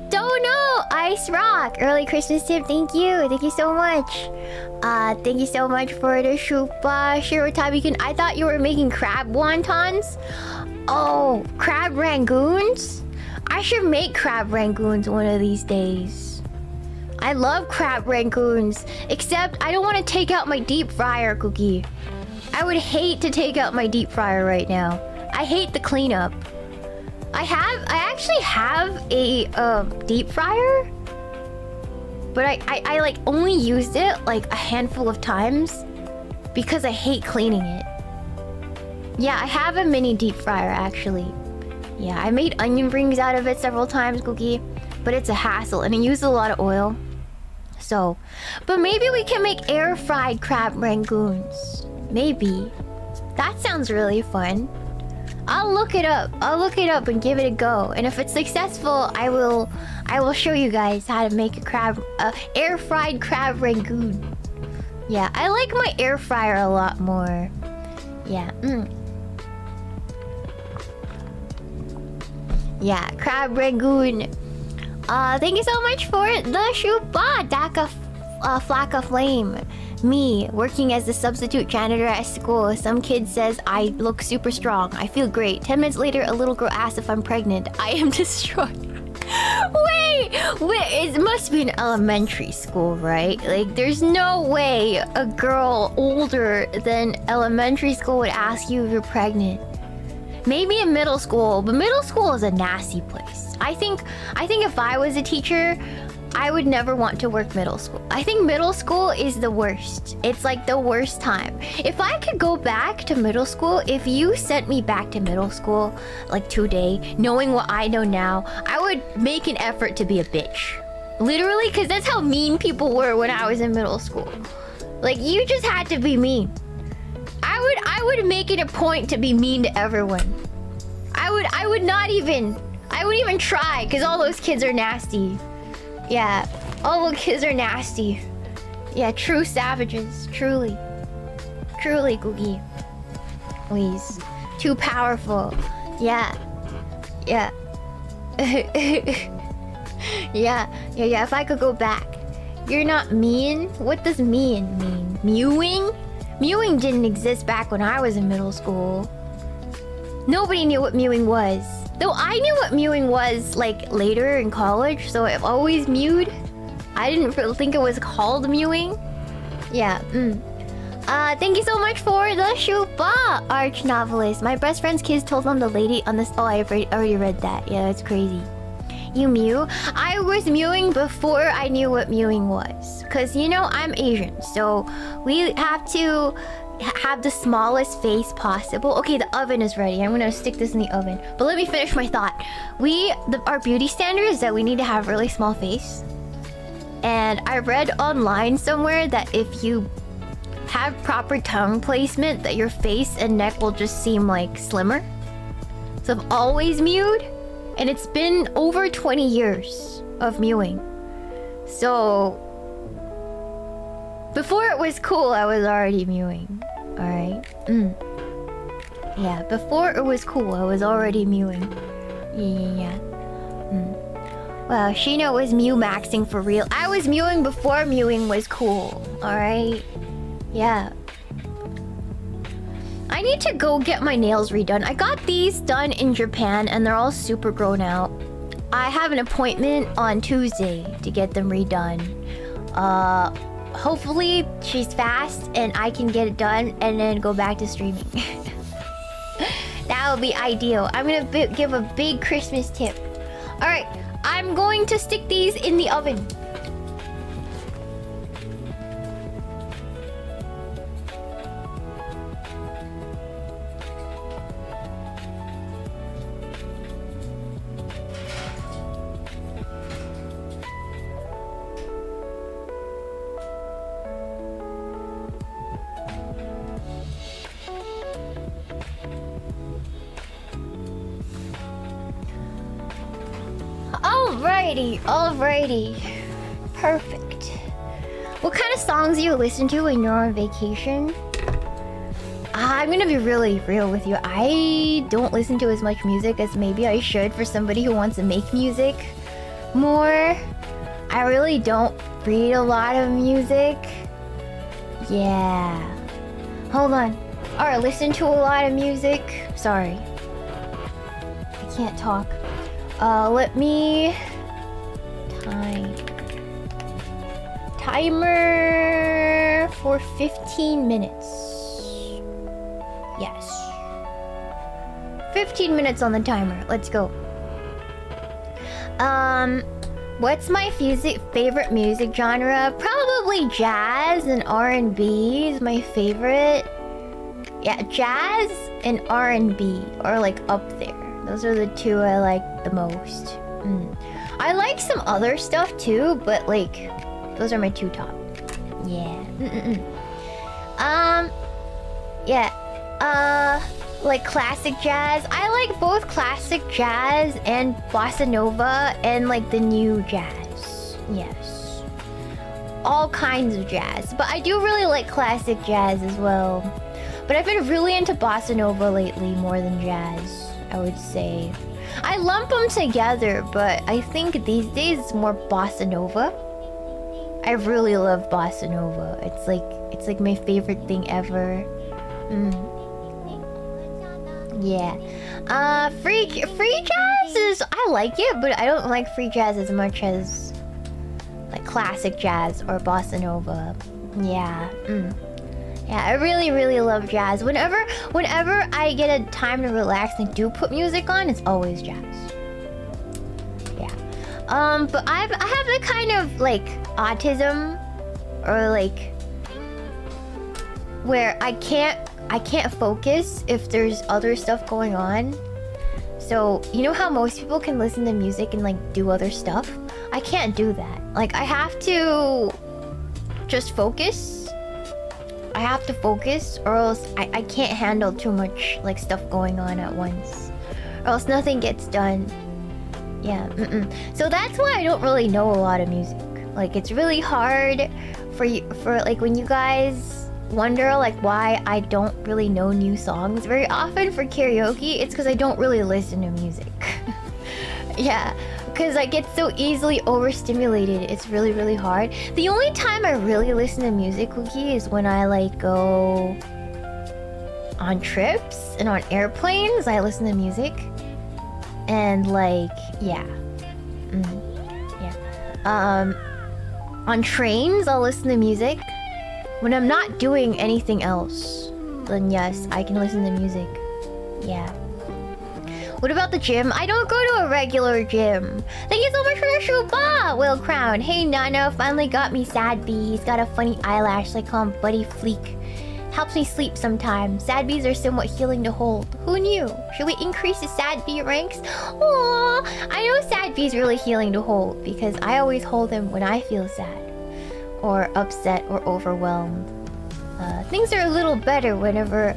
Dono Ice Rock early Christmas tip. Thank you. Thank you so much. Thank you so much for the Shupa Shirotabikin. I thought you were making crab wontons. Oh, crab rangoons? I should make crab rangoons one of these days. I love crab rangoons, except I don't want to take out my deep fryer, Cookie. I would hate to take out my deep fryer right now. I hate the cleanup. I actually have a deep fryer, but I like only used it like a handful of times because I hate cleaning it. Yeah, I have a mini deep fryer actually. Yeah, I made onion rings out of it several times, Cookie, but it's a hassle and it uses a lot of oil. So, but maybe we can make air fried crab rangoons. Maybe. That sounds really fun. I'll look it up. I'll look it up and give it a go. And if it's successful, I will show you guys how to make a air fried crab rangoon. Yeah, I like my air fryer a lot more. Yeah. Yeah, crab rangoon. Thank you so much for the Shupa, Daka Flacca Flame. Me, working as the substitute janitor at school. Some kid says I look super strong. I feel great. 10 minutes later, a little girl asks if I'm pregnant. I am destroyed. Wait, it must be an elementary school, right? Like, there's no way a girl older than elementary school would ask you if you're pregnant. Maybe in middle school, but middle school is a nasty place. I think if I was a teacher, I would never want to work middle school. I think middle school is the worst. It's like the worst time. If I could go back to middle school, if you sent me back to middle school, like today, knowing what I know now, I would make an effort to be a bitch. Literally, because that's how mean people were when I was in middle school. Like, you just had to be mean. I would make it a point to be mean to everyone. I wouldn't even try, because all those kids are nasty. Yeah, all the kids are nasty. Yeah, true savages. Truly. Truly, Googie. Please. Too powerful. Yeah. Yeah. Yeah. If I could go back. You're not mean? What does mean mean? Mewing? Mewing didn't exist back when I was in middle school. Nobody knew what mewing was. Though I knew what mewing was, like, later in college, so I've always mewed. I didn't think it was called mewing. Yeah, thank you so much for the shupa, arch novelist. My best friend's kids told them the lady on this... Oh, I already read that. Yeah, that's crazy. You mew? I was mewing before I knew what mewing was. Because, you know, I'm Asian, so we have to... have the smallest face possible. Okay, the oven is ready. I'm gonna stick this in the oven. But let me finish my thought. Our beauty standard is that we need to have really small face. And I read online somewhere that if you have proper tongue placement, that your face and neck will just seem like slimmer. So I've always mewed, and it's been over 20 years of mewing. So before it was cool, I was already mewing. Alright. Yeah, before it was cool, I was already mewing. Yeah. Wow, Shiina was mew maxing for real. I was mewing before mewing was cool. Alright. Yeah. I need to go get my nails redone. I got these done in Japan and they're all super grown out. I have an appointment on Tuesday to get them redone. Hopefully she's fast and I can get it done and then go back to streaming. That would be ideal. I'm gonna give a big Christmas tip. Alright, I'm going to stick these in the oven. Alrighty. Perfect. What kind of songs do you listen to when you're on vacation? I'm gonna be really real with you. I don't listen to as much music as maybe I should for somebody who wants to make music more. I really don't read a lot of music. Yeah. Hold on. Or listen to a lot of music. Sorry. I can't talk. Let me... Timer for 15 minutes. Yes. 15 minutes on the timer. Let's go. What's my favorite music genre? Probably jazz and R&B is my favorite. Yeah, jazz and R&B are like up there. Those are the two I like the most. I like some other stuff too, but like those are my two top. Yeah. Like classic jazz. I like both classic jazz and bossa nova and like the new jazz. Yes. All kinds of jazz. But I do really like classic jazz as well. But I've been really into bossa nova lately more than jazz, I would say. I lump them together, but I think these days it's more bossa nova. I really love bossa nova. It's like my favorite thing ever. Yeah. Free jazz is, I like it, but I don't like free jazz as much as like classic jazz or bossa nova. Yeah. Yeah, I really love jazz. Whenever I get a time to relax and do put music on, it's always jazz. Yeah. But I have the kind of like autism, or like where I can't focus if there's other stuff going on. So, you know how most people can listen to music and like do other stuff? I can't do that. Like, I have to just focus. I have to focus, or else I can't handle too much like stuff going on at once, or else nothing gets done. Yeah. So that's why I don't really know a lot of music. Like, it's really hard for like when you guys wonder like why I don't really know new songs very often for karaoke. It's because I don't really listen to music. Yeah, because I get so easily overstimulated. It's really hard. The only time I really listen to music, Cookie, is when I like go on trips and on airplanes. I listen to music, and like yeah. On trains I'll listen to music. When I'm not doing anything else, then yes, I can listen to music. Yeah. What about the gym? I don't go to a regular gym. Thank you so much for the shuba, Will Crown. Hey, Nana finally got me Sad Bee. He's got a funny eyelash, so I call him Buddy Fleek. Helps me sleep sometimes. Sad Bees are somewhat healing to hold. Who knew? Should we increase the Sad Bee ranks? Aww, I know Sad Bee's really healing to hold because I always hold him when I feel sad, or upset, or overwhelmed. Things are a little better whenever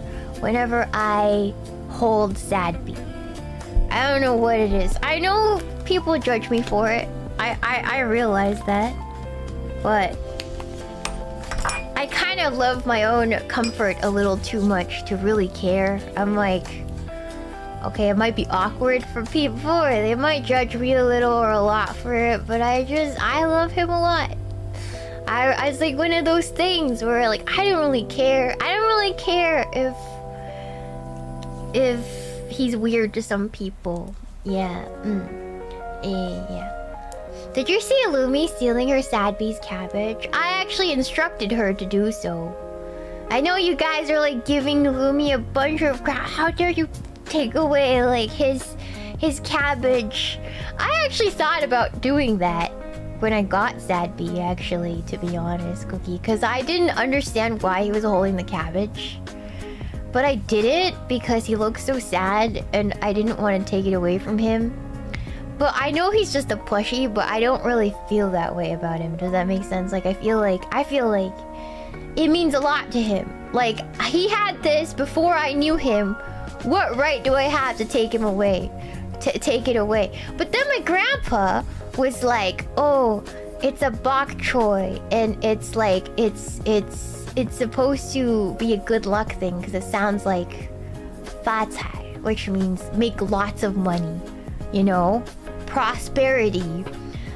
I hold Sad Bee. I don't know what it is. I know people judge me for it. I realize that. But I kind of love my own comfort a little too much to really care. I'm like, okay, it might be awkward for people, or they might judge me a little or a lot for it, but I love him a lot. It's like one of those things where like I don't really care. I don't really care if he's weird to some people. Yeah. Yeah. Did you see Illumi stealing her Sad Bee's cabbage? I actually instructed her to do so. I know you guys are like giving Illumi a bunch of crap. How dare you take away like his cabbage? I actually thought about doing that when I got Sad Bee, actually, to be honest, Cookie, because I didn't understand why he was holding the cabbage. But I did it because he looked so sad and I didn't want to take it away from him. But I know he's just a plushie, but I don't really feel that way about him. Does that make sense? Like, I feel like it means a lot to him. Like, he had this before I knew him. What right do I have to take him away? Take it away? But then my grandpa was like, oh, it's a bok choy, and it's like it's supposed to be a good luck thing because it sounds like fatai, which means make lots of money, you know, prosperity.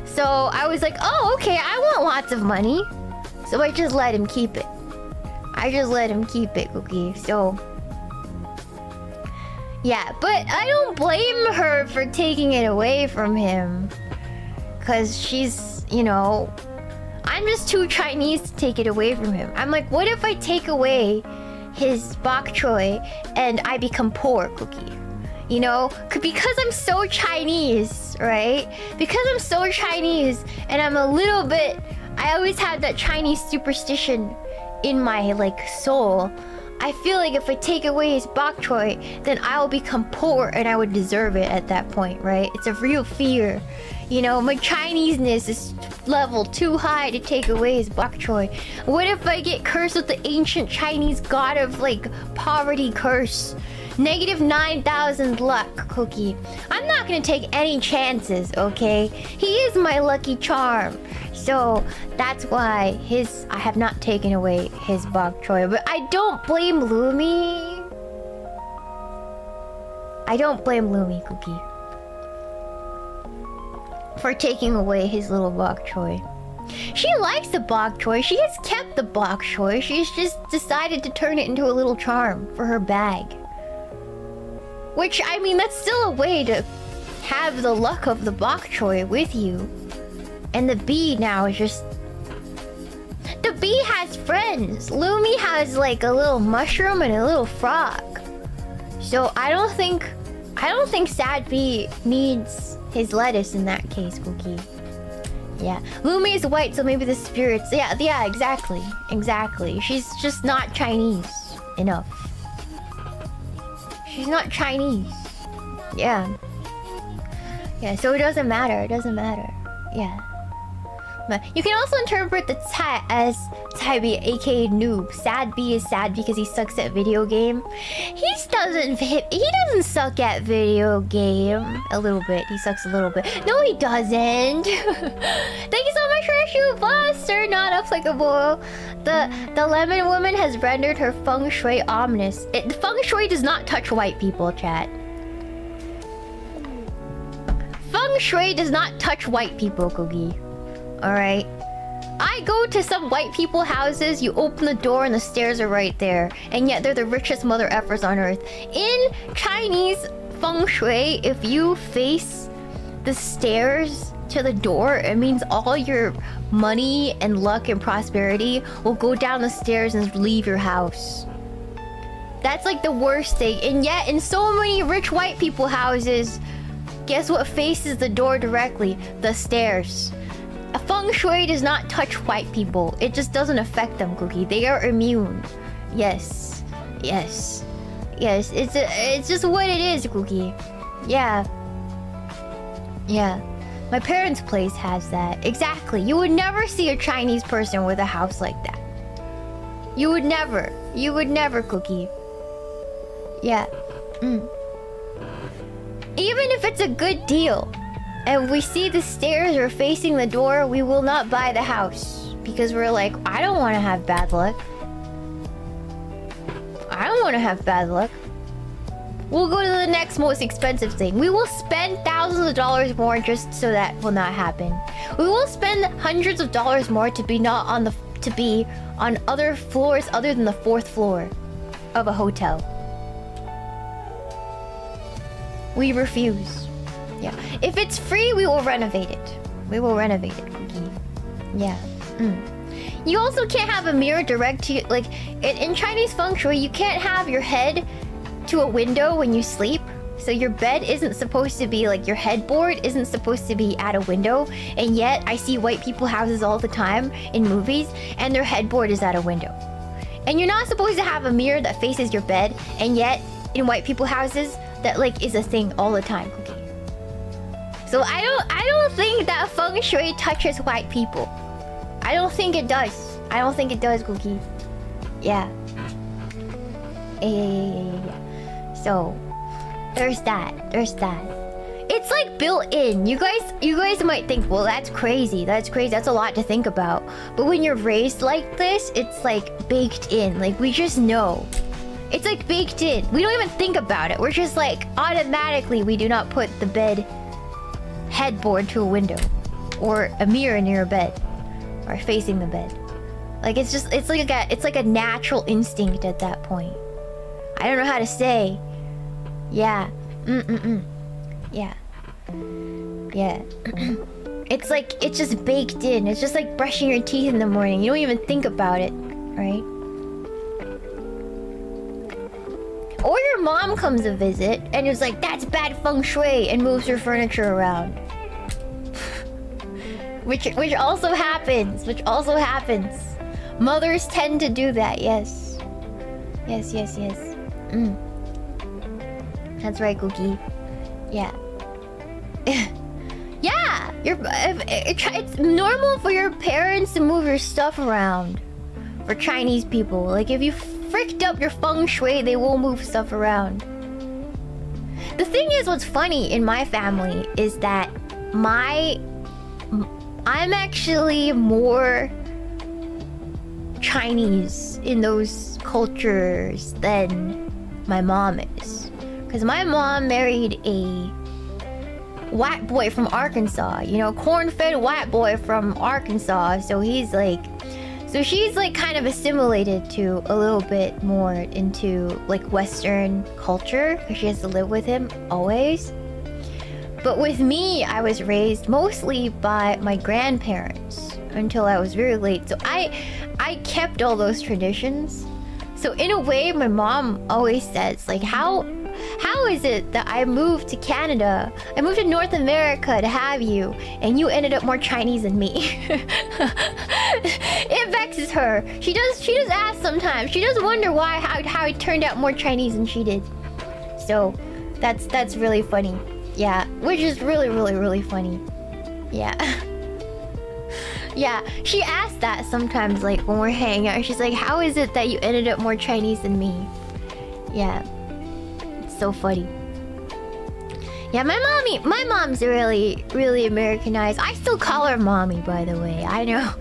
So I was like, oh, okay, I want lots of money, so I just let him keep it. Cookie. So yeah, but I don't blame her for taking it away from him. Because she's, you know, I'm just too Chinese to take it away from him. I'm like, what if I take away his bok choy and I become poor, Cookie? You know, because I'm so Chinese, right? Because I'm so Chinese and I'm a little bit, I always had that Chinese superstition in my like soul. I feel like if I take away his bok choy, then I'll become poor and I would deserve it at that point, right? It's a real fear. You know, my Chineseness is level too high to take away his bok choy. What if I get cursed with the ancient Chinese god of like poverty curse? Negative 9,000 luck, Cookie. I'm not gonna take any chances, okay? He is my lucky charm. So that's why I have not taken away his bok choy. But I don't blame Lumi. Cookie, for taking away his little bok choy. She likes the bok choy. She has kept the bok choy. She's just decided to turn it into a little charm for her bag. Which, I mean, that's still a way to have the luck of the bok choy with you. And the bee now is just... The bee has friends. Lumi has like a little mushroom and a little frog. So I don't think Sad Bee needs his lettuce in that case, Cookie. Yeah. Lumi is white, so maybe the spirits... Yeah, exactly. Exactly. She's just not Chinese enough. She's not Chinese. Yeah. Yeah, so it doesn't matter. It doesn't matter. Yeah. But you can also interpret the Tsai as Tsai-B, aka noob. Sad B is sad because he sucks at video game. He doesn't suck at video game. A little bit. He sucks a little bit. No, he doesn't. Thank you so much for Shoe Buster. Not applicable. The lemon woman has rendered her feng shui ominous. Feng shui does not touch white people, chat. Feng shui does not touch white people, Kogi. Alright. I go to some white people houses, you open the door and the stairs are right there. And yet they're the richest mother effers on earth. In Chinese feng shui, if you face the stairs to the door, it means all your money and luck and prosperity will go down the stairs and leave your house. That's like the worst thing. And yet in so many rich white people houses, guess what faces the door directly? The stairs. A feng shui does not touch white people. It just doesn't affect them, Cookie. They are immune. Yes. Yes. Yes. It's just what it is, Cookie. Yeah. Yeah. My parents' place has that. Exactly. You would never see a Chinese person with a house like that. You would never. You would never, Cookie. Yeah. Even if it's a good deal, and we see the stairs are facing the door, we will not buy the house. Because we're like, I don't want to have bad luck. I don't want to have bad luck. We'll go to the next most expensive thing. We will spend thousands of dollars more just so that will not happen. We will spend hundreds of dollars more to be on other floors other than the 4th floor of a hotel. We refuse. Yeah. If it's free, we will renovate it. We will renovate it, Cookie. Yeah. You also can't have a mirror direct to you. Like, in Chinese feng shui, you can't have your head to a window when you sleep. So your bed isn't supposed to be, like, your headboard isn't supposed to be at a window. And yet, I see white people houses all the time in movies, and their headboard is at a window. And you're not supposed to have a mirror that faces your bed, and yet, in white people houses, that, like, is a thing all the time, Cookie. So I don't think that feng shui touches white people. I don't think it does. I don't think it does, Cookie. Yeah. Yeah. So there's that. There's that. It's like built in. You guys might think, well, that's crazy. That's crazy. That's a lot to think about. But when you're raised like this, it's like baked in. Like we just know. It's like baked in. We don't even think about it. We're just like automatically we do not put the bed headboard to a window or a mirror near a bed or facing the bed. Like it's like a natural instinct at that point. I don't know how to say. Yeah. Yeah. Yeah. It's just baked in. It's just like brushing your teeth in the morning. You don't even think about it, right? Or your mom comes to visit and is like, that's bad feng shui, and moves her furniture around. which also happens. Mothers tend to do that, yes. Yes. That's right, Cookie. Yeah. Yeah! It's normal for your parents to move your stuff around. For Chinese people. Like, if you fricked up your feng shui, they will move stuff around. The thing is, what's funny in my family is that I'm actually more Chinese in those cultures than my mom is. Because my mom married a white boy from Arkansas, you know, corn-fed white boy from Arkansas. So he's like, so she's like kind of assimilated to a little bit more into like Western culture because she has to live with him always. But with me, I was raised mostly by my grandparents until I was very late. So I kept all those traditions. So in a way, my mom always says, like, how is it that I moved to Canada, I moved to North America to have you, and you ended up more Chinese than me? It vexes her. She does ask sometimes. She does wonder why, how it turned out more Chinese than she did. So that's really funny. Yeah, which is really, really, really funny. Yeah. Yeah, she asks that sometimes, like, when we're hanging out. She's like, how is it that you ended up more Chinese than me? Yeah. It's so funny. Yeah, my mom's really, really Americanized. I still call her mommy, by the way. I know.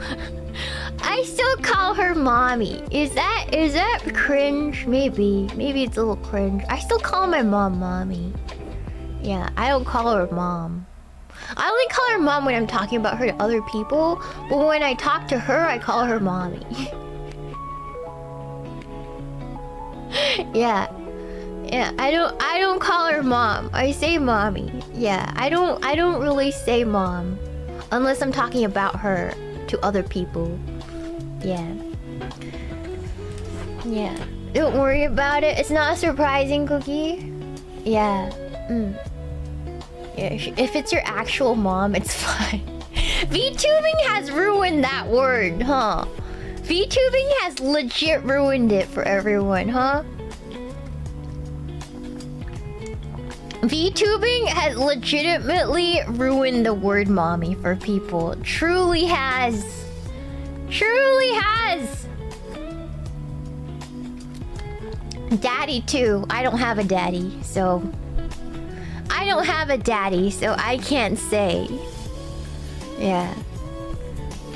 I still call her mommy. Is that cringe? Maybe it's a little cringe. I still call my mom mommy. Yeah, I don't call her mom. I only call her mom when I'm talking about her to other people, but when I talk to her, I call her mommy. Yeah. Yeah, I don't call her mom. I say mommy. Yeah, I don't really say mom unless I'm talking about her to other people. Yeah. Yeah. Don't worry about it. It's not surprising, Cookie. Yeah. Yeah, if it's your actual mom, it's fine. VTubing has ruined that word, huh? VTubing has legit ruined it for everyone, huh? VTubing has legitimately ruined the word mommy for people. Truly has. Truly has. Daddy too. I don't have a daddy, so... I don't have a daddy, so I can't say. Yeah.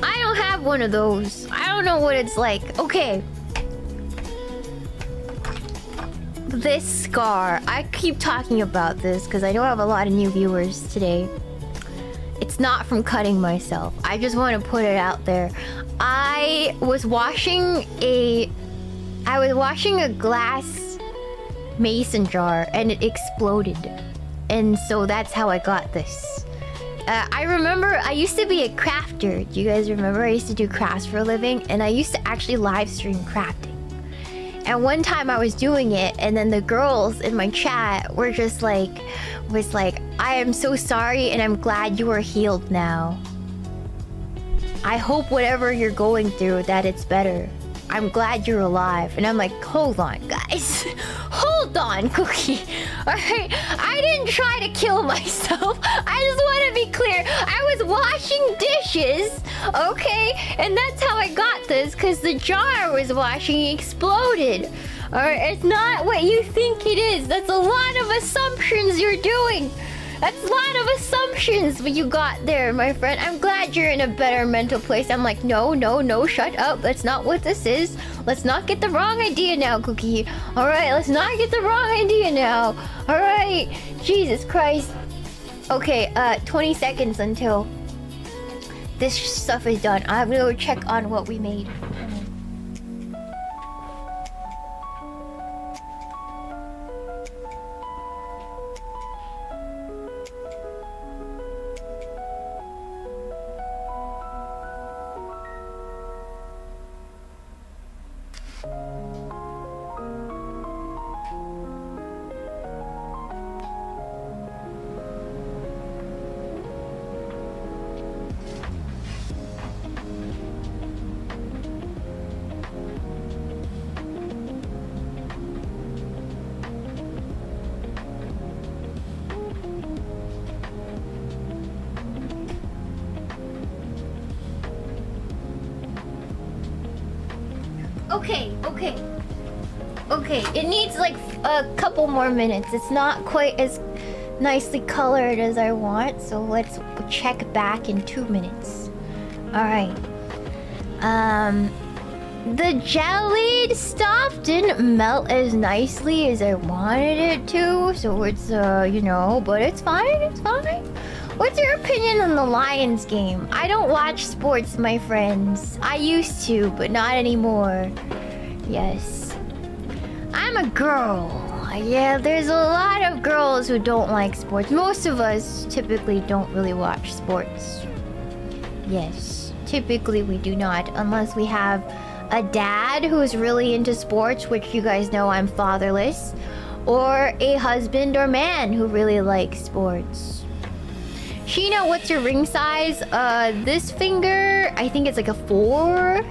I don't have one of those. I don't know what it's like. Okay. This scar. I keep talking about this because I don't have a lot of new viewers today. It's not from cutting myself. I just want to put it out there. I was washing a glass mason jar and it exploded. And so that's how I got this. I remember I used to be a crafter. Do you guys remember? I used to do crafts for a living, and I used to actually live stream crafting. And one time I was doing it, and then the girls in my chat were just like, I am so sorry, and I'm glad you are healed now. I hope whatever you're going through, that it's better. I'm glad you're alive. And I'm like, hold on, guys. Hold on, Cookie. Alright? I didn't try to kill myself. I just want to be clear. I was washing dishes, okay? And that's how I got this, because the jar I was washing exploded. Alright? It's not what you think it is. That's a lot of assumptions you're doing. That's a lot of assumptions you got there, my friend. I'm glad you're in a better mental place. I'm like, no, shut up. That's not what this is. Let's not get the wrong idea now, Cookie. Alright, let's not get the wrong idea now. Alright. Jesus Christ. Okay, 20 seconds until this stuff is done. I'm gonna go check on what we made. Okay, it needs like a couple more minutes. It's not quite as nicely colored as I want, so let's check back in 2 minutes. Alright. The jellied stuff didn't melt as nicely as I wanted it to, so it's, you know, but it's fine, What's your opinion on the Lions game? I don't watch sports, my friends. I used to, but not anymore. Yes. I'm a girl. Yeah, there's a lot of girls who don't like sports. Most of us typically don't really watch sports. Yes. Typically we do not, unless we have a dad who's really into sports, which you guys know I'm fatherless, or a husband or man who really likes sports. Shiina, what's your ring size? This finger, I think it's like a 4.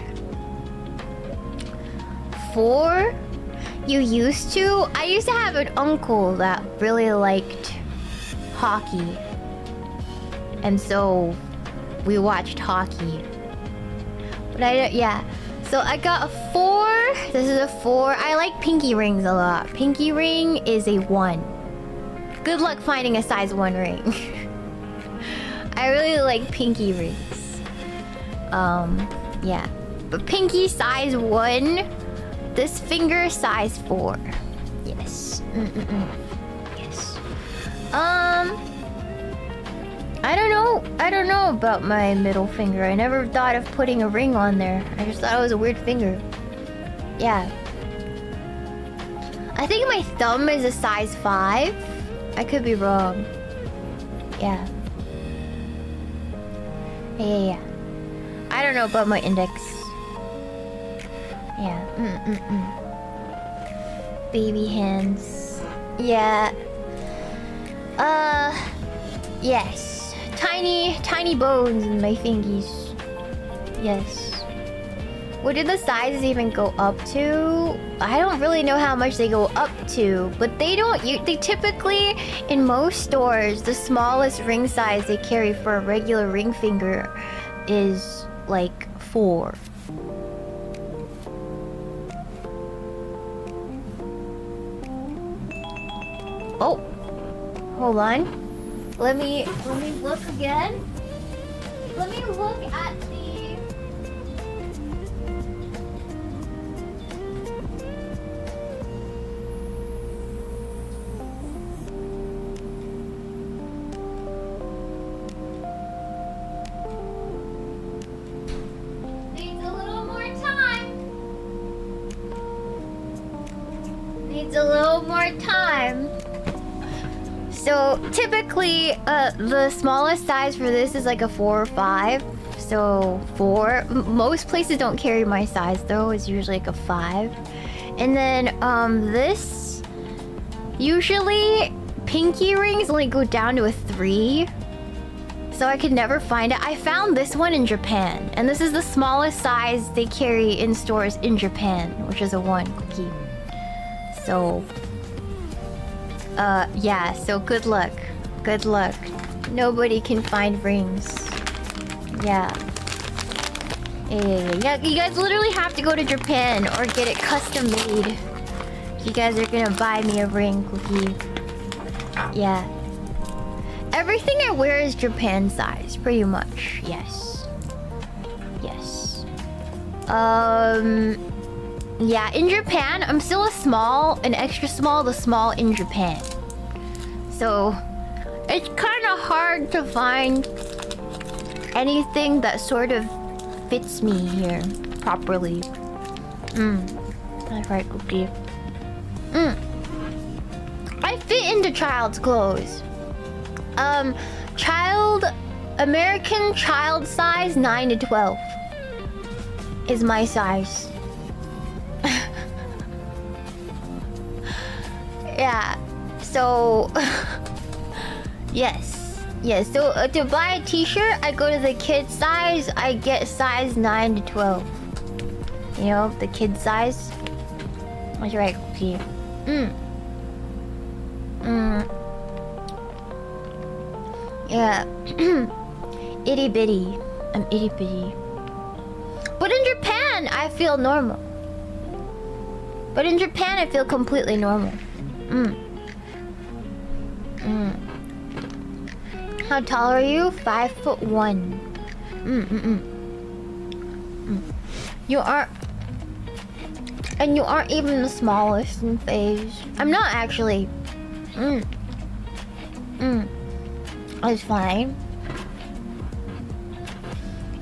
4? You used to? I used to have an uncle that really liked hockey. And so we watched hockey. But yeah. So I got a 4. This is a 4. I like pinky rings a lot. Pinky ring is a 1. Good luck finding a size 1 ring. I really like pinky rings. Yeah. But pinky size 1. This finger size 4. Yes. Yes. I don't know about my middle finger. I never thought of putting a ring on there. I just thought it was a weird finger. Yeah. I think my thumb is a size 5. I could be wrong. Yeah. Yeah. I don't know about my index. Yeah. Baby hands. Yeah. Yes. Tiny bones in my fingies. Yes. What did the sizes even go up to? I don't really know how much they go up to, but they don't. They typically, in most stores, the smallest ring size they carry for a regular ring finger is like 4. Oh, hold on. Let me look again. Let me look at the. Needs a little more time. Needs a little more time. So typically, the smallest size for this is like a 4 or 5. So 4. Most places don't carry my size though. It's usually like a 5. And then this, usually pinky rings only go down to a 3. So I could never find it. I found this one in Japan, and this is the smallest size they carry in stores in Japan, which is a 1 cookie. So. Yeah, so good luck. Good luck. Nobody can find rings. Yeah. Yeah, you guys literally have to go to Japan or get it custom made. You guys are gonna buy me a ring, cookie. Yeah. Everything I wear is Japan size, pretty much. Yes. Yes. Yeah, in Japan, I'm still a small, an extra small, the small in Japan. So, it's kind of hard to find anything that sort of fits me here properly. That's right, cookie. I fit into child's clothes. American child size 9 to 12 is my size. Yeah, so yes, so to buy a t-shirt, I go to the kid size. I get size 9 to 12. You know, the kid size. That's right, cookie. Yeah. Itty bitty. I'm itty bitty. But in Japan, I feel normal. But in Japan, I feel completely normal. How tall are you? 5'1". You aren't. And you aren't even the smallest in phase. I'm not actually. It's fine.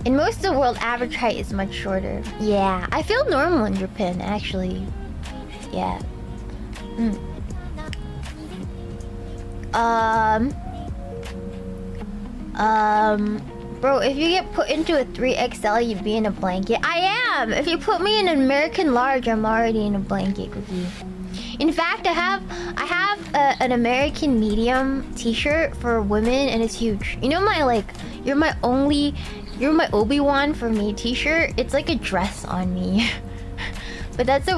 In most of the world, average height is much shorter. Yeah, I feel normal in Japan, actually. Yeah. Bro, if you get put into a 3XL, you'd be in a blanket. I am! If you put me in an American large, I'm already in a blanket, Cookie. In fact, I have an American medium t-shirt for women, and it's huge. You know my, like, you're my Obi-Wan for me t-shirt? It's like a dress on me. But that's a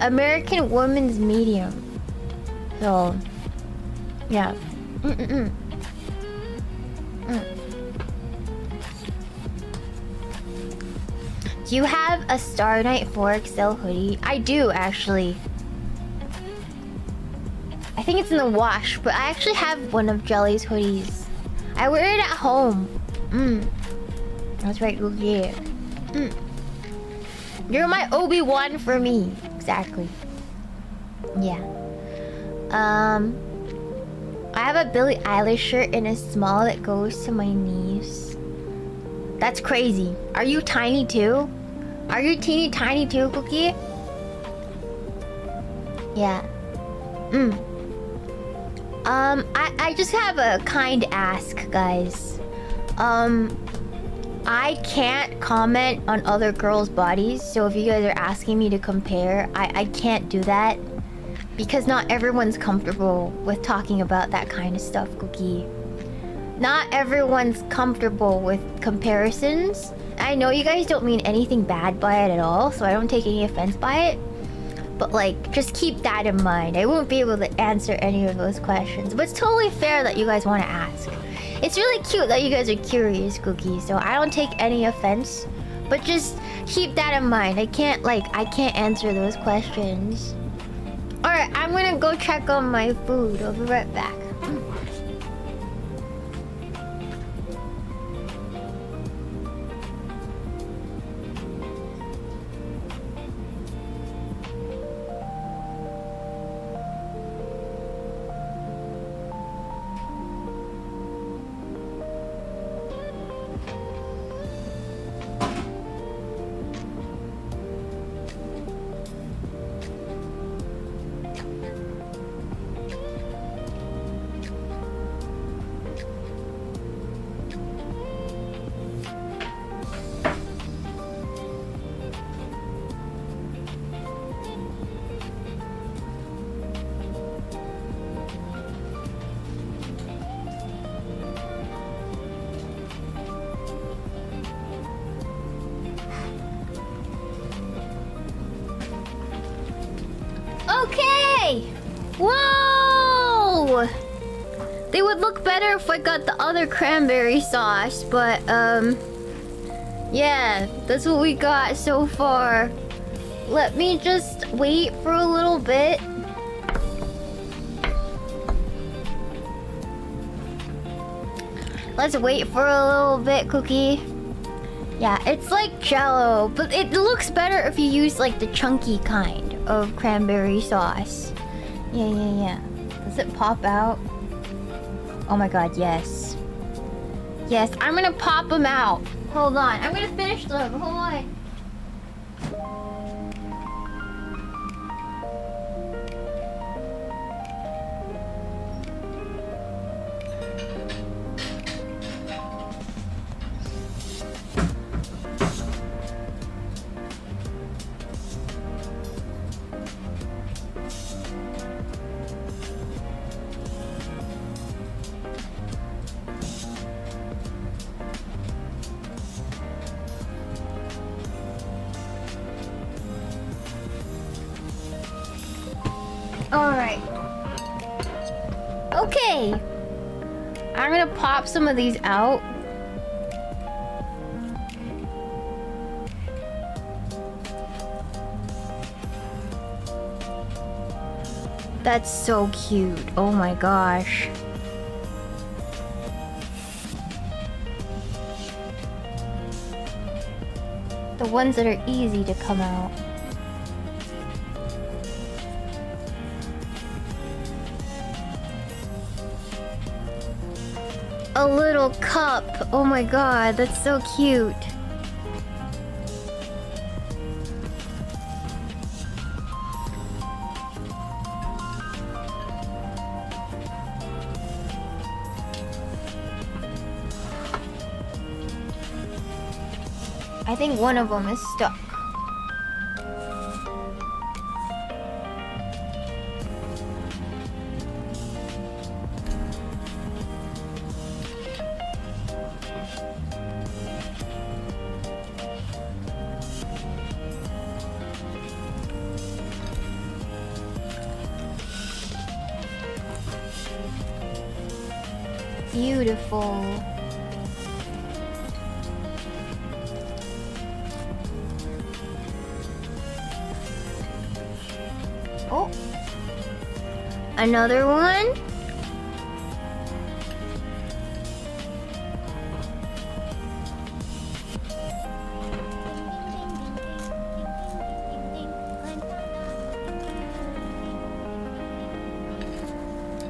American woman's medium. So, yeah. Do you have a Star Night 4XL hoodie? I do, actually. I think it's in the wash, but I actually have one of Jelly's hoodies. I wear it at home. That's right, yeah. You're my Obi-Wan for me. Exactly. Yeah. I have a Billie Eilish shirt in a small that goes to my knees. That's crazy. Are you tiny too? Are you teeny tiny too, Cookie? Yeah. I just have a kind ask, guys. I can't comment on other girls' bodies, so if you guys are asking me to compare, I can't do that. Because not everyone's comfortable with talking about that kind of stuff, Cookie. Not everyone's comfortable with comparisons. I know you guys don't mean anything bad by it at all, so I don't take any offense by it. But like, just keep that in mind. I won't be able to answer any of those questions. But it's totally fair that you guys want to ask. It's really cute that you guys are curious, Cookie, so I don't take any offense. But just keep that in mind. I can't answer those questions. Alright, I'm gonna go check on my food. I'll be right back. Okay! Whoa! They would look better if I got the other cranberry sauce, but yeah, that's what we got so far. Let me just wait for a little bit. Let's wait for a little bit, Cookie. Yeah, it's like Jello, but it looks better if you use like the chunky kind of cranberry sauce. Yeah. Does it pop out? Oh my god, yes. Yes, I'm gonna pop them out. Hold on, I'm gonna finish them. Hold on. Alright. Okay. I'm gonna pop some of these out. That's so cute. Oh my gosh. The ones that are easy to come out. a little cup. Oh my god, that's so cute. I think one of them is stuck. Beautiful. Oh, another one.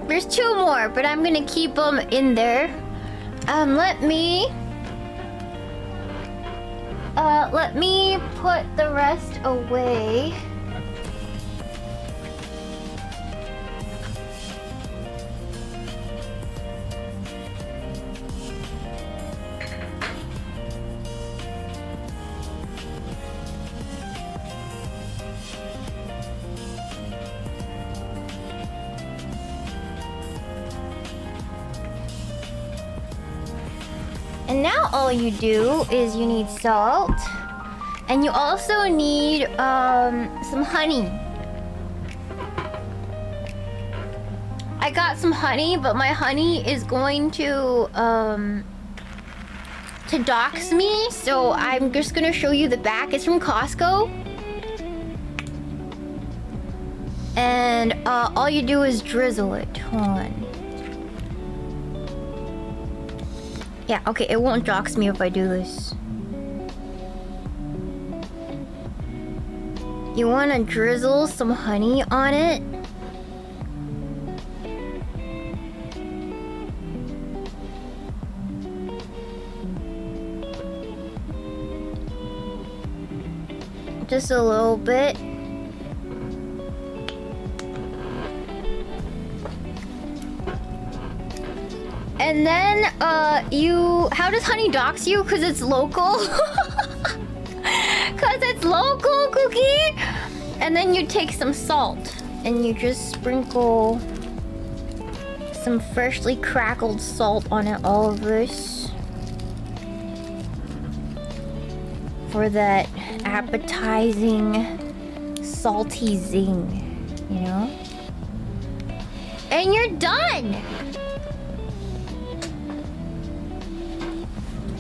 There's two more, but I'm gonna keep them in there. Let me put the rest away. And now all you do is you need salt. And you also need some honey. I got some honey, but my honey is going to dox me, so I'm just gonna show you the back. It's from Costco. And all you do is drizzle it. Hold on. Yeah, okay, it won't dox me if I do this. You want to drizzle some honey on it. Just a little bit. And then, how does honey dox you? Because it's local? Because it's local, Cookie? And then you take some salt and you just sprinkle some freshly crackled salt on it, all of this. For that appetizing, salty zing, you know? And you're done!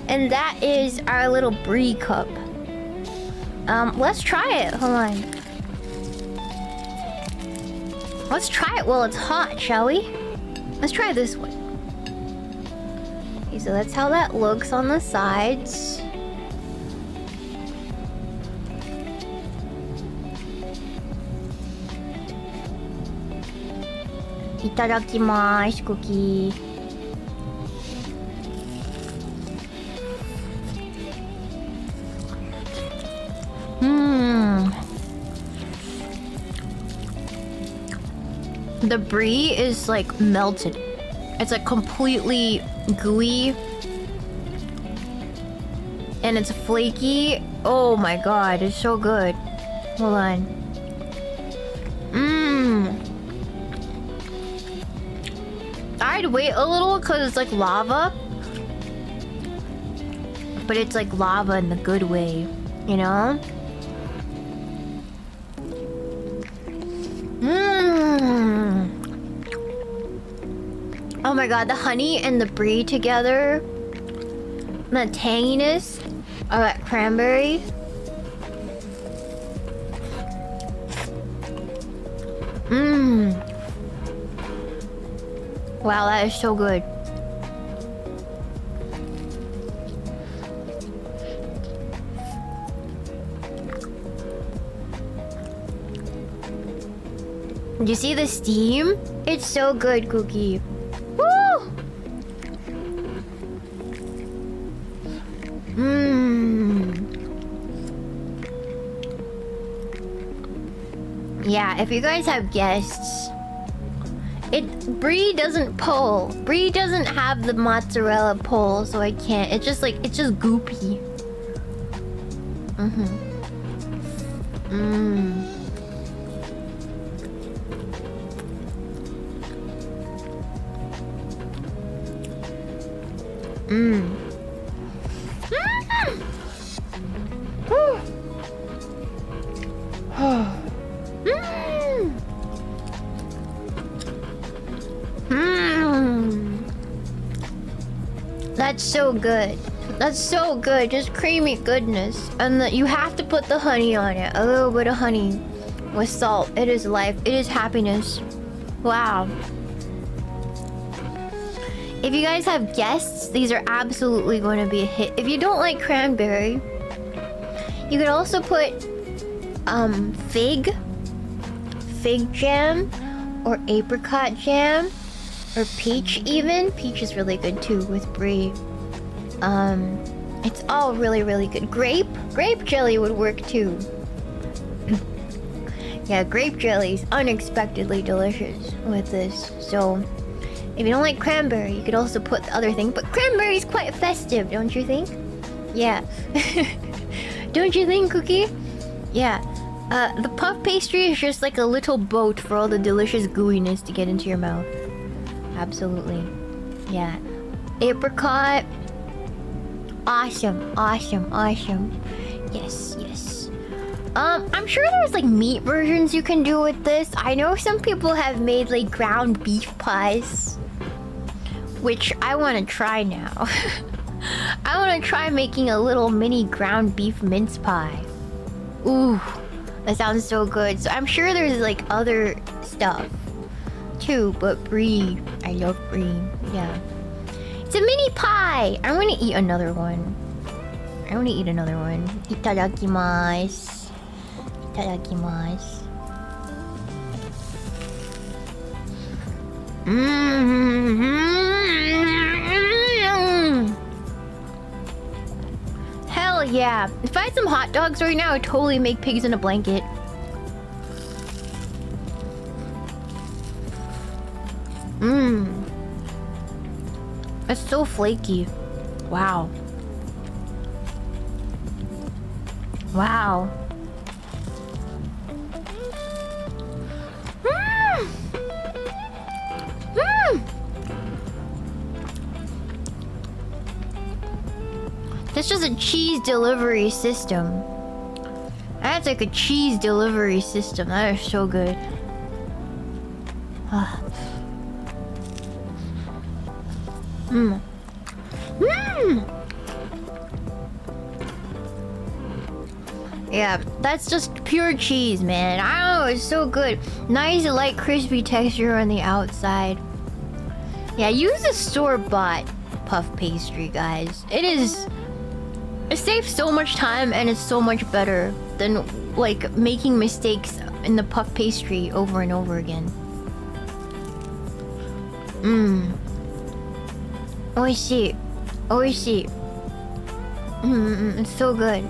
And that is our little brie cup. Let's try it. Hold on. Let's try it while it's hot, shall we? Let's try this one. Okay, so that's how that looks on the sides. Itadakimasu, Cookie. The brie is like melted. It's like completely gooey. And it's flaky. Oh my god, it's so good. Hold on. I'd wait a little because it's like lava. But it's like lava in the good way, you know? Oh my god, the honey and the brie together. The tanginess of that cranberry. Wow, that is so good. Did you see the steam? It's so good, Cookie. Woo! Yeah, if you guys have guests, brie doesn't pull. Brie doesn't have the mozzarella pull, so I can't. It's just like it's just goopy. That's so good. That's so good. Just creamy goodness. And you have to put the honey on it. A little bit of honey with salt. It is life. It is happiness. Wow. If you guys have guests, these are absolutely going to be a hit. If you don't like cranberry, you could also put fig jam, or apricot jam, or peach even. Peach is really good too with brie. It's all really, really good. Grape jelly would work too. Yeah, grape jelly is unexpectedly delicious with this. So, if you don't like cranberry, you could also put the other thing. But cranberry is quite festive, don't you think? Yeah. Don't you think, Cookie? Yeah. The puff pastry is just like a little boat for all the delicious gooiness to get into your mouth. Absolutely. Yeah. Apricot. Awesome. Yes. I'm sure there's like meat versions you can do with this. I know some people have made like ground beef pies, which I want to try now. I want to try making a little mini ground beef mince pie. Ooh, that sounds so good. So I'm sure there's like other stuff too, but brie, I love brie. Yeah. It's a mini pie! I want to eat another one. Itadakimasu. Hell yeah. If I had some hot dogs right now, I'd totally make pigs in a blanket. It's so flaky. Wow. That's just a cheese delivery system. That's like a cheese delivery system. That is so good. Yeah, that's just pure cheese, man. I don't know, it's so good. Nice, light, crispy texture on the outside. Yeah, use the store-bought puff pastry, guys. It saves so much time and it's so much better than like making mistakes in the puff pastry over and over again. Oishii. It's so good.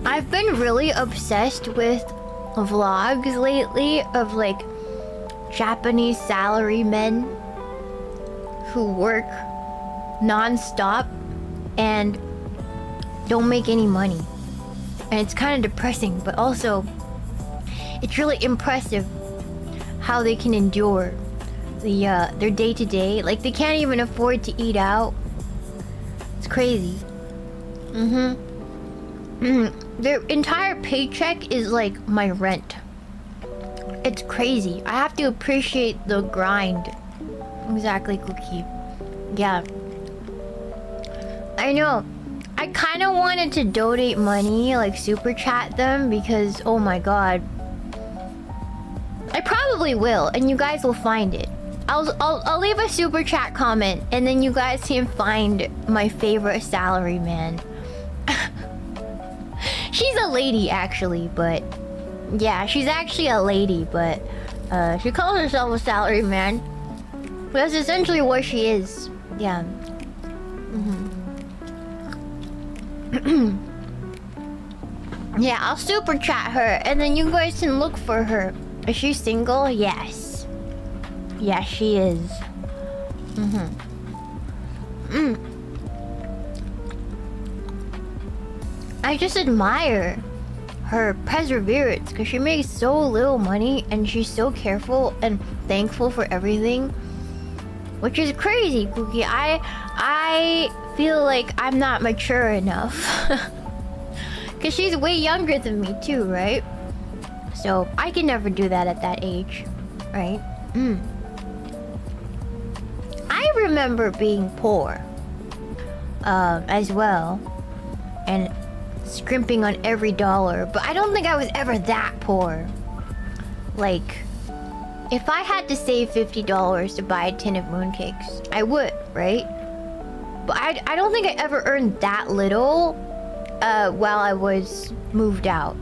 I've been really obsessed with vlogs lately of like Japanese salarymen who work non-stop and don't make any money. And it's kind of depressing, but also it's really impressive how they can endure their day-to-day. Like, they can't even afford to eat out. It's crazy. Their entire paycheck is like my rent. It's crazy. I have to appreciate the grind. Exactly, Cookie. Yeah. I know. I kind of wanted to donate money, like super chat them, because oh my god. I probably will, and you guys will find it. I'll leave a super chat comment, and then you guys can find my favorite salary man. She's a lady, actually, but yeah, she's actually a lady, but she calls herself a salary man. That's essentially what she is. Yeah. Yeah, I'll super chat her and then you guys can look for her. Is she single? Yes. Yes, she is. I just admire her perseverance because she makes so little money and she's so careful and thankful for everything, which is crazy, Cookie. I feel like I'm not mature enough because she's way younger than me too, right? So I can never do that at that age, right? I remember being poor as well and scrimping on every dollar, but I don't think I was ever that poor. Like, if I had to save $50 to buy a tin of mooncakes, I would, right? But I don't think I ever earned that little while I was moved out.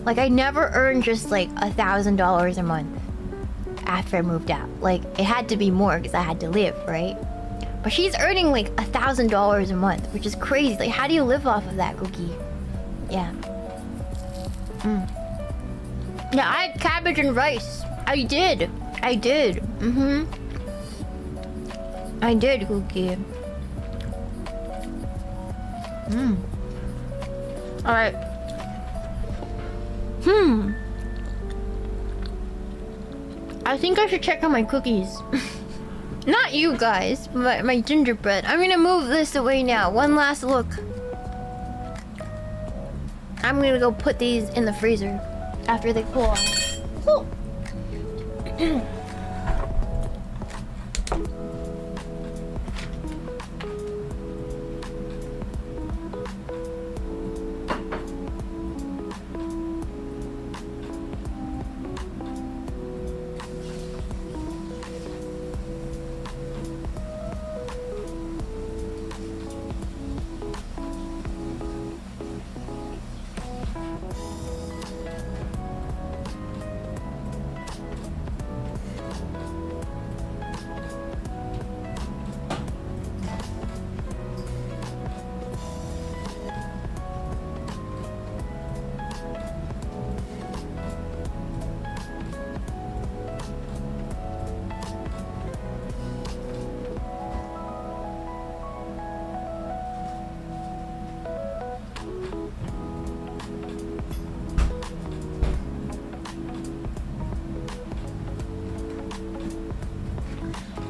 Like, I never earned just like $1,000 a month after I moved out. Like, it had to be more because I had to live, right? But she's earning like $1,000 a month, which is crazy. Like, how do you live off of that, Cookie? Yeah. Yeah, I had cabbage and rice. I did. I did. I did, Cookie. Alright. I think I should check on my cookies. Not you guys, but my gingerbread. I'm gonna move this away now. One last look. I'm gonna go put these in the freezer after they cool off.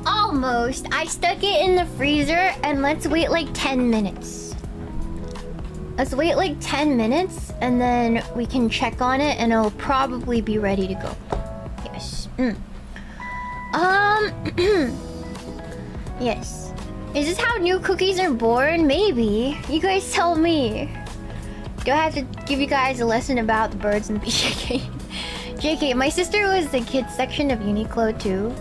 Almost. I stuck it in the freezer and let's wait like 10 minutes. Let's wait like 10 minutes and then we can check on it and it'll probably be ready to go. Yes. Yes. Is this how new cookies are born? Maybe. You guys tell me. Do I have to give you guys a lesson about the birds and the bees? JK, my sister was the kids section of Uniqlo too.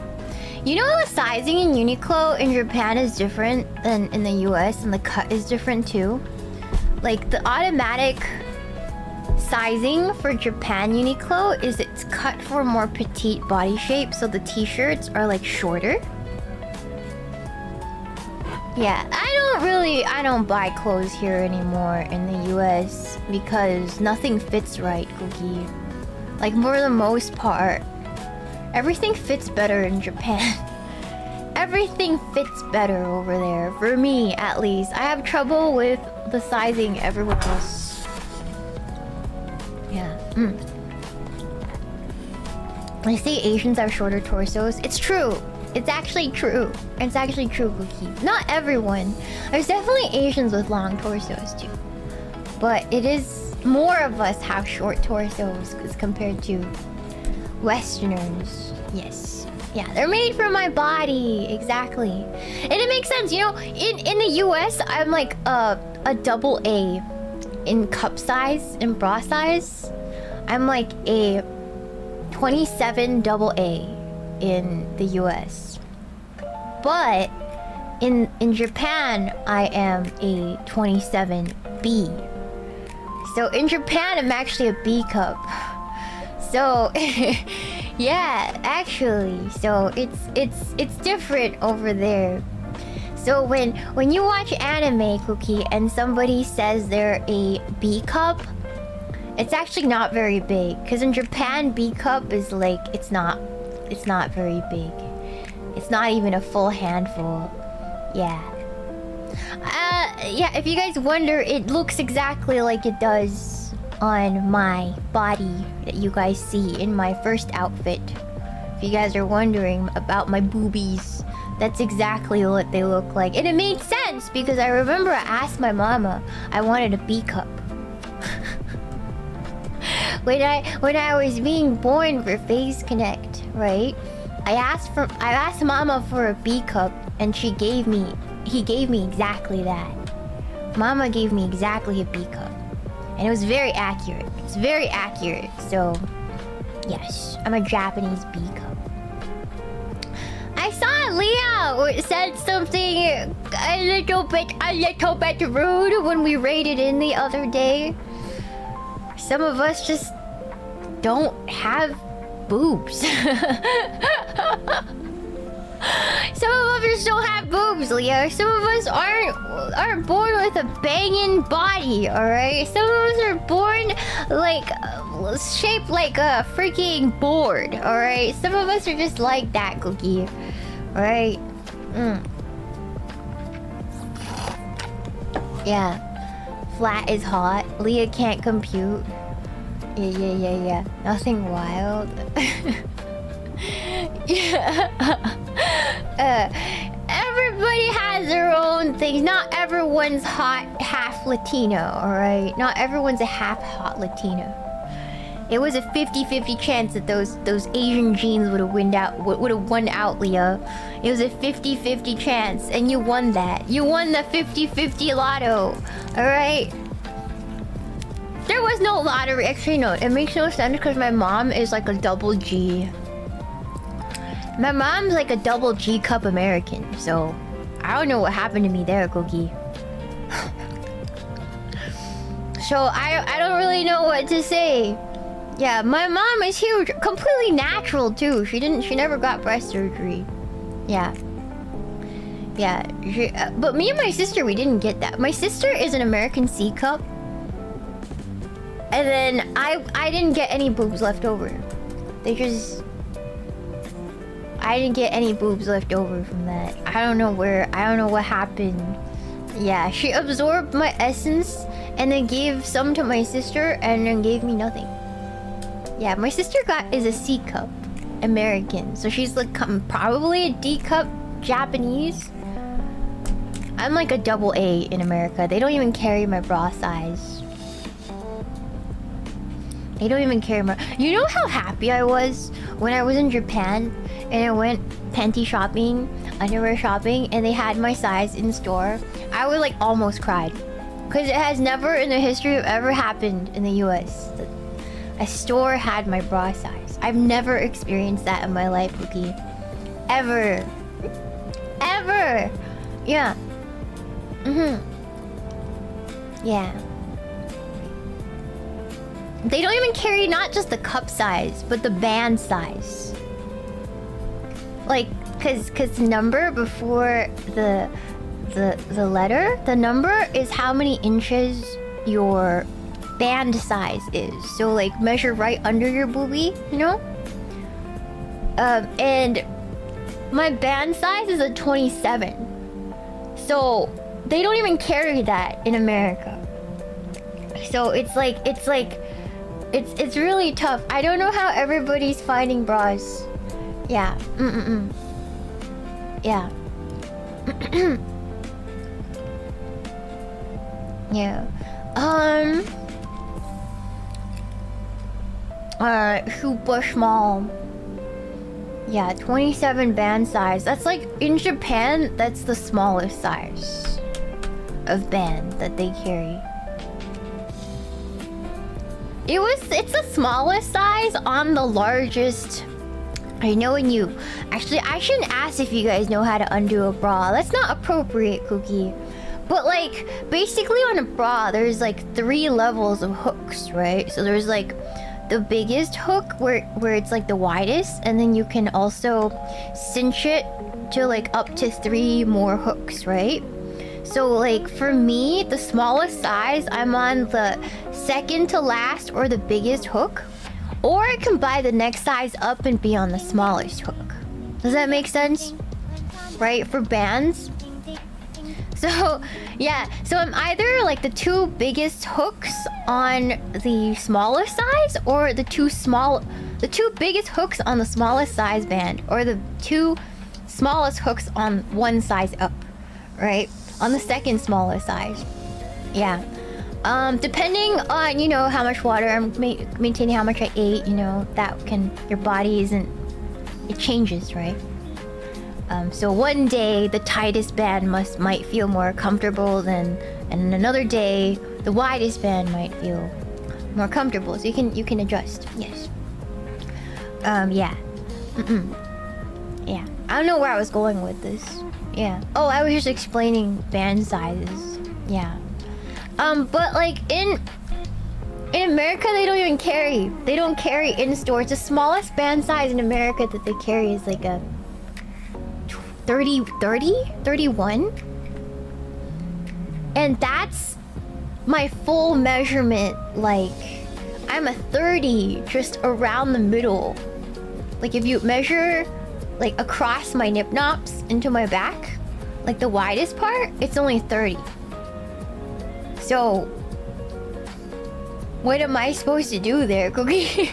You know the sizing in Uniqlo in Japan is different than in the US and the cut is different too? Like the automatic sizing for Japan Uniqlo is it's cut for a more petite body shape, so the t-shirts are like shorter. Yeah, I don't buy clothes here anymore in the US because nothing fits right, Cookie. Like for the most part. Everything fits better in Japan. Everything fits better over there. For me, at least. I have trouble with the sizing everywhere else. Yeah. They say Asians have shorter torsos. It's true. It's actually true. It's actually true, Cookie. Not everyone. There's definitely Asians with long torsos too. But it is more of us have short torsos as compared to Westerners. Yes. Yeah, they're made for my body. Exactly. And it makes sense, you know, in the US, I'm like a double A in cup size, in bra size. I'm like a 27 double A in the US. But in Japan, I am a 27B. So in Japan, I'm actually a B cup. So Yeah, actually. So it's different over there. So when you watch anime, Cookie, and somebody says they're a B cup, it's actually not very big. Cause in Japan, B cup is like it's not very big. It's not even a full handful. Yeah. Yeah, if you guys wonder, it looks exactly like it does on my body that you guys see in my first outfit. If you guys are wondering about my boobies, that's exactly what they look like. And it made sense because I remember I asked my mama I wanted a B cup. when I was being born for Face Connect, right? I asked mama for a B cup and he gave me exactly that. Mama gave me exactly a B cup. And it was very accurate. It's very accurate. So, yes, I'm a Japanese B cup. I saw Leah said something a little bit rude when we raided in the other day. Some of us just don't have boobs. Some of us just don't have boobs, Leah. Some of us aren't born with a banging body, alright? Some of us are born like shaped like a freaking board, alright? Some of us are just like that, Cookie. Alright? Yeah. Flat is hot. Leah can't compute. Yeah. Nothing wild. Yeah. Everybody has their own things. Not everyone's hot half Latino, alright? Not everyone's a half hot Latino. It was a 50-50 chance that those Asian genes would have won out, Leah. It was a 50-50 chance, and you won that. You won the 50-50 lotto, alright? There was no lottery. Actually, no, it makes no sense because my mom is like a double G. My mom's like a double G cup American, so I don't know what happened to me there, Cookie. So I don't really know what to say. Yeah, my mom is huge, completely natural too. She never got breast surgery. Yeah. But me and my sister, we didn't get that. My sister is an American C cup. And then I didn't get any boobs left over. I didn't get any boobs left over from that. I don't know what happened. Yeah, she absorbed my essence and then gave some to my sister and then gave me nothing. Yeah, my sister is a C cup American. So she's like probably a D cup Japanese. I'm like a double A in America. They don't even carry my bra size. They don't even carry my... You know how happy I was when I was in Japan and I went panty shopping, underwear shopping, and they had my size in store? I would like almost cried. Because it has never in the history of ever happened in the US. A store had my bra size. I've never experienced that in my life, Cookie. Ever. Yeah. Yeah. They don't even carry not just the cup size, but the band size. Like, cause the number before the letter, the number is how many inches your band size is. So like measure right under your boobie, you know? And my band size is a 27. So they don't even carry that in America. So it's really tough. I don't know how everybody's finding bras. Yeah. Yeah. Yeah. Super small. Yeah, 27 band size. That's like in Japan, that's the smallest size of band that they carry. It's the smallest size on the largest. I know when you... Actually, I shouldn't ask if you guys know how to undo a bra. That's not appropriate, Cookie. But like, basically on a bra, there's like 3 levels of hooks, right? So there's like the biggest hook where it's like the widest, and then you can also cinch it to like up to 3 more hooks, right? So like for me, the smallest size, I'm on the second to last or the biggest hook, or I can buy the next size up and be on the smallest hook. Does that make sense? Right, for bands? So yeah, so I'm either like the 2 biggest hooks on the smallest size, or the 2 biggest hooks on the smallest size band, or the 2 smallest hooks on 1 size up, right? On the second smallest size. Yeah. Depending on, you know, how much water I'm maintaining, how much I ate, you know, that can, your body isn't, it changes, right? So one day the tightest band might feel more comfortable than, and another day the widest band might feel more comfortable. So you can adjust. Yes. Yeah. Yeah. I don't know where I was going with this. Yeah. Oh, I was just explaining band sizes. Yeah. But like in America, they don't even carry. They don't carry in stores. The smallest band size in America that they carry is like a 31, and that's my full measurement. Like I'm a 30 just around the middle. Like if you measure like across my nip nops into my back, like the widest part, it's only 30. So what am I supposed to do there, Cookie?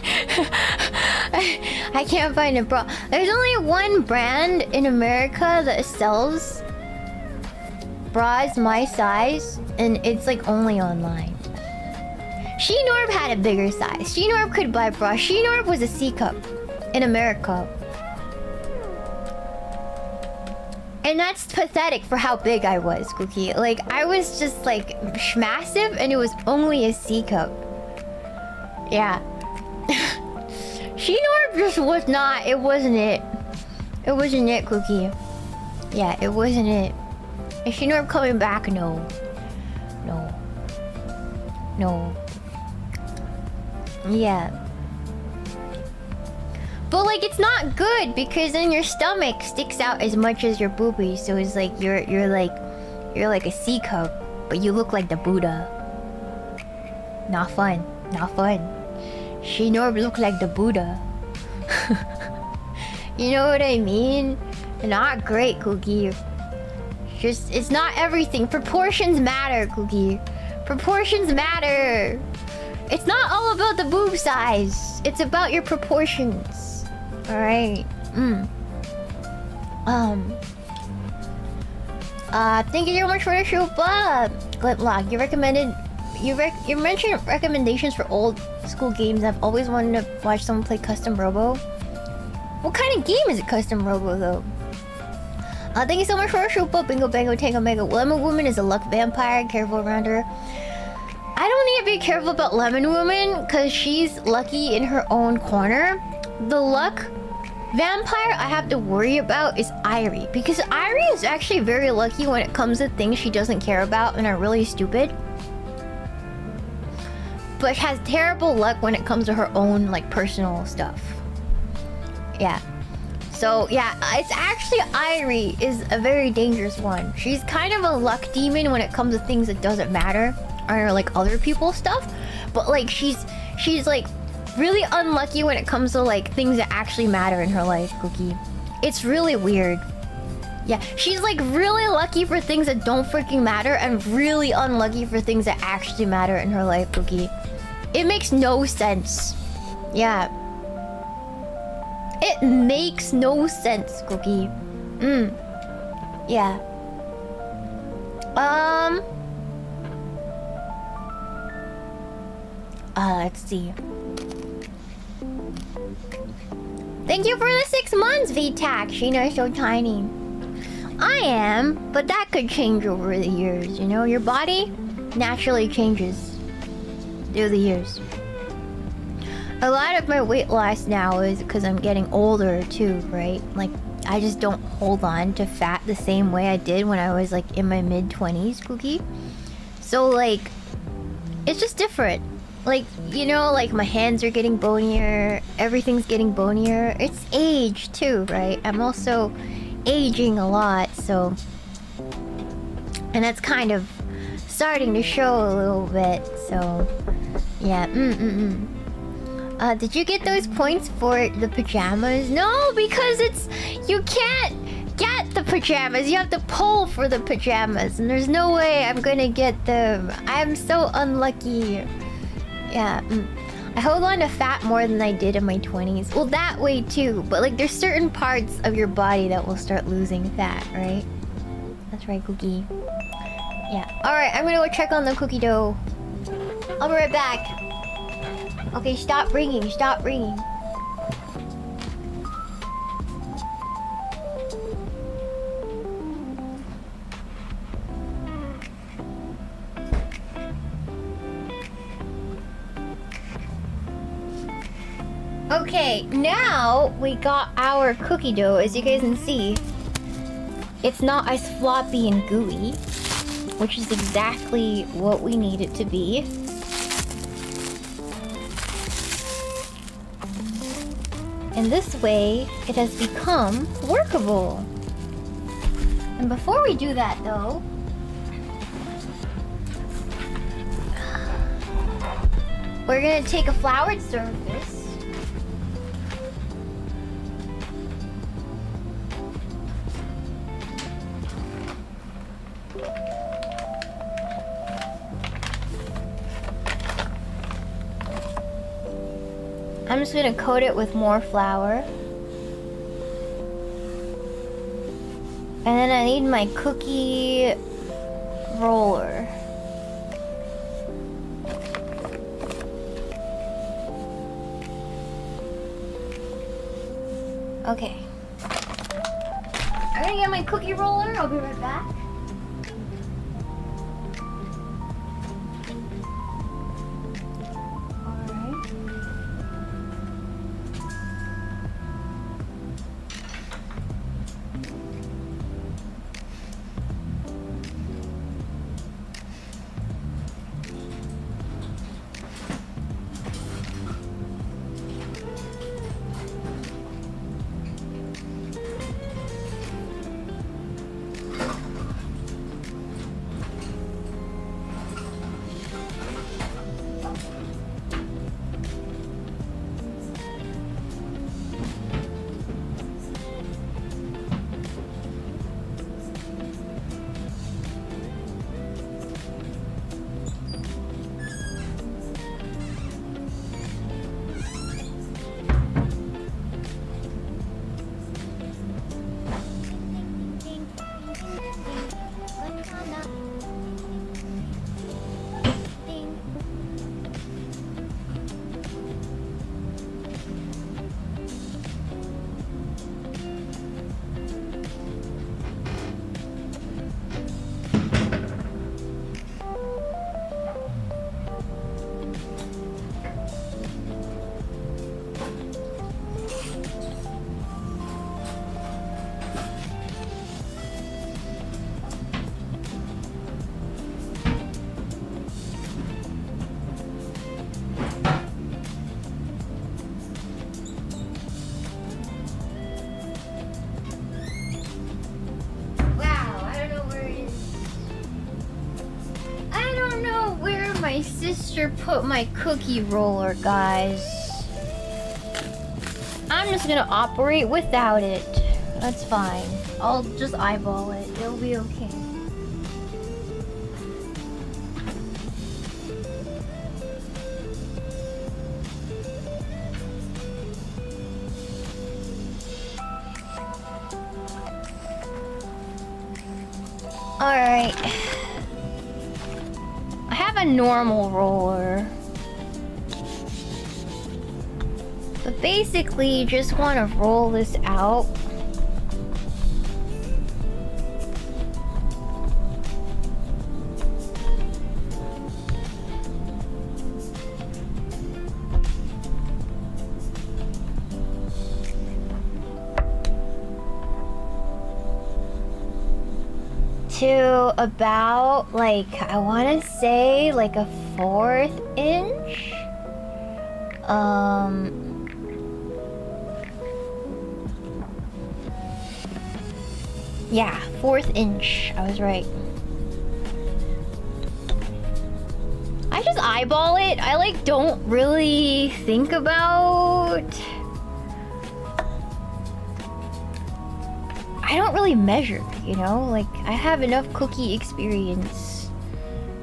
I can't find a bra. There's only one brand in America that sells bras my size, and it's like only online. She-Norb had a bigger size. She-Norb could buy bras. She-Norb was a C cup in America. And that's pathetic for how big I was, Cookie. Like, I was just like massive, and it was only a C cup. Yeah. She-Norb just was not, it wasn't it. It wasn't it, Cookie. Yeah, it wasn't it. Is She-Norb coming back? No. No. No. Yeah. But like it's not good because then your stomach sticks out as much as your boobies, so it's like you're like a C cup, but you look like the Buddha. Not fun. Not fun. She-Norb look like the Buddha. You know what I mean? Not great, Cookie. Just it's not everything. Proportions matter, Cookie. Proportions matter. It's not all about the boob size. It's about your proportions. Alright. Thank you so much for the show, Bob. Glitlock, you mentioned recommendations for old school games. I've always wanted to watch someone play Custom Robo. What kind of game is it, Custom Robo, though? Thank you so much for the show, Bob. Bingo, bango, tango, mega. Lemon Woman is a luck vampire. Careful around her. I don't need to be careful about Lemon Woman because she's lucky in her own corner. The luck vampire I have to worry about is Irie, because Irie is actually very lucky when it comes to things she doesn't care about and are really stupid, but has terrible luck when it comes to her own like personal stuff. Yeah. So yeah, it's actually Irie is a very dangerous one. She's kind of a luck demon when it comes to things that doesn't matter or like other people's stuff, but like she's like really unlucky when it comes to like things that actually matter in her life, Cookie. It's really weird. Yeah, she's like really lucky for things that don't freaking matter and really unlucky for things that actually matter in her life, Cookie. It makes no sense. Yeah. It makes no sense, Cookie. Yeah. Let's see. Thank you for the 6 months, VTAC. Shiina, so tiny. I am, but that could change over the years, you know? Your body naturally changes through the years. A lot of my weight loss now is because I'm getting older too, right? Like, I just don't hold on to fat the same way I did when I was like in my mid-20s, Cookie. So like, it's just different. Like, you know, like my hands are getting bonier, everything's getting bonier. It's age too, right? I'm also aging a lot, so... And that's kind of starting to show a little bit, so... Yeah, did you get those points for the pajamas? No, because it's... You can't get the pajamas. You have to pull for the pajamas. And there's no way I'm gonna get them. I'm so unlucky. Yeah, I hold on to fat more than I did in my 20s. Well, that way too. But like, there's certain parts of your body that will start losing fat, right? That's right, Cookie. Yeah. Alright, I'm gonna go check on the cookie dough. I'll be right back. Okay, stop ringing. Stop ringing. Okay, now we got our cookie dough. As you guys can see, it's not as floppy and gooey, which is exactly what we need it to be. And this way, it has become workable. And before we do that though, we're gonna take a floured surface. I'm just gonna coat it with more flour. And then I need my cookie roller. Okay. I'm gonna get my cookie roller. I'll be right back. Put my cookie roller, guys. I'm just gonna operate without it. That's fine. I'll just eyeball it. It'll be okay. Alright. I have a normal roller. But basically, you just want to roll this out. to about like, I want to say like a 1/4 inch. Yeah, 1/4 inch. I was right. I just eyeball it. I like don't really think about. I don't really measure, you know? Like, I have enough cookie experience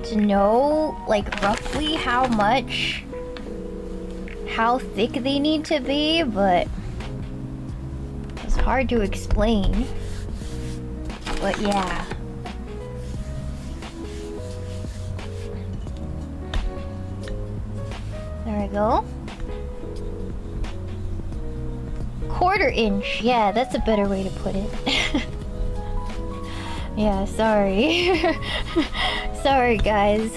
to know, like, roughly how thick they need to be, but it's hard to explain. But yeah. There we go. 1/4 inch. Yeah, that's a better way to put it. Yeah, sorry. Sorry, guys.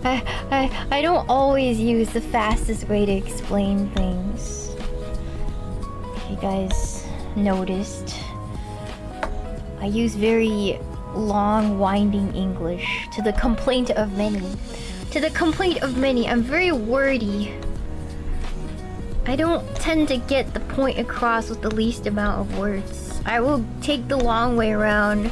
I don't always use the fastest way to explain things. If you guys noticed, I use very long, winding English to the complaint of many. To the complaint of many, I'm very wordy. I don't tend to get the point across with the least amount of words. I will take the long way around.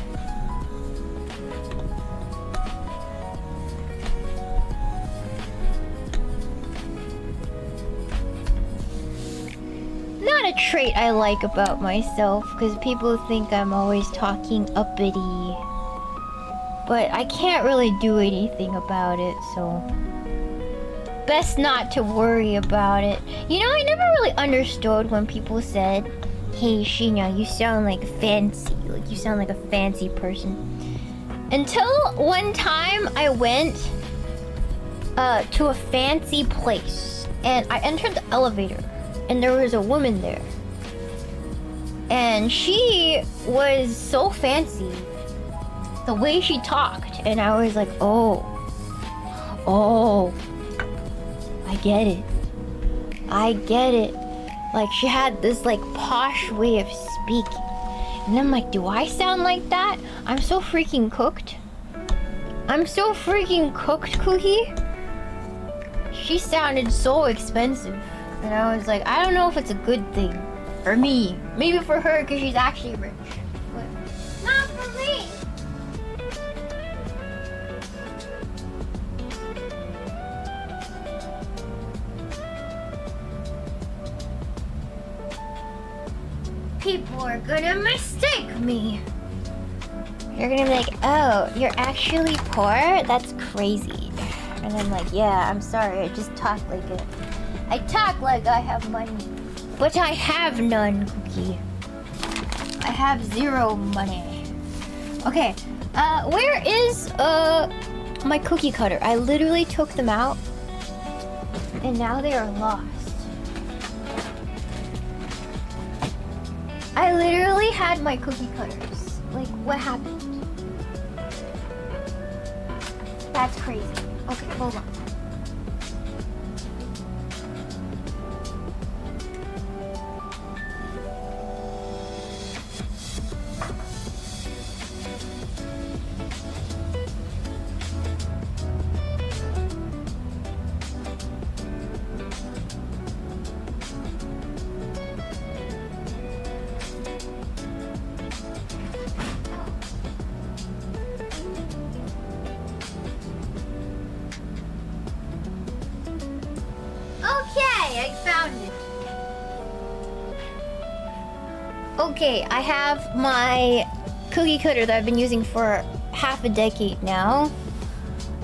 Not a trait I like about myself, because people think I'm always talking uppity. But I can't really do anything about it, so best not to worry about it. You know, I never really understood when people said, "Hey, Shiina, you sound like fancy. Like, you sound like a fancy person." Until one time I went to a fancy place, and I entered the elevator, and there was a woman there. And she was so fancy, the way she talked, and I was like, oh, I get it. I get it. Like, she had this like posh way of speaking. And I'm like, do I sound like that? I'm so freaking cooked. I'm so freaking cooked, Cookie. She sounded so expensive. And I was like, I don't know if it's a good thing for me. Maybe for her because she's actually rich. But not for me. People are gonna mistake me. You're gonna be like, oh, you're actually poor? That's crazy. And I'm like, yeah, I'm sorry, I just talk like it. I talk like I have money. But I have none, Cookie. I have 0 money. Okay, where is my cookie cutter? I literally took them out and now they are lost. I literally had my cookie cutters. Like, what happened? That's crazy. Okay, hold on. Okay, I have my cookie cutter that I've been using for half a decade now.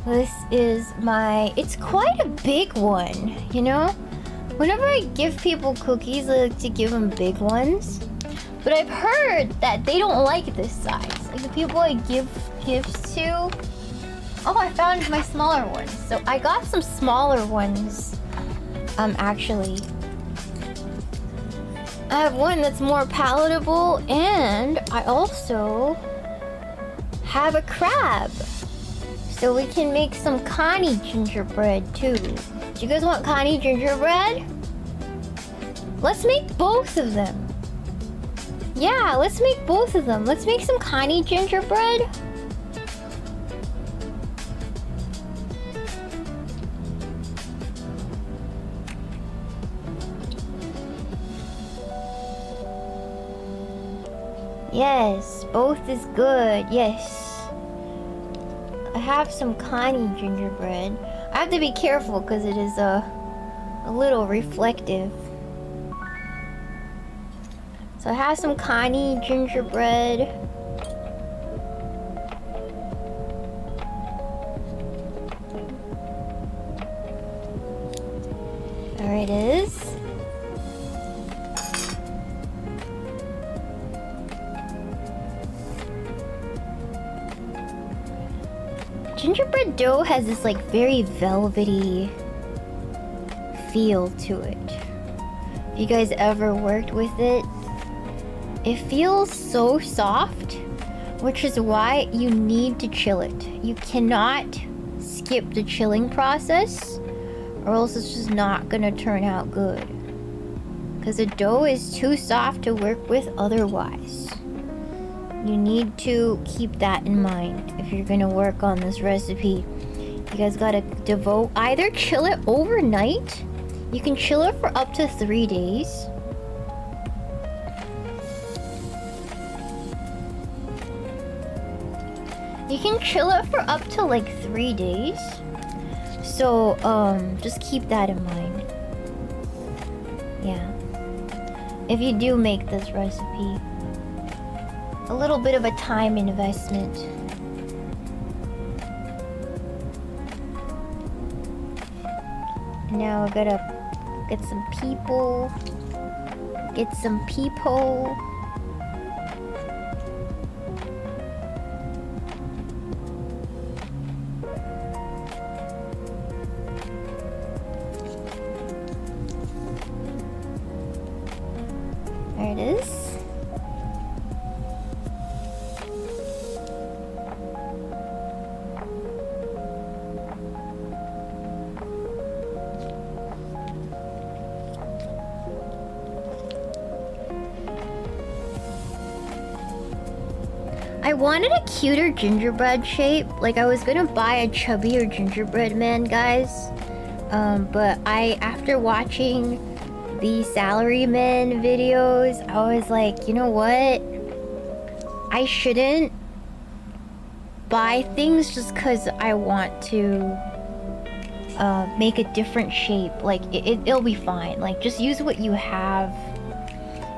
This is my... It's quite a big one, you know? Whenever I give people cookies, I like to give them big ones. But I've heard that they don't like this size. Like the people I give gifts to... Oh, I found my smaller ones. So I got some smaller ones, actually. I have one that's more palatable, and I also have a crab. So we can make some Connie gingerbread too. Do you guys want Connie gingerbread? Let's make both of them. Yeah, let's make both of them. Let's make some Connie gingerbread. Yes, both is good. Yes. I have some Connie gingerbread. I have to be careful because it is a little reflective. So I have some Connie gingerbread. There it is. Gingerbread dough has this like very velvety feel to it. If you guys ever worked with it, it feels so soft, which is why you need to chill it. You cannot skip the chilling process, or else it's just not gonna turn out good. Because the dough is too soft to work with otherwise. You need to keep that in mind if you're gonna work on this recipe. You guys gotta devote, either chill it overnight. You can chill it for up to 3 days. You can chill it for up to like 3 days. So, just keep that in mind. Yeah. If you do make this recipe. A little bit of a time investment. Now I gotta get some people. Get some people. There it is. I wanted a cuter gingerbread shape. Like, I was gonna buy a chubbier gingerbread man, guys. But after watching the salaryman videos, I was like, you know what? I shouldn't buy things just because I want to make a different shape. Like, it'll be fine. Like, just use what you have.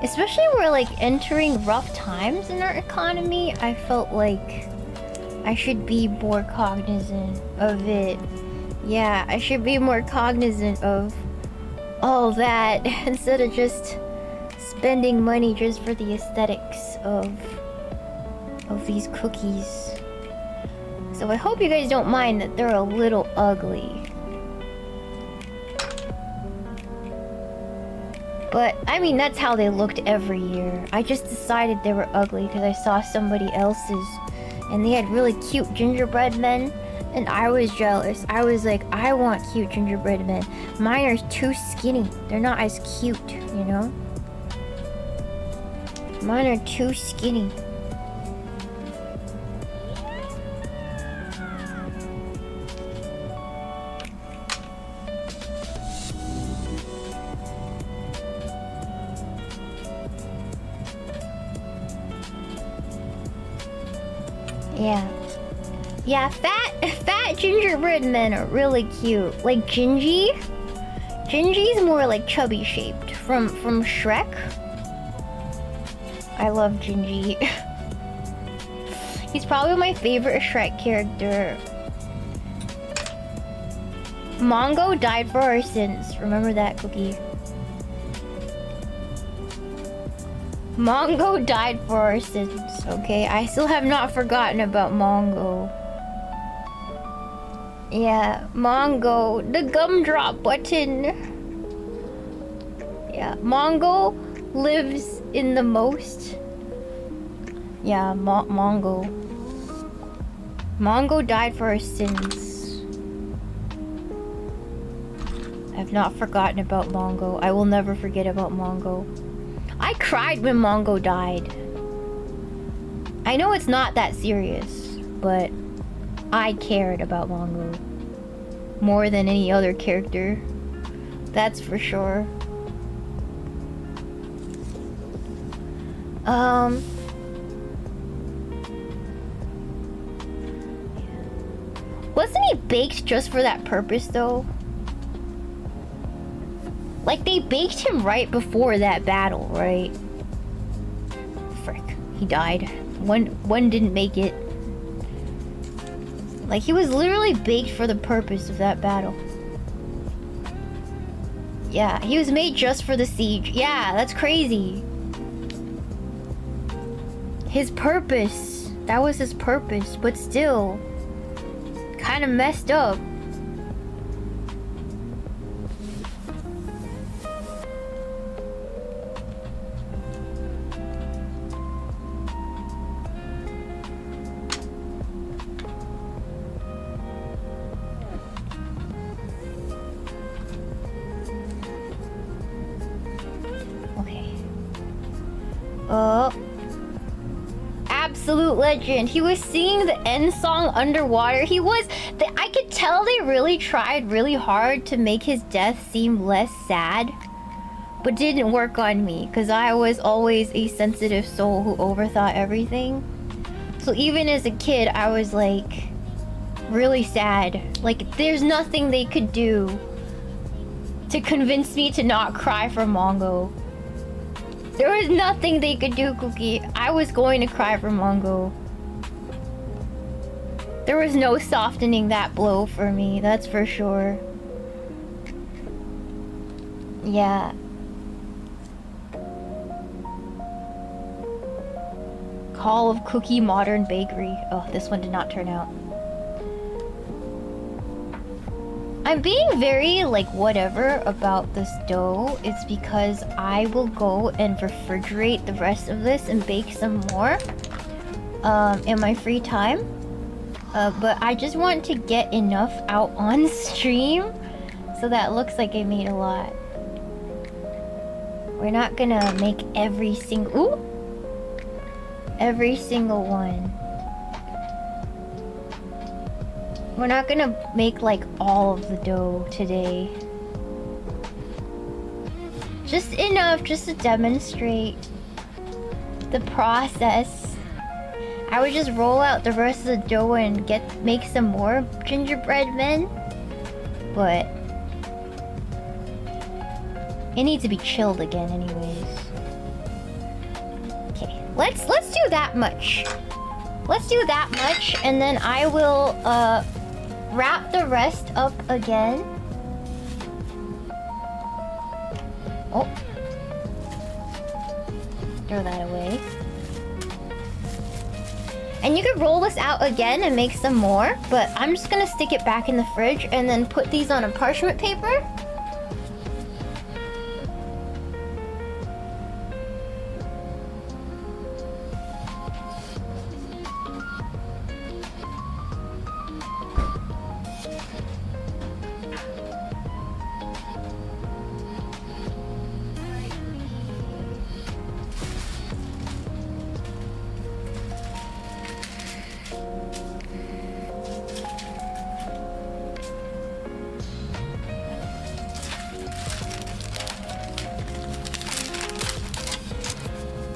Especially we're like entering rough times in our economy, I felt like I should be more cognizant of it. Yeah, I should be more cognizant of all that instead of just spending money just for the aesthetics of these cookies. So I hope you guys don't mind that they're a little ugly. But, I mean, that's how they looked every year. I just decided they were ugly because I saw somebody else's and they had really cute gingerbread men, and I was jealous. I was like, I want cute gingerbread men. Mine are too skinny. They're not as cute, you know? Mine are too skinny. Yeah, fat gingerbread men are really cute. Like Gingy. Gingy's more like chubby shaped from Shrek. I love Gingy. He's probably my favorite Shrek character. Mongo died for our sins. Remember that, Cookie? Mongo died for our sins, okay? I still have not forgotten about Mongo. Yeah, Mongo, the gumdrop button. Yeah, Mongo lives in the most. Yeah, Mongo. Mongo died for our sins. I've not forgotten about Mongo. I will never forget about Mongo. I cried when Mongo died. I know it's not that serious, but I cared about Mongo more than any other character. That's for sure. Wasn't he baked just for that purpose, though? Like, they baked him right before that battle, right? Frick. He died. One didn't make it. Like, he was literally baked for the purpose of that battle. Yeah, he was made just for the siege. Yeah, that's crazy. His purpose. That was his purpose, but still. Kind of messed up. Absolute legend. He was singing the end song underwater. He was... I could tell they really tried really hard to make his death seem less sad. But didn't work on me. Because I was always a sensitive soul who overthought everything. So even as a kid, I was like... really sad. Like, there's nothing they could do to convince me to not cry for Mongo. There was nothing they could do, Cookie. I was going to cry for Mongo. There was no softening that blow for me, that's for sure. Yeah. Call of Cookie Modern Bakery. Oh, this one did not turn out. I'm being very, like, whatever about this dough. It's because I will go and refrigerate the rest of this and bake some more in my free time. But I just want to get enough out on stream so that it looks like I made a lot. We're not gonna make every single... Ooh! Every single one. We're not gonna make like all of the dough today. Just enough just to demonstrate the process. I would just roll out the rest of the dough and make some more gingerbread men. But it needs to be chilled again anyways. Okay, let's do that much. Let's do that much and then I will wrap the rest up again. Oh. Throw that away. And you can roll this out again and make some more, but I'm just gonna stick it back in the fridge and then put these on a parchment paper.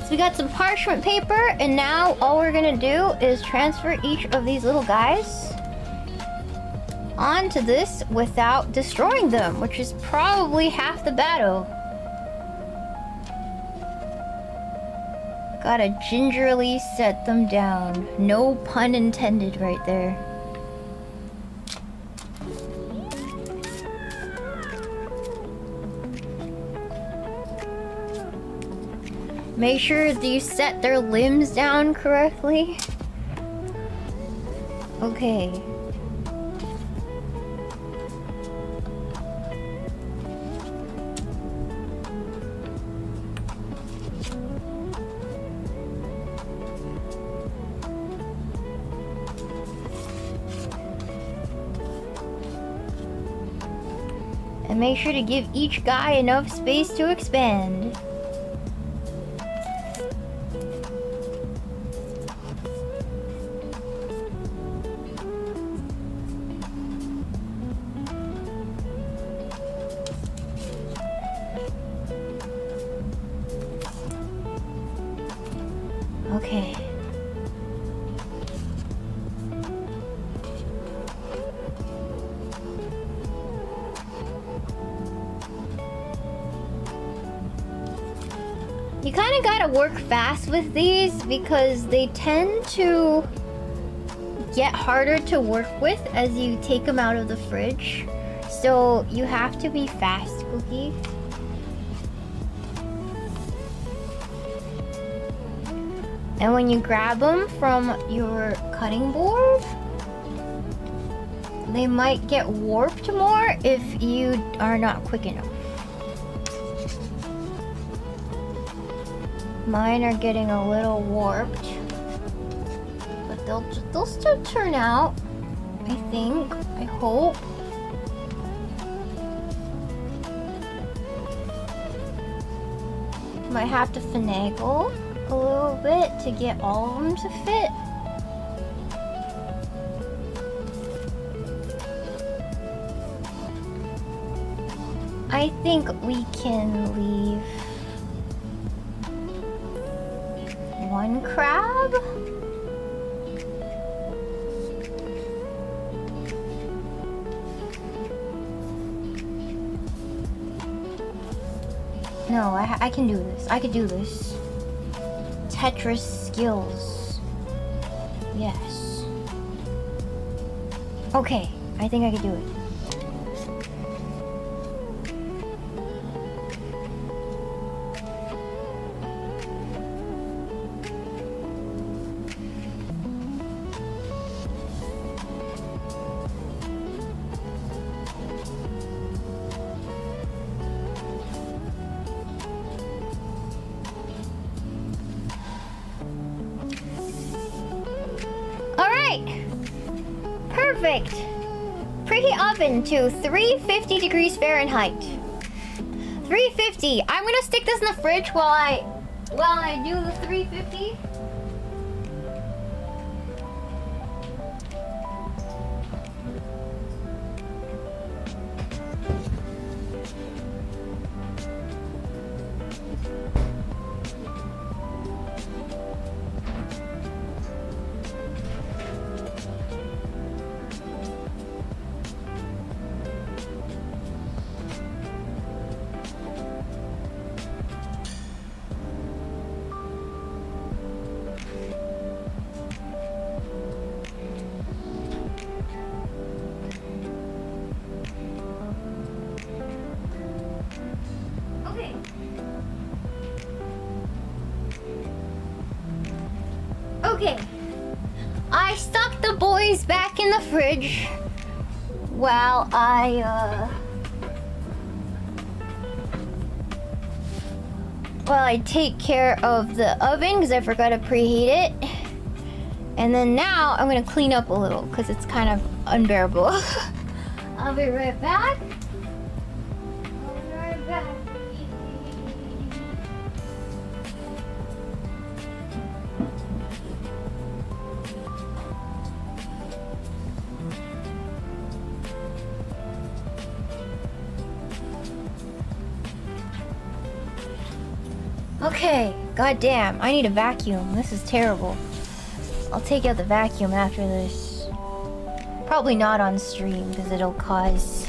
We got some parchment paper, and now all we're gonna do is transfer each of these little guys onto this without destroying them, which is probably half the battle. Gotta gingerly set them down. No pun intended right there. Make sure you set their limbs down correctly. Okay. And make sure to give each guy enough space to expand. You kind of gotta work fast with these because they tend to get harder to work with as you take them out of the fridge. So you have to be fast, Cookie. And when you grab them from your cutting board, they might get warped more if you are not quick enough. Mine are getting a little warped, but they'll still turn out, I think, I hope. Might have to finagle a little bit to get all of them to fit. I think we can leave one crab. No, I can do this. I could do this. Tetris skills. Yes. Okay, I think I could do it. Perfect. Preheat oven to 350 degrees Fahrenheit. 350. I'm gonna stick this in the fridge while I do the 350. Okay, I stuck the boys back in the fridge while I take care of the oven because I forgot to preheat it. And then now I'm gonna clean up a little because it's kind of unbearable. I'll be right back. Okay, goddamn, I need a vacuum. This is terrible. I'll take out the vacuum after this. Probably not on stream because it'll cause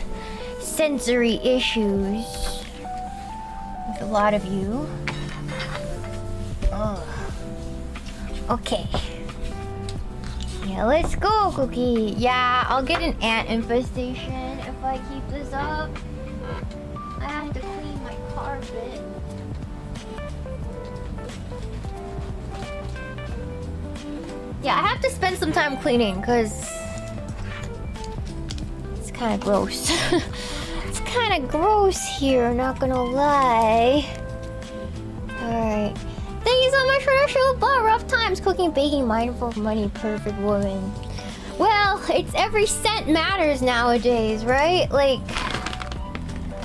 sensory issues with a lot of you. Ugh. Okay. Yeah, let's go, Cookie. Yeah, I'll get an ant infestation if I keep this up. I have to clean my carpet. Yeah, I have to spend some time cleaning because it's kind of gross. It's kind of gross here, not gonna lie. Alright. Thank you so much for the show, but rough times, cooking, baking, mindful of money, perfect woman. Well, it's every cent matters nowadays, right? Like,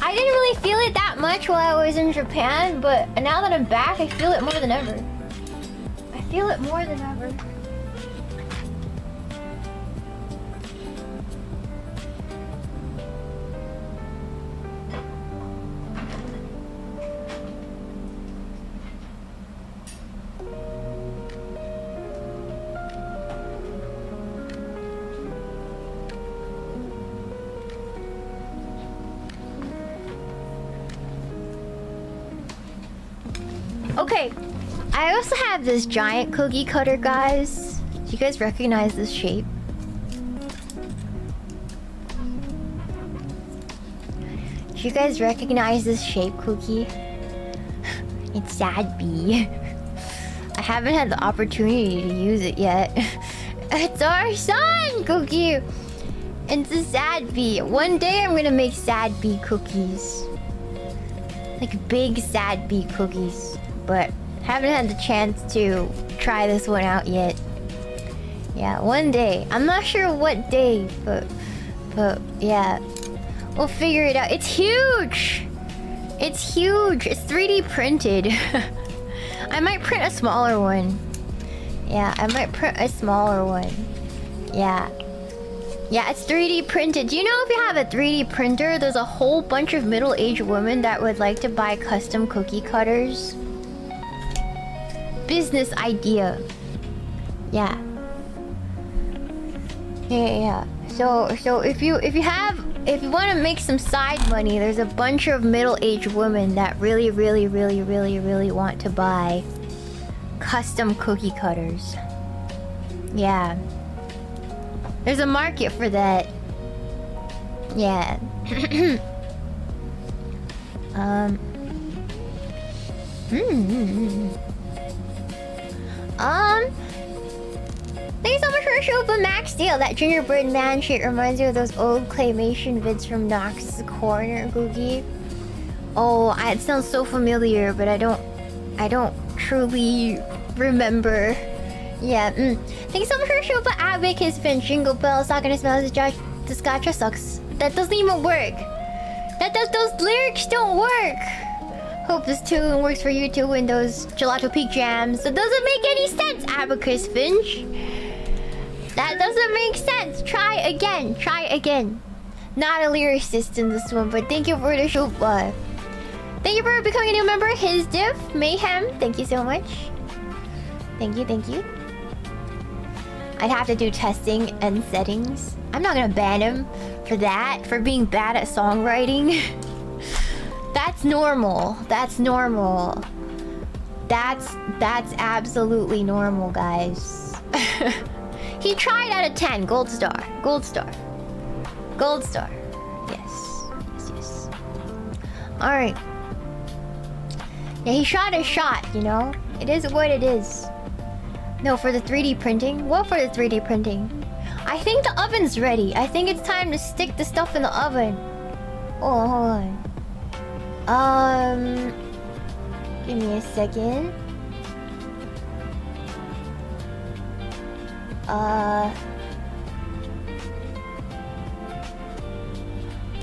I didn't really feel it that much while I was in Japan, but now that I'm back, I feel it more than ever. I feel it more than ever. Okay, I also have this giant cookie cutter, guys. Do you guys recognize this shape? Do you guys recognize this shape, Cookie? It's Sad Bee. I haven't had the opportunity to use it yet. It's our son, Cookie! It's a Sad Bee. One day I'm gonna make Sad Bee cookies. Like big Sad Bee cookies. But haven't had the chance to try this one out yet. Yeah, one day. I'm not sure what day, but yeah. We'll figure it out. It's huge! It's huge. It's 3D printed. I might print a smaller one. Yeah, I might print a smaller one. Yeah. Yeah, it's 3D printed. Do you know if you have a 3D printer, there's a whole bunch of middle-aged women that would like to buy custom cookie cutters? Business idea. Yeah. Yeah. So if you want to make some side money, there's a bunch of middle-aged women that really want to buy custom cookie cutters. Yeah. There's a market for that. Yeah. Thank you so much for the show, but Max Deal. That gingerbread man shit reminds me of those old claymation vids from Knox's Corner, Googie. Oh, it sounds so familiar, but I don't truly remember. Yeah. Thank you so much for the show, but Abik has been jingle bells. Not gonna smell this gacha sucks. That doesn't even work. Those lyrics don't work. Hope this tune works for you too in those Gelato Peak jams. That doesn't make any sense, Abacus Finch. That doesn't make sense. Try again. Try again. Not a lyricist in this one, but thank you for the show. Thank you for becoming a new member. His diff, Mayhem. Thank you so much. Thank you. I'd have to do testing and settings. I'm not gonna ban him for that, for being bad at songwriting. That's normal. That's normal. That's absolutely normal, guys. He tried out of 10. Gold star. Gold star. Gold star. Yes. Alright. Yeah, he shot his shot, you know? It is what it is. No, for the 3D printing? What for the 3D printing? I think the oven's ready. I think it's time to stick the stuff in the oven. Oh, hold on. Give me a second.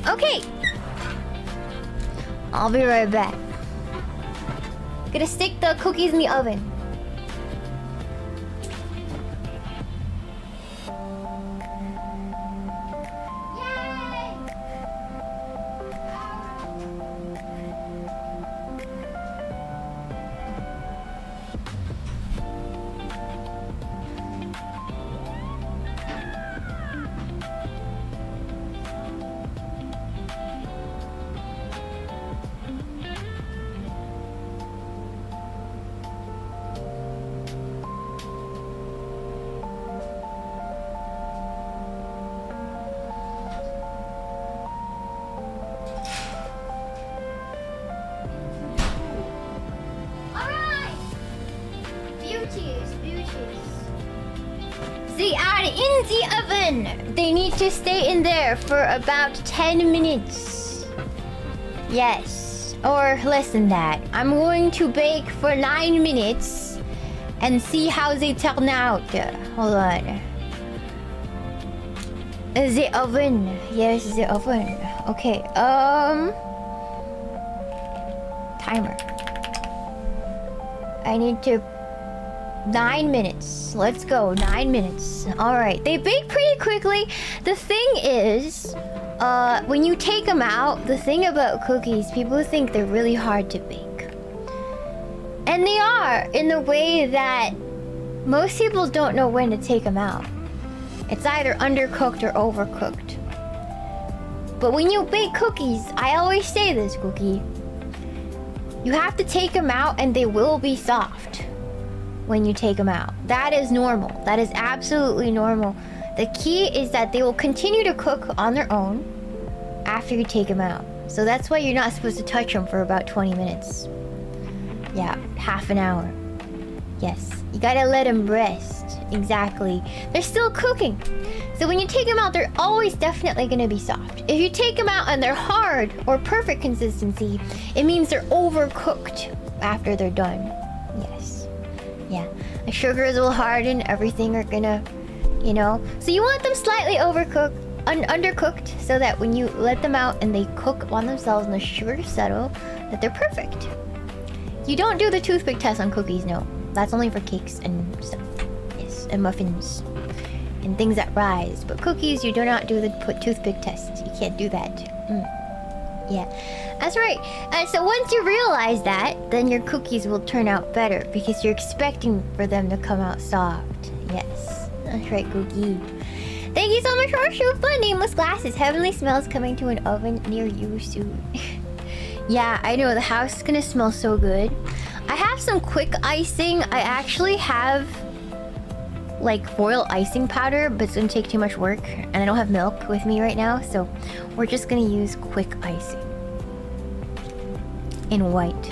Okay. I'll be right back. Gonna stick the cookies in the oven. They are in the oven. They need to stay in there for about 10 minutes. Yes, or less than that. I'm going to bake for 9 minutes and see how they turn out. Hold on. The oven. Yes, the oven. Okay, timer. I need to... 9 minutes. Let's go. 9 minutes. Alright. They bake pretty quickly. The thing is, when you take them out, the thing about cookies, people think they're really hard to bake. And they are, in the way that most people don't know when to take them out. It's either undercooked or overcooked. But when you bake cookies, I always say this, Cookie. You have to take them out and they will be soft when you take them out. That is normal. That is absolutely normal. The key is that they will continue to cook on their own after you take them out. So that's why you're not supposed to touch them for about 20 minutes. Yeah, half an hour. Yes, you gotta let them rest. Exactly. They're still cooking. So when you take them out, they're always definitely gonna be soft. If you take them out and they're hard or perfect consistency, it means they're overcooked after they're done. Yes. Yeah. The sugars will harden, everything are gonna, you know. So you want them slightly overcooked, undercooked, so that when you let them out and they cook on themselves and the sugars settle, that they're perfect. You don't do the toothpick test on cookies, no. That's only for cakes and stuff. Yes, and muffins. And things that rise. But cookies, you do not do the toothpick test. You can't do that. Yeah, that's right. And so once you realize that, then your cookies will turn out better because you're expecting for them to come out soft. Yes, that's right, Cookie. Thank you so much for our show fun. Nameless glasses. Heavenly smells coming to an oven near you soon. Yeah, I know. The house is gonna smell so good. I have some quick icing. I actually have like foil icing powder, but it's gonna take too much work and I don't have milk with me right now, so we're just gonna use quick icing in white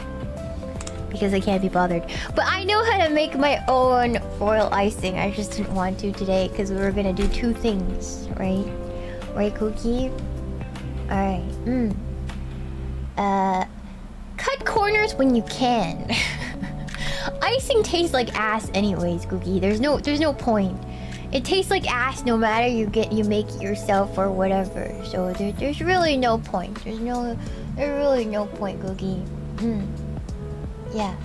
because I can't be bothered. But I know how to make my own foil icing. I just didn't want to today because we were gonna do two things, right? Right, Cookie? Alright. Cut corners when you can. Icing tastes like ass anyways, Cookie. There's no point. It tastes like ass no matter you make it yourself or whatever. So there's really no point. There's really no point, Cookie. Yeah.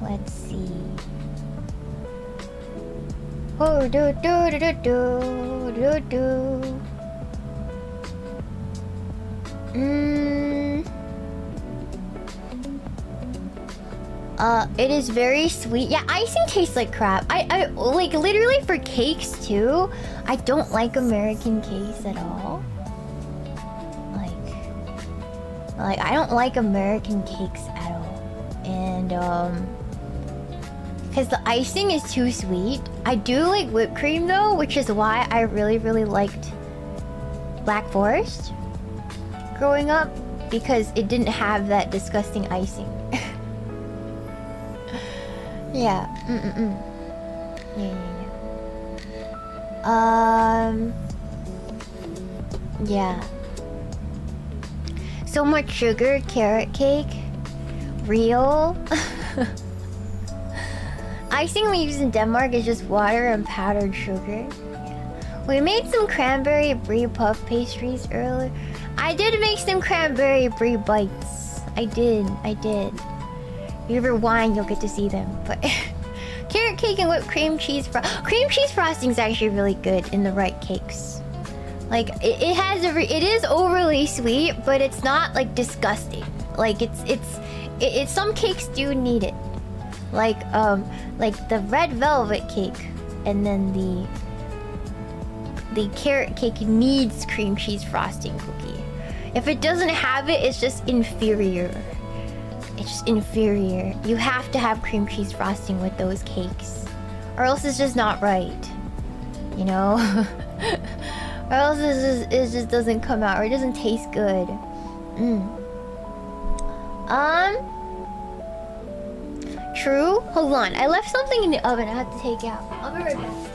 Let's see. Oh, do. It is very sweet. Yeah, icing tastes like crap. I like literally for cakes too. I don't like American cakes at all. Like I don't like American cakes at all. And because the icing is too sweet. I do like whipped cream though, which is why I really liked Black Forest growing up, because it didn't have that disgusting icing. Yeah. Yeah. So much sugar, carrot cake. Real. Icing we use in Denmark is just water and powdered sugar. Yeah. We made some cranberry brie puff pastries earlier. I did make some cranberry brie bites. I did. If you ever whine, you'll get to see them. But carrot cake and whipped cream cheese frosting is actually really good in the right cakes. Like it is overly sweet, but it's not like disgusting. Like it's some cakes do need it. Like the red velvet cake, and then the carrot cake needs cream cheese frosting, Cookie. If it doesn't have it, it's just inferior. It's just inferior. You have to have cream cheese frosting with those cakes, or else it's just not right. You know? Or else it just doesn't come out, or it doesn't taste good. True? Hold on. I left something in the oven I have to take out. I'll be right back.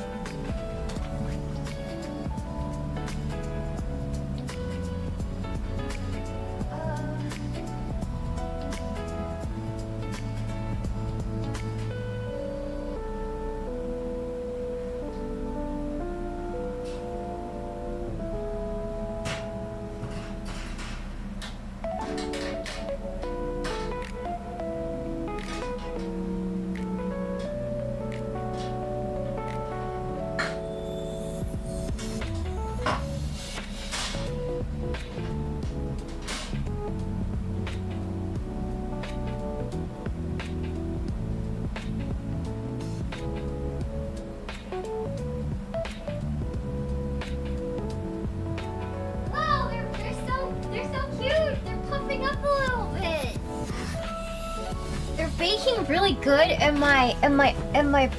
baking really good, and my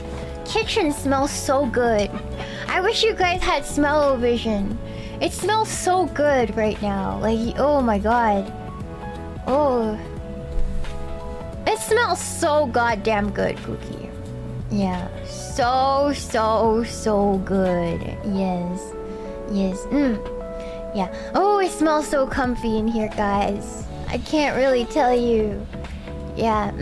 kitchen smells so good. I wish you guys had smell-o-vision. It smells so good right now. Like, oh my god. Oh. It smells so goddamn good, Cookie. Yeah. So good. Yes. Yes. Yeah. Oh, it smells so comfy in here, guys. I can't really tell you. Yeah.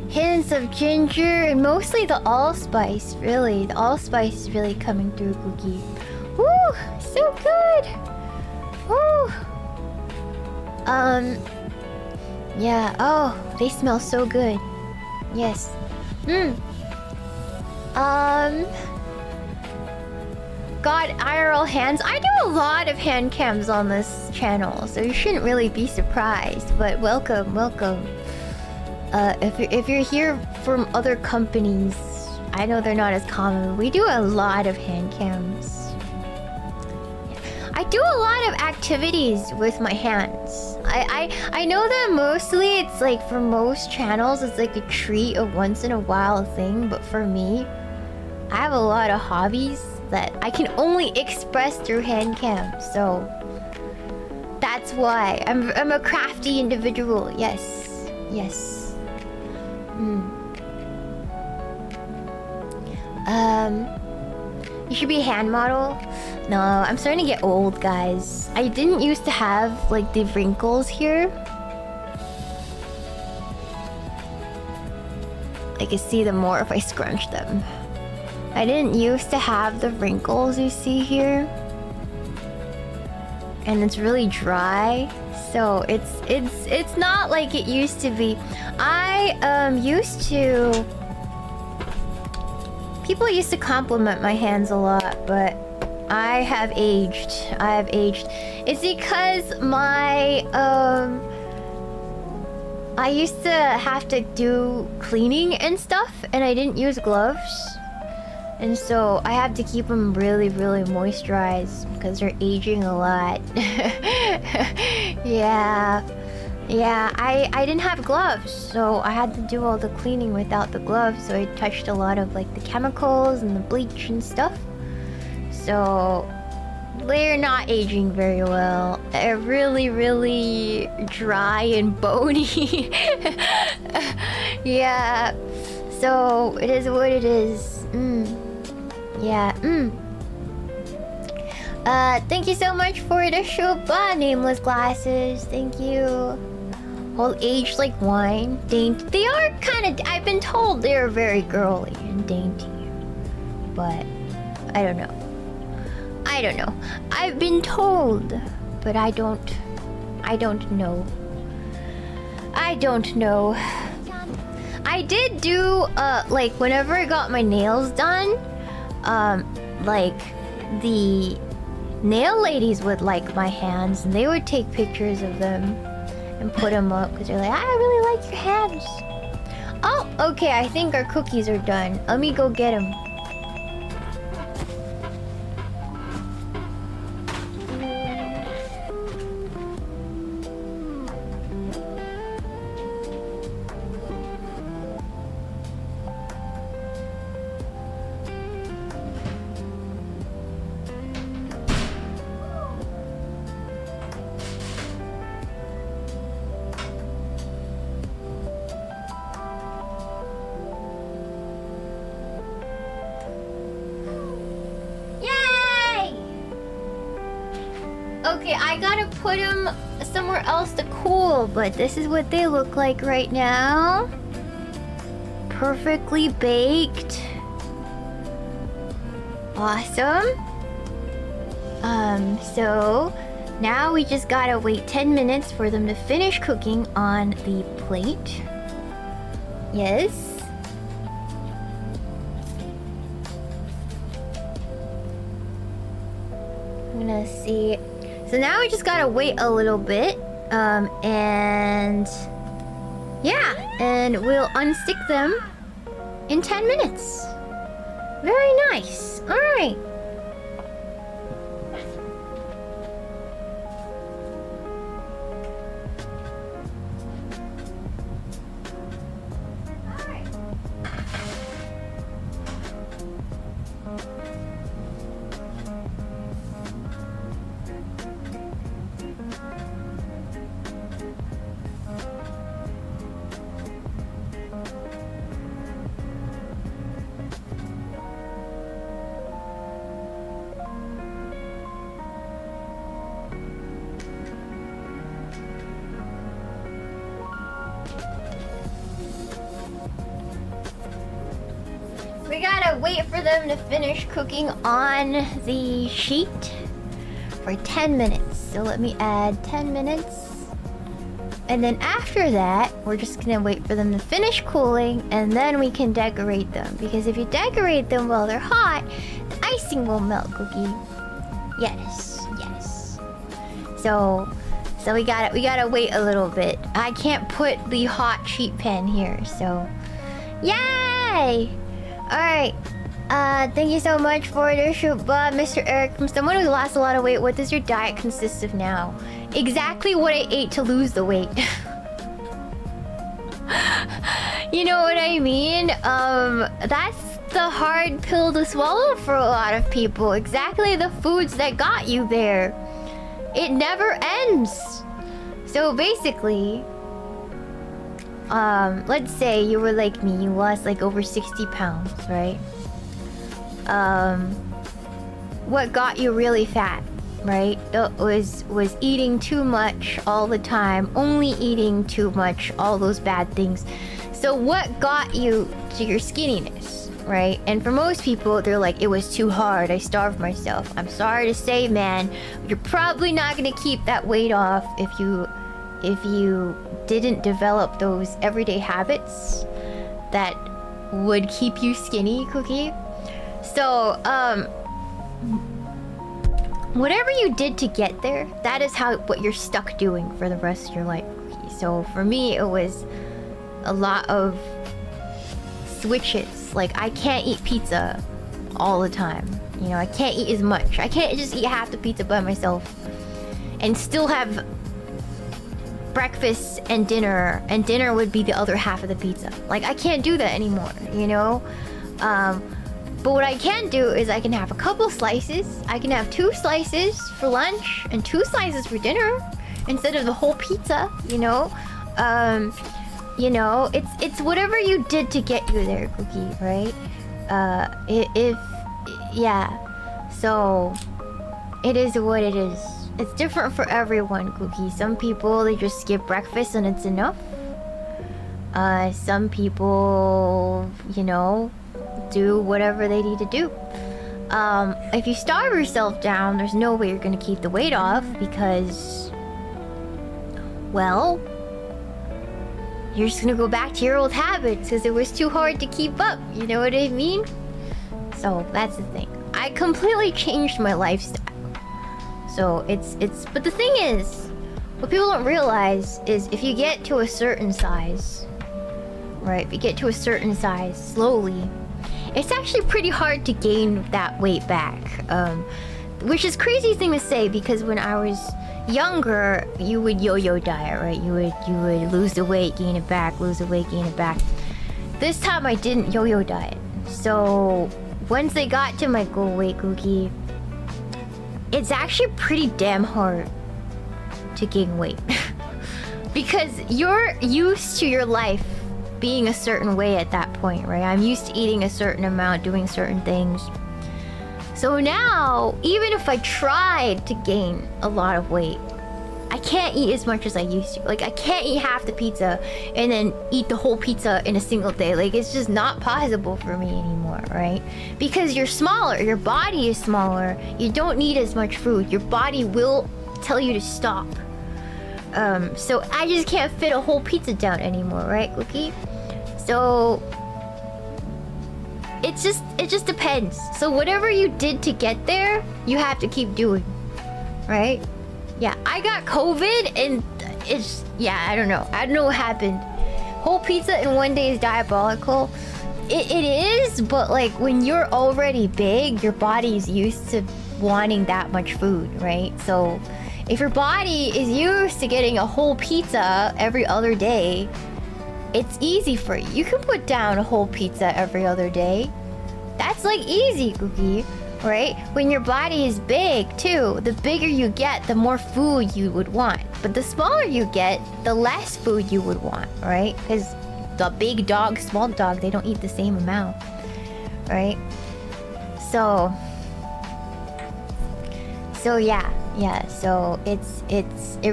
Hints of ginger and mostly the allspice, really. The allspice is really coming through, Cookie. Woo! So good! Woo! Yeah. Oh, they smell so good. Yes. God, IRL hands. I do a lot of hand cams on this channel, so you shouldn't really be surprised. But welcome. If you're here from other companies, I know they're not as common. We do a lot of hand cams. I do a lot of activities with my hands. I know that mostly it's like for most channels it's like a treat, a once in a while thing, but for me, I have a lot of hobbies that I can only express through hand cam, so that's why I'm a crafty individual. Yes. You should be a hand model. No, I'm starting to get old, guys. I didn't used to have like the wrinkles here. I can see them more if I scrunch them. I didn't used to have the wrinkles you see here. And it's really dry. So it's not like it used to be. I used to... People used to compliment my hands a lot, but I have aged. It's because my I used to have to do cleaning and stuff, and I didn't use gloves. And so I have to keep them really moisturized because they're aging a lot. Yeah, I didn't have gloves, so I had to do all the cleaning without the gloves, so I touched a lot of like the chemicals and the bleach and stuff. So they're not aging very well. They're really dry and bony. Yeah, so it is what it is. Yeah. Thank you so much for the Shuba nameless glasses. Thank you. All aged like wine. Dainty. They are kind of... I've been told they're very girly and dainty. But I don't know. I've been told, but I don't know. I did do, like, whenever I got my nails done, like, the nail ladies would like my hands, and they would take pictures of them and put them up, because they're like, I really like your hands. Oh, okay, I think our cookies are done. Let me go get them. Okay, I gotta put them somewhere else to cool, but this is what they look like right now. Perfectly baked. Awesome. So now we just gotta wait 10 minutes for them to finish cooking on the plate. Yes. I'm gonna see. So now we just gotta wait a little bit, and yeah, and we'll unstick them in 10 minutes. Very nice. All right. We gotta wait for them to finish cooking on the sheet for 10 minutes. So let me add 10 minutes. And then after that, we're just gonna wait for them to finish cooling, and then we can decorate them. Because if you decorate them while they're hot, the icing will melt, Cookie. Yes, yes. So we gotta wait a little bit. I can't put the hot sheet pan here, so yay! Alright. Thank you so much for the shoutout, Mr. Eric. From someone who lost a lot of weight, what does your diet consist of now? Exactly what I ate to lose the weight. You know what I mean? That's the hard pill to swallow for a lot of people. Exactly the foods that got you there. It never ends. So basically, let's say you were like me, you lost like over 60 pounds, right? What got you really fat, right? Was eating too much all the time, only eating too much, all those bad things. So what got you to your skinniness, right? And for most people, they're like, it was too hard, I starved myself. I'm sorry to say, man, you're probably not gonna keep that weight off if you didn't develop those everyday habits that would keep you skinny, Cookie. So, whatever you did to get there, that is what you're stuck doing for the rest of your life, Cookie. So for me, it was a lot of switches. Like, I can't eat pizza all the time. You know, I can't eat as much. I can't just eat half the pizza by myself and still have breakfast and dinner would be the other half of the pizza. Like, I can't do that anymore, you know? But what I can do is I can have a couple slices. I can have 2 slices for lunch and 2 slices for dinner instead of the whole pizza, you know? You know, it's whatever you did to get you there, Cookie, right? Yeah. So, it is what it is. It's different for everyone, Cookie. Some people, they just skip breakfast and it's enough. Some people, you know, do whatever they need to do. If you starve yourself down, there's no way you're gonna keep the weight off because, well, you're just gonna go back to your old habits because it was too hard to keep up. You know what I mean? So that's the thing. I completely changed my lifestyle. So but the thing is, what people don't realize is if you get to a certain size, right? If you get to a certain size slowly, it's actually pretty hard to gain that weight back. Which is a crazy thing to say because when I was younger, you would yo-yo diet, right? You would lose the weight, gain it back, lose the weight, gain it back. This time I didn't yo-yo diet. So once they got to my goal weight, Cookie, it's actually pretty damn hard to gain weight. Because you're used to your life being a certain way at that point, right? I'm used to eating a certain amount, doing certain things. So now, even if I tried to gain a lot of weight, I can't eat as much as I used to. Like, I can't eat half the pizza and then eat the whole pizza in a single day. Like, it's just not possible for me anymore, right? Because you're smaller, your body is smaller, you don't need as much food. Your body will tell you to stop. So I just can't fit a whole pizza down anymore, right, Cookie? So it just depends. So whatever you did to get there, you have to keep doing, right? Yeah, I got COVID and I don't know what happened. Whole pizza in one day is diabolical. It is, but like when you're already big, your body's used to wanting that much food, right? So if your body is used to getting a whole pizza every other day, it's easy for you. You can put down a whole pizza every other day. That's like easy, Cookie, right? When your body is big too, the bigger you get, the more food you would want. But the smaller you get, the less food you would want, right? Because the big dog, small dog, they don't eat the same amount, right? So yeah. So it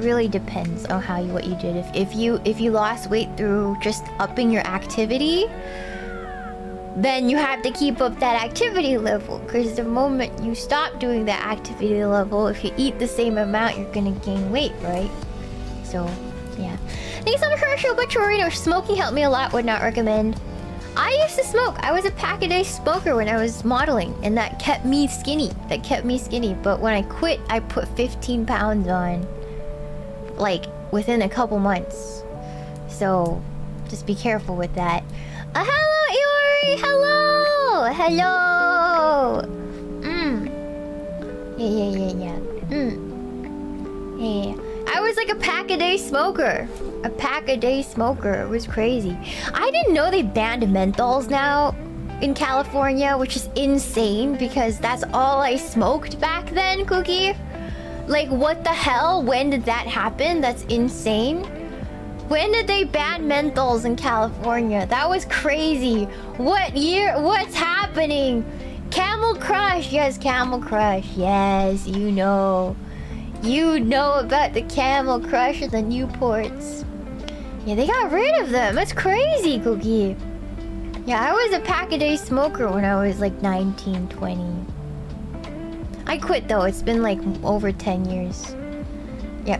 really depends on what you did. If you lost weight through just upping your activity, then you have to keep up that activity level. Because the moment you stop doing that activity level, if you eat the same amount, you're gonna gain weight, right? So, yeah. Thanks so much for your but Chorino. Smoking helped me a lot, would not recommend. I used to smoke. I was a pack-a-day smoker when I was modeling, and that kept me skinny. But when I quit, I put 15 pounds on, like, within a couple months. So, just be careful with that. Hello, Iori! Hello! Yeah. Yeah. I was like a pack-a-day smoker. It was crazy. I didn't know they banned menthols now in California, which is insane because that's all I smoked back then, Cookie. Like, what the hell? When did that happen? That's insane. When did they ban menthols in California? That was crazy. What year? What's happening? Camel Crush. Yes, Camel Crush. Yes, you know. You know about the Camel Crush and the Newports. Yeah, they got rid of them. That's crazy, Cookie. Yeah, I was a pack-a-day smoker when I was like 19, 20. I quit though. It's been like over 10 years. Yeah,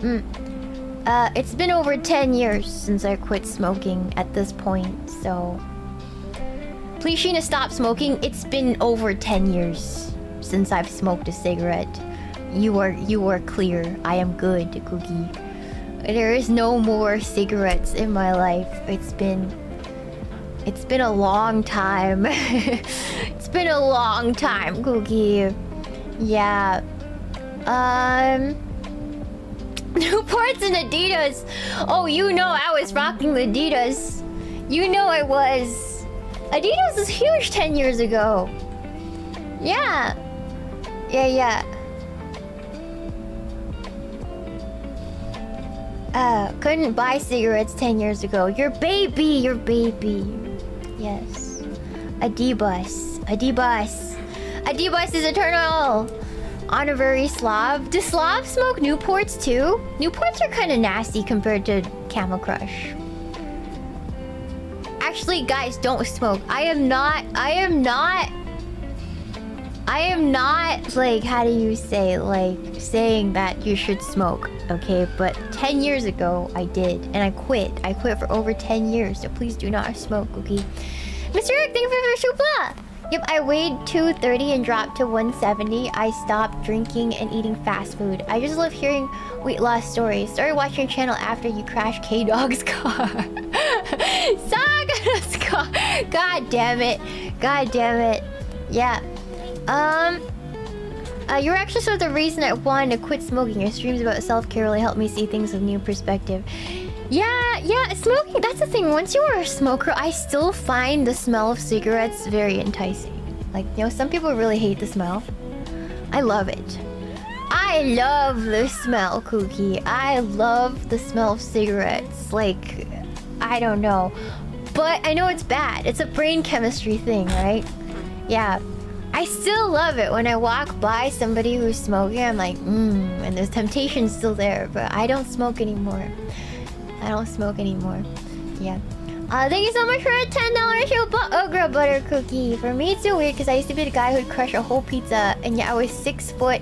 it's been over 10 years since I quit smoking at this point, so... Please, Shiina, stop smoking. It's been over 10 years since I've smoked a cigarette. You are clear. I am good, Cookie. There is no more cigarettes in my life. It's been a long time. It's been a long time, Cookie. Yeah. Newports and Adidas. Oh, you know I was rocking the Adidas. You know I was. Adidas was huge 10 years ago. Yeah. Yeah. Couldn't buy cigarettes 10 years ago. Your baby. Yes. Adibus is eternal. Honorary Slav. Do Slavs smoke Newports too? Newports are kind of nasty compared to Camel Crush. Actually, guys, don't smoke. I am not like, how do you say, like, saying that you should smoke, okay? But 10 years ago, I did, and I quit. I quit for over 10 years, so please do not smoke, okay? Mr. Rick, thank you for Shupla! Yep, I weighed 230 and dropped to 170. I stopped drinking and eating fast food. I just love hearing weight loss stories. Started watching your channel after you crashed K-Dog's car. Saga's car! God damn it. Yeah. You're actually sort of the reason I wanted to quit smoking. Your streams about self-care really helped me see things with new perspective. Yeah, smoking, that's the thing. Once you are a smoker, I still find the smell of cigarettes very enticing. Like, you know, some people really hate the smell. I love it. I love the smell, Cookie. I love the smell of cigarettes. Like, I don't know. But I know it's bad. It's a brain chemistry thing, right? Yeah. I still love it when I walk by somebody who's smoking. I'm like, and there's temptation still there, but I don't smoke anymore. Yeah. Thank you so much for a $10 Okra butter cookie. For me, it's so weird because I used to be the guy who'd crush a whole pizza, and yet I was 6 foot,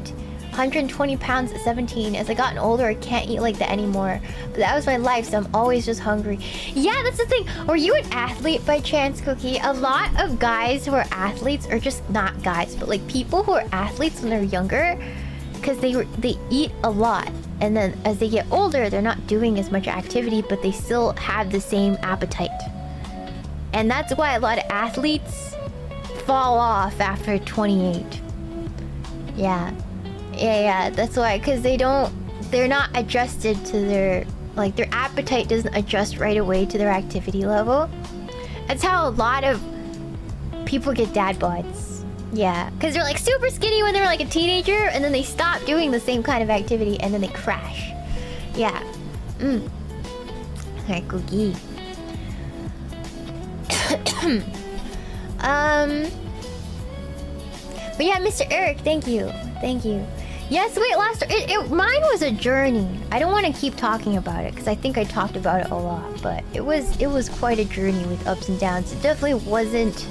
120 pounds at 17. As I gotten older, I can't eat like that anymore. But that was my life, so I'm always just hungry. Yeah, that's the thing. Were you an athlete by chance, Cookie? A lot of guys who are athletes, or just not guys, but like people who are athletes when they're younger, because they eat a lot. And then as they get older, they're not doing as much activity, but they still have the same appetite. And that's why a lot of athletes fall off after 28. Yeah, that's why, because they're not adjusted to their appetite doesn't adjust right away to their activity level. That's how a lot of people get dad bods. Yeah, because they're like super skinny when they're like a teenager, and then they stop doing the same kind of activity, and then they crash. Yeah. Alright, Cookie. But yeah, Mr. Eric, thank you. Yes, weight loss. Mine was a journey. I don't want to keep talking about it because I think I talked about it a lot, but it was quite a journey with ups and downs. It definitely wasn't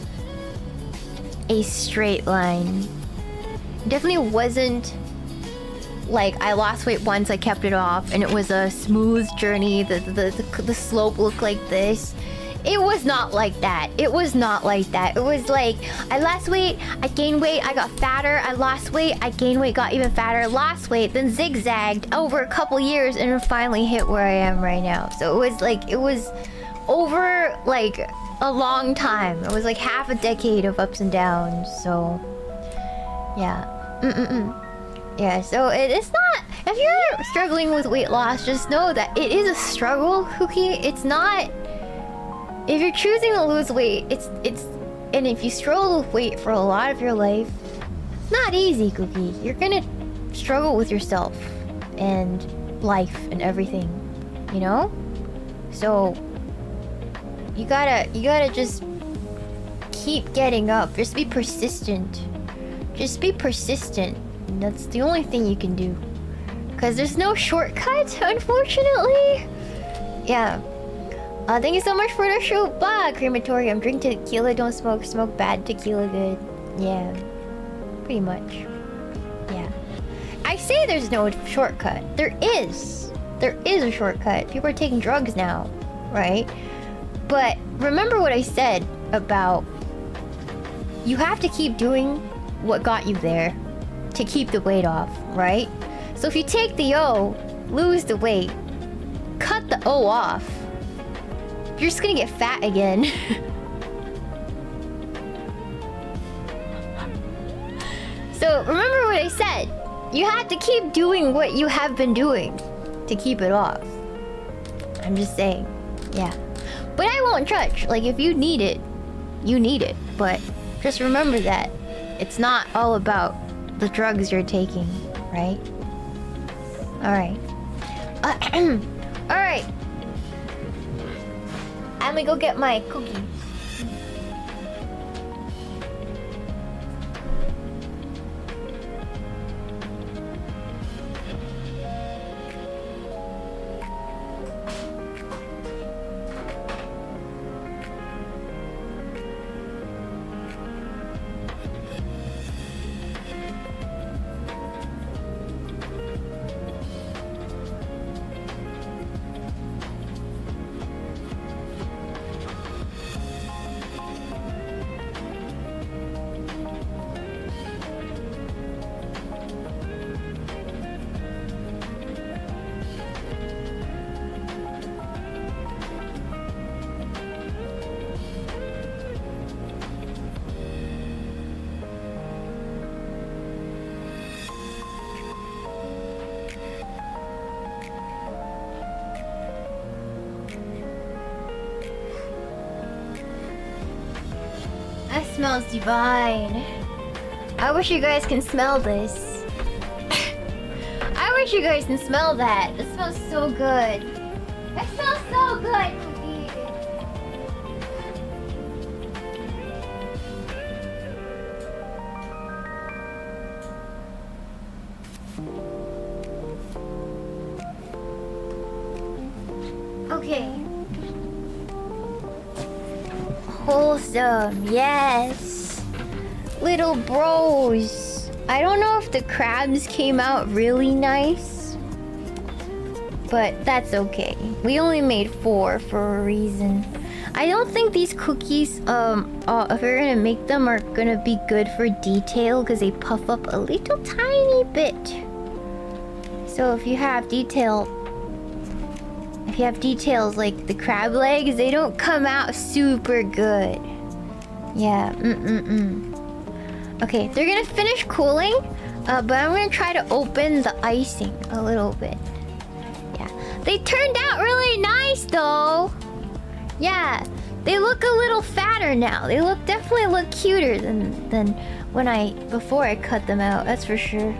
a straight line. It definitely wasn't like I lost weight once, I kept it off, and it was a smooth journey. The slope looked like this. It was not like that. It was not like that. It was like I lost weight, I gained weight, I got fatter. I lost weight, I gained weight, got even fatter. Lost weight, then zigzagged over a couple years, and finally hit where I am right now. So it was like, it was over like a long time. It was like half a decade of ups and downs. So yeah. Yeah, so it's not... If you're struggling with weight loss, just know that it is a struggle, Cookie. It's not... If you're choosing to lose weight, it's... And if you struggle with weight for a lot of your life, it's not easy, Cookie. You're gonna struggle with yourself and life and everything, you know? So... You gotta just keep getting up. Just be persistent. Just be persistent. That's the only thing you can do. Because there's no shortcut, unfortunately. Yeah. Thank you so much for the show. Bah, crematorium. Drink tequila, don't smoke. Smoke bad, tequila good. Yeah. Pretty much. Yeah. I say there's no shortcut. There is. There is a shortcut. People are taking drugs now. Right? But remember what I said about... You have to keep doing what got you there to keep the weight off, right? So if you take the O, lose the weight, cut the O off, you're just gonna get fat again. So remember what I said. You have to keep doing what you have been doing to keep it off. I'm just saying. Yeah. But I won't judge. Like, if you need it, you need it. But just remember that it's not all about the drugs you're taking, right? Alright. Alright. I'm gonna go get my cookie. Smells divine. I wish you guys can smell this. I wish you guys can smell that. It smells so good. It smells so good, Cookie. Okay. Wholesome, yes. Little bros. I don't know if the crabs came out really nice, but that's okay. We only made 4 for a reason. I don't think these cookies, if we're gonna make them, are gonna be good for detail because they puff up a little tiny bit. So if you have details like the crab legs, they don't come out super good. Yeah, Okay, they're gonna finish cooling, but I'm gonna try to open the icing a little bit. Yeah, they turned out really nice though. Yeah, they look a little fatter now. They definitely look cuter than before I cut them out. That's for sure.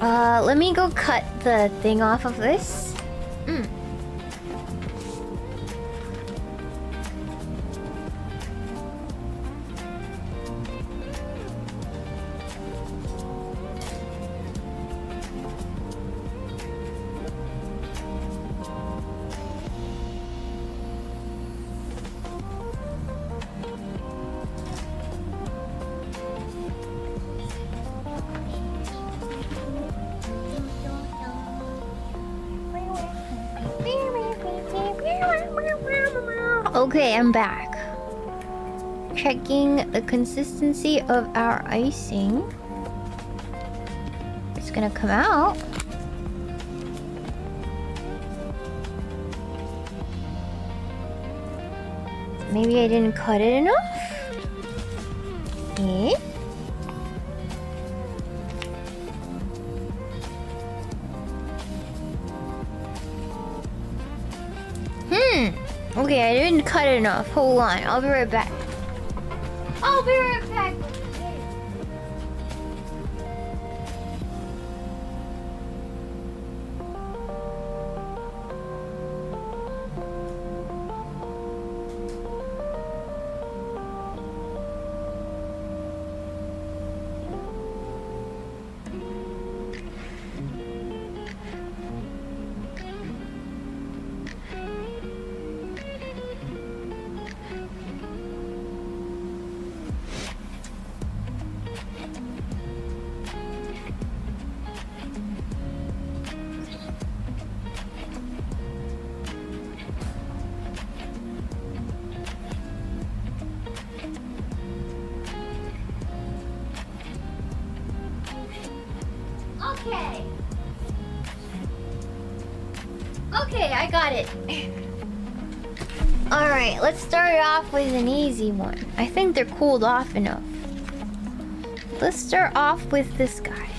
Let me go cut the thing off of this. Okay, I'm back. Checking the consistency of our icing. It's gonna come out. Maybe I didn't cut it enough? Eh? Okay, I didn't cut it enough. Hold on, I'll be right back. I'll be right back. Okay. Okay, I got it. Alright, let's start off with an easy one. I think they're cooled off enough. Let's start off with this guy.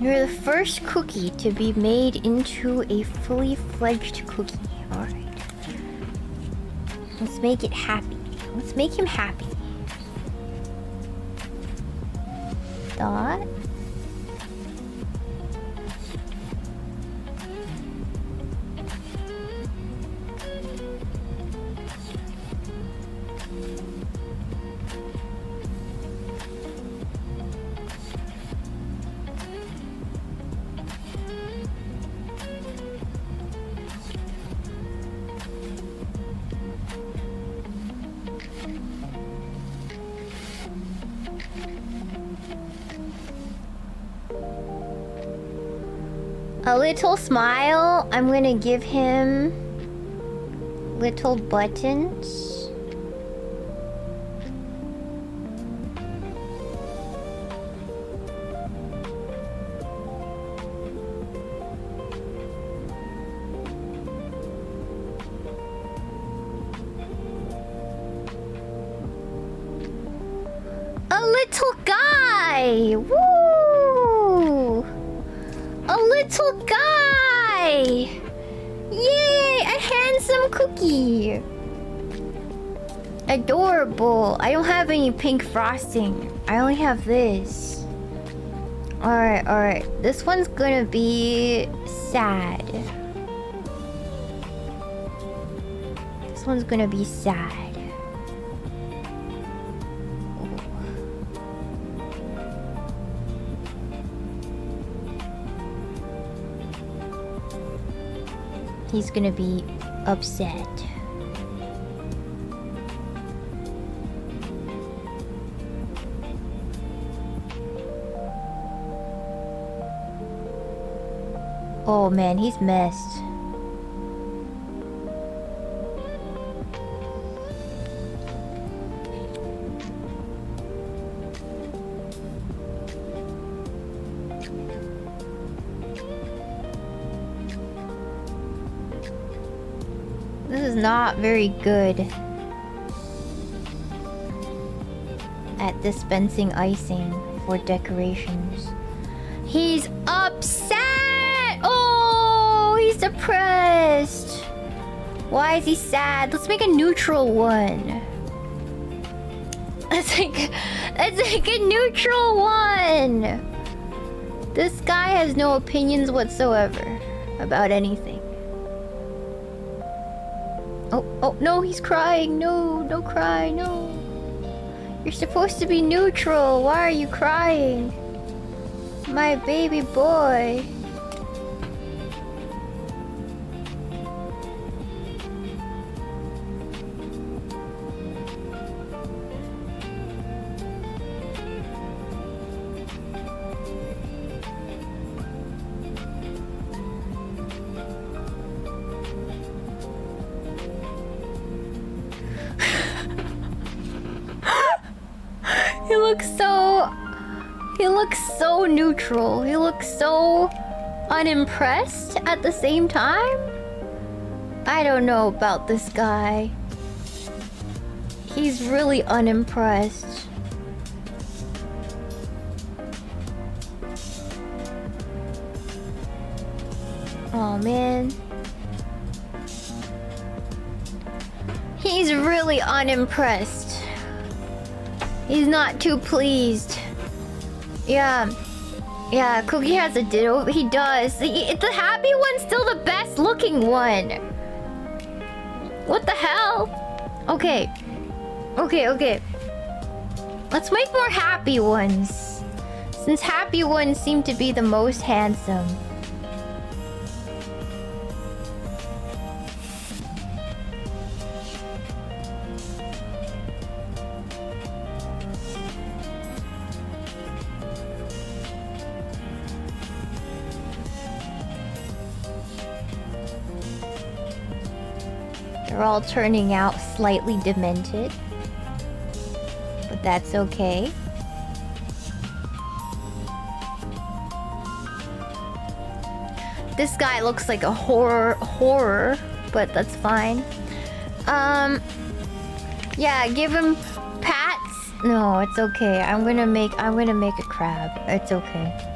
You're the first cookie to be made into a fully fledged cookie. Alright. Let's make it happy. Let's make him happy. Dot. A little smile. I'm gonna give him little buttons. A little guy. Woo! A little guy! Yay! A handsome cookie! Adorable. I don't have any pink frosting. I only have this. Alright, alright. This one's gonna be sad. This one's gonna be sad. He's gonna be upset. Oh man, he's messed. This is not very good at dispensing icing for decorations. He's upset! Oh, he's depressed. Why is he sad? Let's make a neutral one. Let's make a neutral one. This guy has no opinions whatsoever about anything. Oh, no, he's crying. No, don't cry, no. You're supposed to be neutral. Why are you crying? My baby boy. He looks so neutral. He looks so unimpressed at the same time. I don't know about this guy. He's really unimpressed. Oh man. He's really unimpressed. He's not too pleased. Yeah, Cookie has a ditto. He does. The happy one's still the best looking one. What the hell? Okay. Let's make more happy ones. Since happy ones seem to be the most handsome. They're all turning out slightly demented. But that's okay. This guy looks like a horror, but that's fine. Yeah, give him pats. No, it's okay. I'm gonna make a crab. It's okay.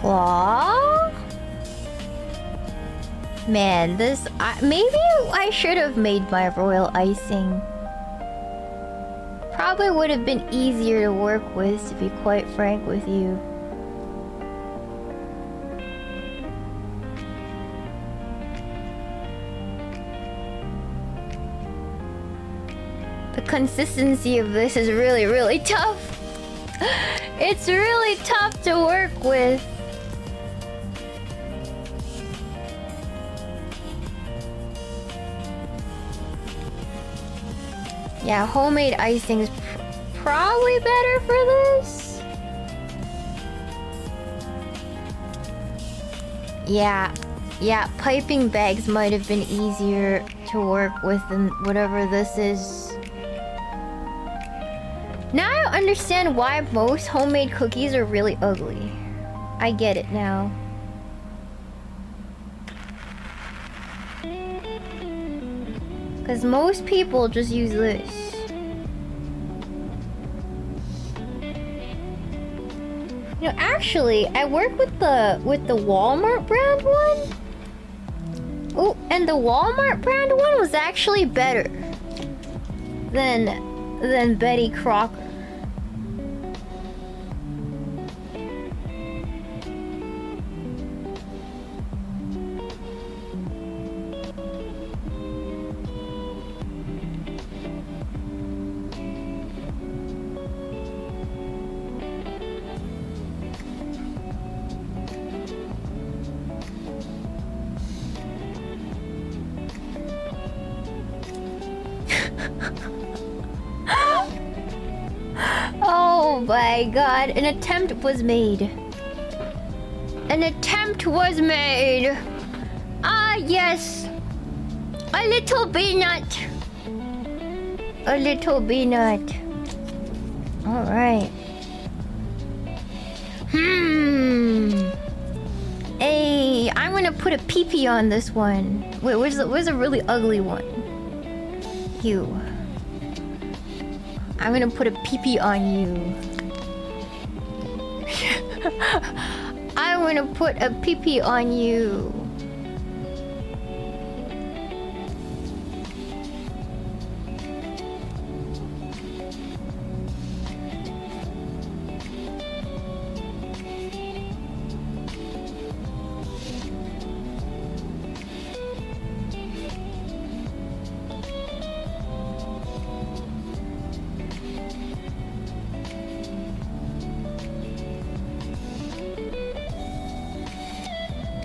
Claw? Man, this... maybe I should have made my royal icing. Probably would have been easier to work with, to be quite frank with you. The consistency of this is really, really tough. It's really tough to work with. Yeah, homemade icing is probably better for this. Yeah, piping bags might have been easier to work with than whatever this is. Now I understand why most homemade cookies are really ugly. I get it now. Because most people just use this. You know, actually, I work with the Walmart brand one. Oh, and the Walmart brand one was actually better than Betty Crocker. Oh my god, an attempt was made. An attempt was made. Ah, yes. A little peanut. A little peanut. Alright. Hey, I'm gonna put a pee-pee on this one. Wait, where's a really ugly one? You. I'm gonna put a pee-pee on you. I'm gonna put a pee-pee on you.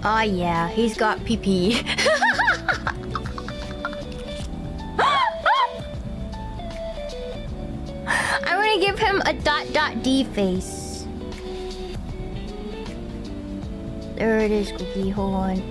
Ah, yeah, he's got PP. I'm gonna give him a .D face. There it is, Cookie. Hold on.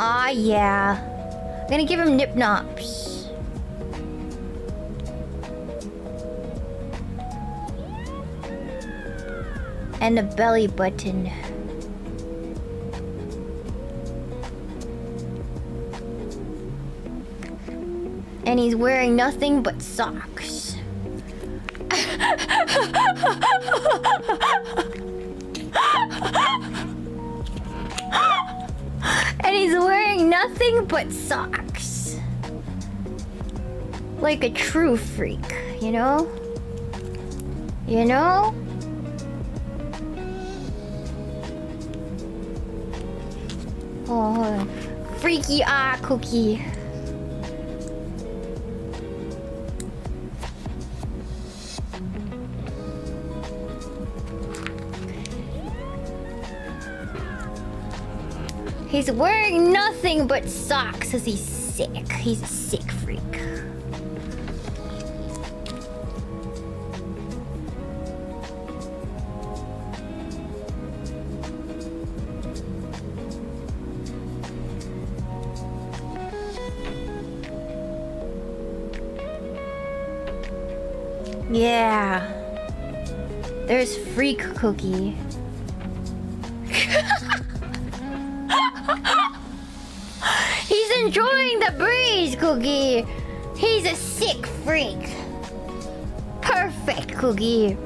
Ah, yeah. I'm gonna give him Nip Nops. And a belly button. And he's wearing nothing but socks. And he's wearing nothing but socks. Like a true freak, you know? You know? Oh, hold on. Freaky Cookie. He's wearing nothing but socks because he's sick. He's a sick freak. Yeah. There's Freak Cookie. He's enjoying the breeze, Cookie. He's a sick freak. Perfect, Cookie.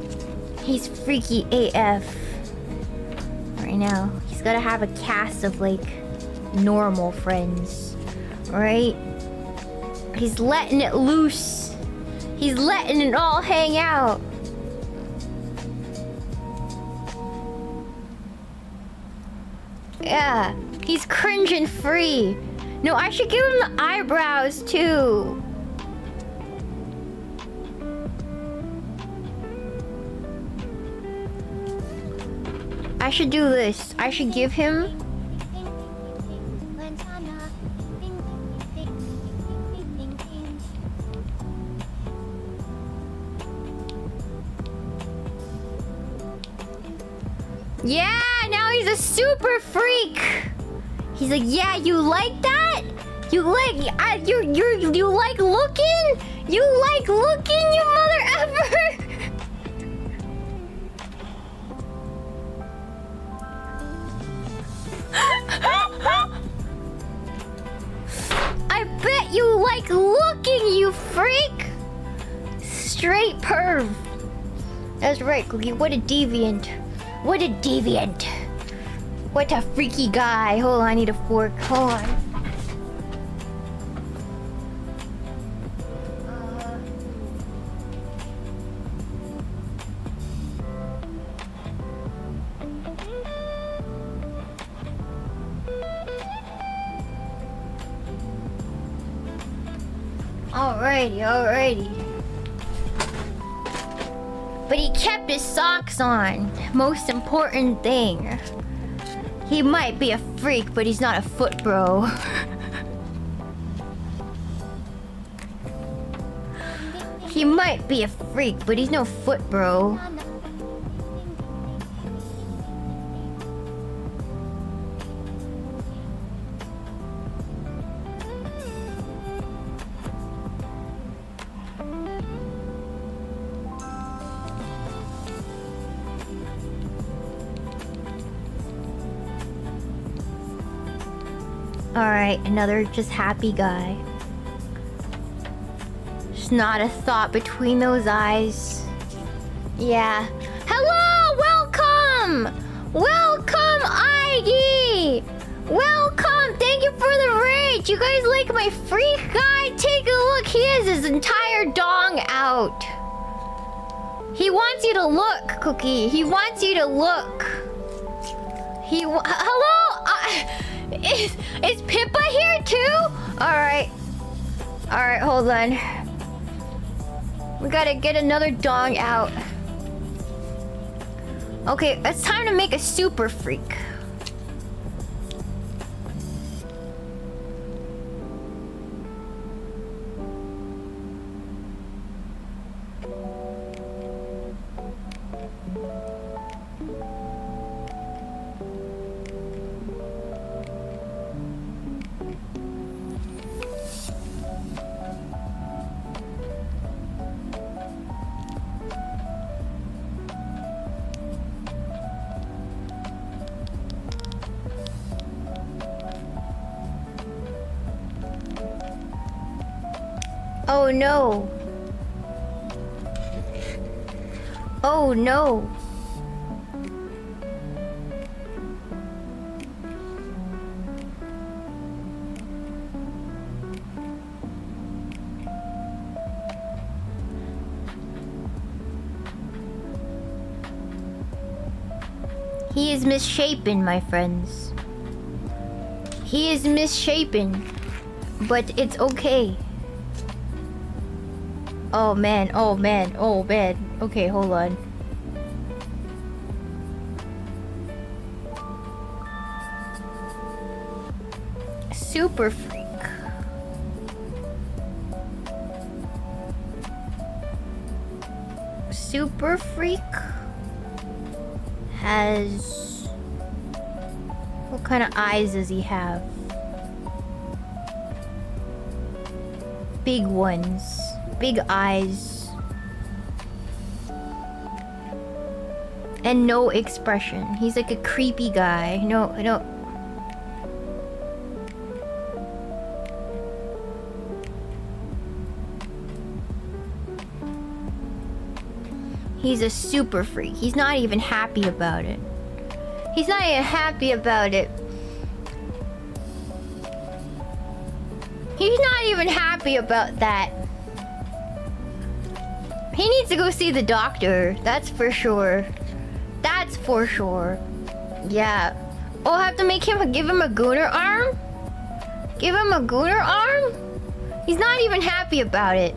He's freaky AF. Right now, he's gotta have a cast of like normal friends, right? He's letting it loose. He's letting it all hang out. Yeah, he's cringing free. No, I should give him the eyebrows too. I should do this. I should give him... Yeah, now he's a super freak. He's like, yeah, you like that? You like, you like looking? You like looking, you mother effer? I bet you like looking, you freak. Straight perv. That's right, Cookie. What a deviant. What a deviant. What a freaky guy. Hold on, I need a fork. Hold on. Alrighty. But he kept his socks on. Most important thing. He might be a freak, but he's not a foot bro. He might be a freak, but he's no foot bro. Alright, another just happy guy. Just not a thought between those eyes. Yeah. Hello! Welcome! Welcome, ID! Welcome! Thank you for the raid! Wait, you guys like my freak guy? Take a look. He has his entire dong out. He wants you to look, Cookie. He wants you to look. Hello? Is Pippa here too? Alright. Alright, hold on. We gotta get another dong out. Okay, it's time to make a super freak. Oh no. Oh no. He is misshapen, my friends. He is misshapen, but it's okay. Oh man, oh man, oh man. Okay, hold on. Super freak. Super freak has... What kind of eyes does he have? Big ones. Big eyes. And no expression. He's like a creepy guy. No. He's a super freak. He's not even happy about it. He's not even happy about it. He's not even happy about that. He needs to go see the doctor. That's for sure. That's for sure. Yeah. Oh, I have to make him give him a gooner arm? Give him a gooner arm? He's not even happy about it.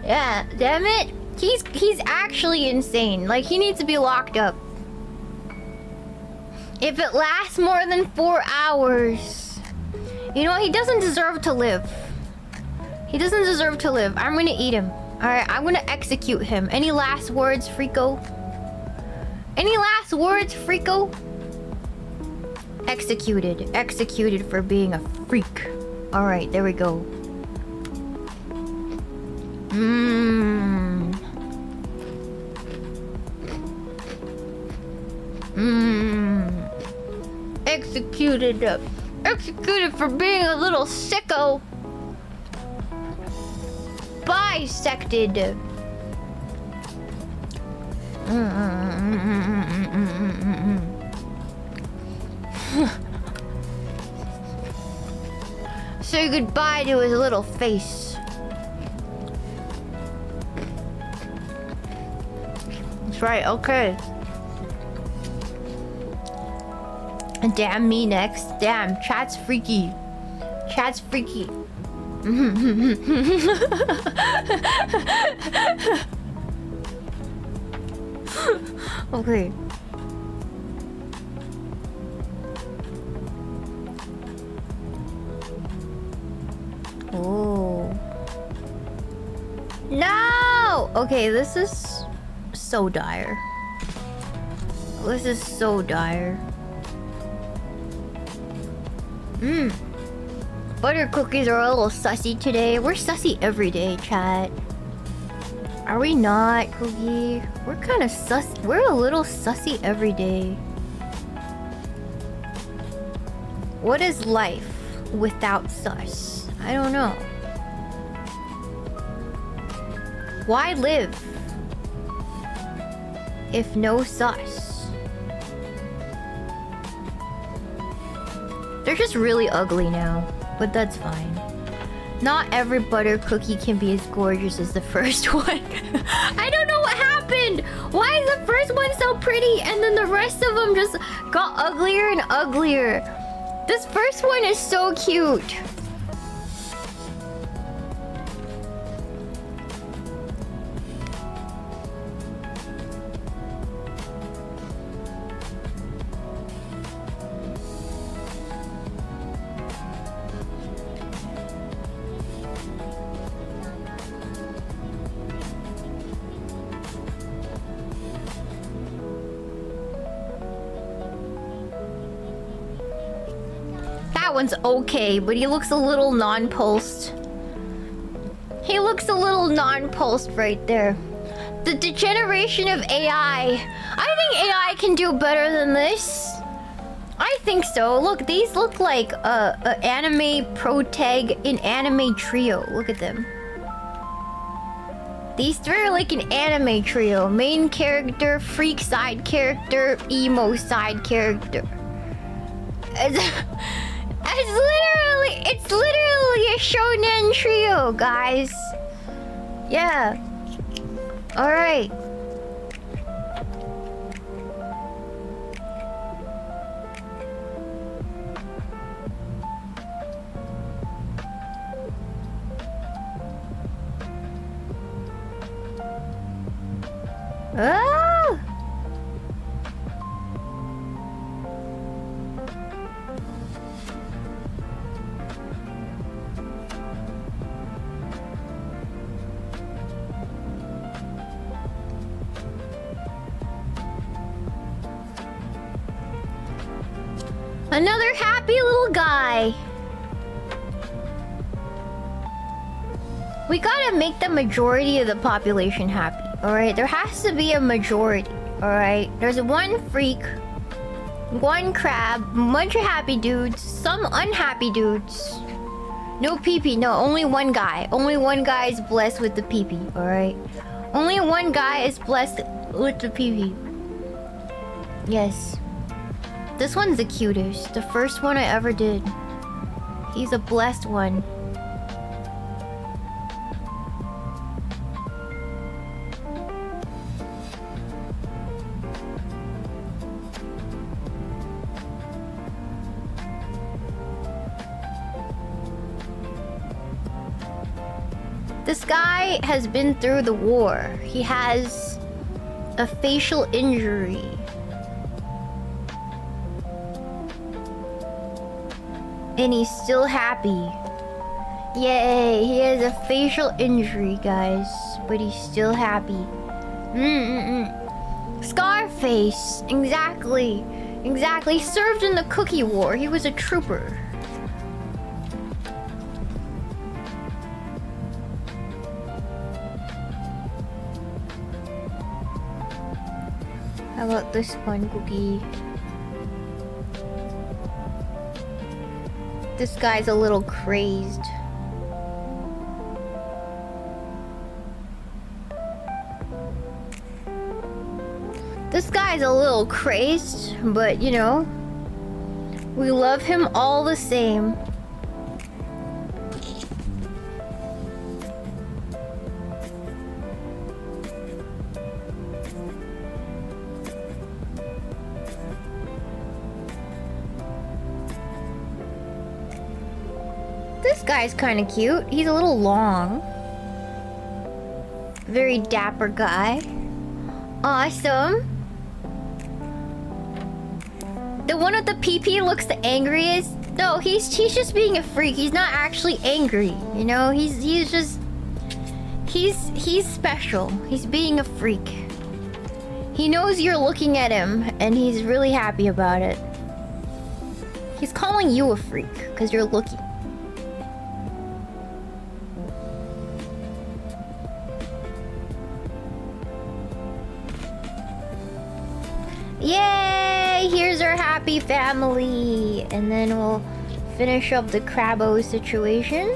Yeah, damn it. He's actually insane. Like, he needs to be locked up. If it lasts more than 4 hours. You know what? He doesn't deserve to live. He doesn't deserve to live. I'm gonna eat him. Alright, I'm gonna execute him. Any last words, Frico? Any last words, Frico? Executed. Executed for being a freak. Alright, there we go. Executed. Executed for being a little sicko. Bisected. Say goodbye to his little face. That's right, okay. Damn, me next. Damn, chat's freaky. Chat's freaky. Okay. Oh. No! Okay, this is so dire. This is so dire. Butter cookies are a little sussy today. We're sussy every day, chat. Are we not, Cookie? We're kind of sus. We're a little sussy every day. What is life without sus? I don't know. Why live if no sus? They're just really ugly now. but that's fine. Not every butter cookie can be as gorgeous as the first one. I don't know what happened. Why is the first one so pretty and then the rest of them just got uglier and uglier? This first one is so cute. That one's okay, but he looks a little non-pulsed. He looks a little non-pulsed right there. The degeneration of AI. I think AI can do better than this. I think so. Look, these look like a anime protag in anime trio. Look at them. These three are like an anime trio. Main character, freak side character, emo side character. It's literally a shonen trio, guys. Yeah. All right. Oh! Another happy little guy. We gotta make the majority of the population happy. Alright, there has to be a majority. Alright, there's one freak, one crab, a bunch of happy dudes, some unhappy dudes. No pee-pee, no, only one guy. Only one guy is blessed with the pee-pee, alright? Only one guy is blessed with the pee-pee. Yes. This one's the cutest. The first one I ever did. He's a blessed one. This guy has been through the war. He has a facial injury. And he's still happy. Yay, he has a facial injury, guys. But he's still happy. Scarface. Exactly. Exactly. He served in the cookie war. He was a trooper. How about this one, Cookie? This guy's a little crazed. This guy's a little crazed, but you know, we love him all the same. This guy's kind of cute. He's a little long. Very dapper guy. Awesome. The one with the PP looks the angriest. No, he's just being a freak. He's not actually angry. You know, he's special. He's being a freak. He knows you're looking at him and he's really happy about it. He's calling you a freak because you're looking. Yay! Here's our happy family. And then we'll finish up the Crabbo situation.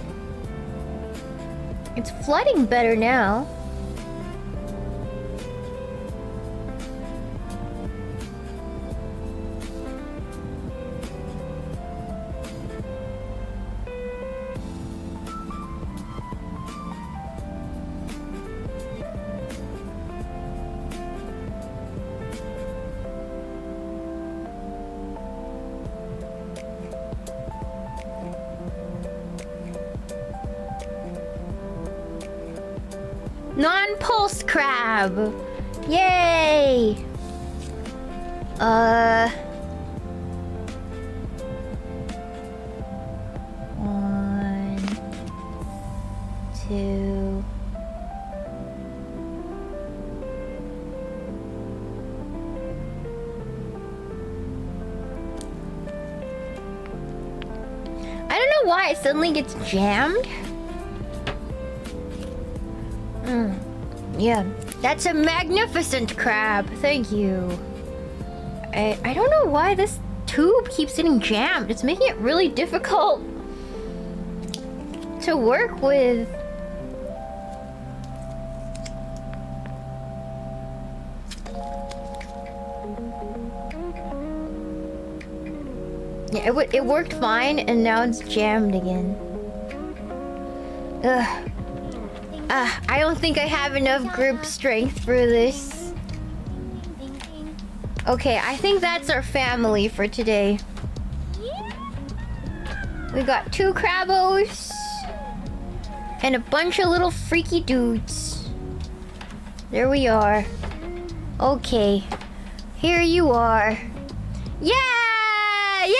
It's flooding better now. Non-pulse crab. Yay! 1, 2. I don't know why it suddenly gets jammed. Yeah, that's a magnificent crab. Thank you. I don't know why this tube keeps getting jammed. It's making it really difficult to work with. Yeah, it worked fine, and now it's jammed again. Ugh. I don't think I have enough grip strength for this. Okay, I think that's our family for today. We got 2 crabbos and a bunch of little freaky dudes. There we are. Okay, here you are. Yeah! Yeah!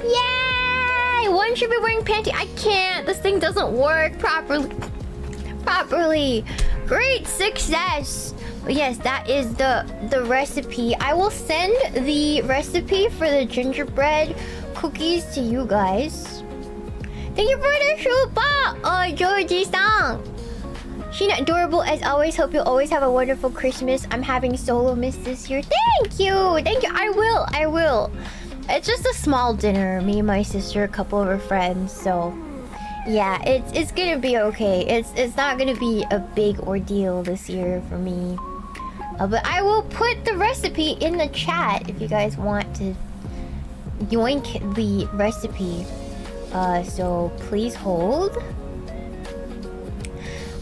Yay! One should be wearing panty. I can't. This thing doesn't work properly. Great success. Yes, that is the recipe. I will send the recipe for the gingerbread cookies to you guys. Thank you for the super, Georgie-san. Shiina, adorable as always. Hope you'll always have a wonderful Christmas. I'm having solo miss this year. Thank you. I will. It's just a small dinner. Me and my sister, a couple of her friends. So, yeah, it's gonna be okay. It's not gonna be a big ordeal this year for me. But I will put the recipe in the chat if you guys want to yoink the recipe. So please hold.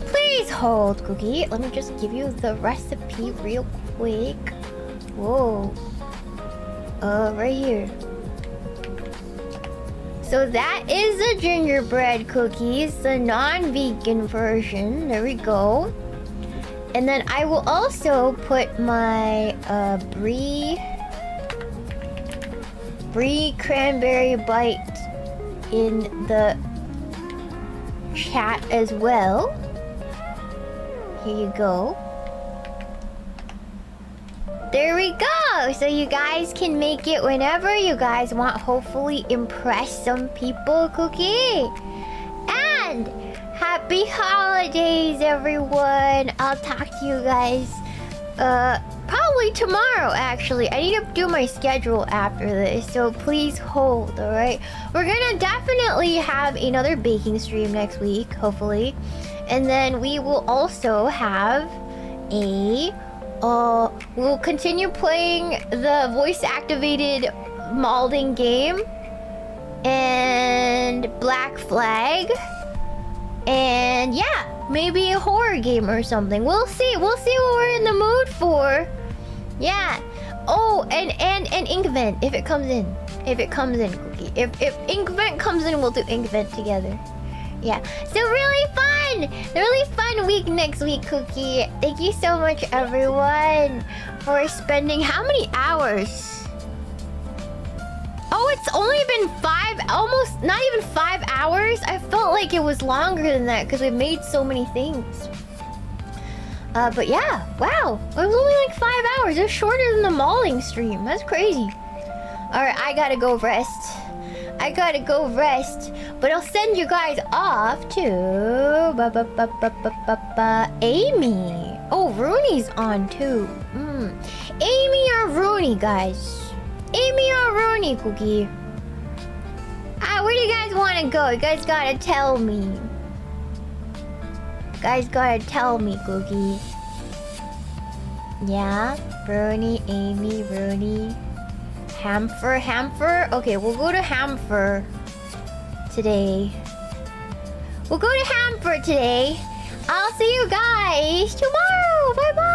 Please hold, Cookie. Let me just give you the recipe real quick. Whoa. Right here. So that is the gingerbread cookies, the non-vegan version. There we go. And then I will also put my brie cranberry bite in the chat as well. Here you go. There we go! So you guys can make it whenever you guys want. Hopefully impress some people, Cookie. And happy holidays, everyone. I'll talk to you guys probably tomorrow, actually. I need to do my schedule after this, so please hold, alright? We're gonna definitely have another baking stream next week, hopefully. And then we will also have a... we'll continue playing the voice-activated molding game. And Black Flag. And yeah, maybe a horror game or something. We'll see what we're in the mood for. Yeah. Oh, and Inkvent, if it comes in. Cookie. If Inkvent comes in, we'll do Inkvent together. Yeah. So really fun week next week, Cookie. Thank you so much, everyone, for spending how many hours? Oh, it's only been almost not even 5 hours. I felt like it was longer than that because we've made so many things. But yeah, wow, it was only like 5 hours. It was shorter than the mauling stream. That's crazy. All right, I gotta go rest. But I'll send you guys off to Amy. Oh, Rooney's on too. Amy or Rooney, guys? Amy or Rooney, Cookie? Where do you guys want to go? You guys gotta tell me. Cookie. Yeah, Rooney, Amy, Rooney. Hamfer. Okay, we'll go to Hamfer today. I'll see you guys tomorrow. Bye bye.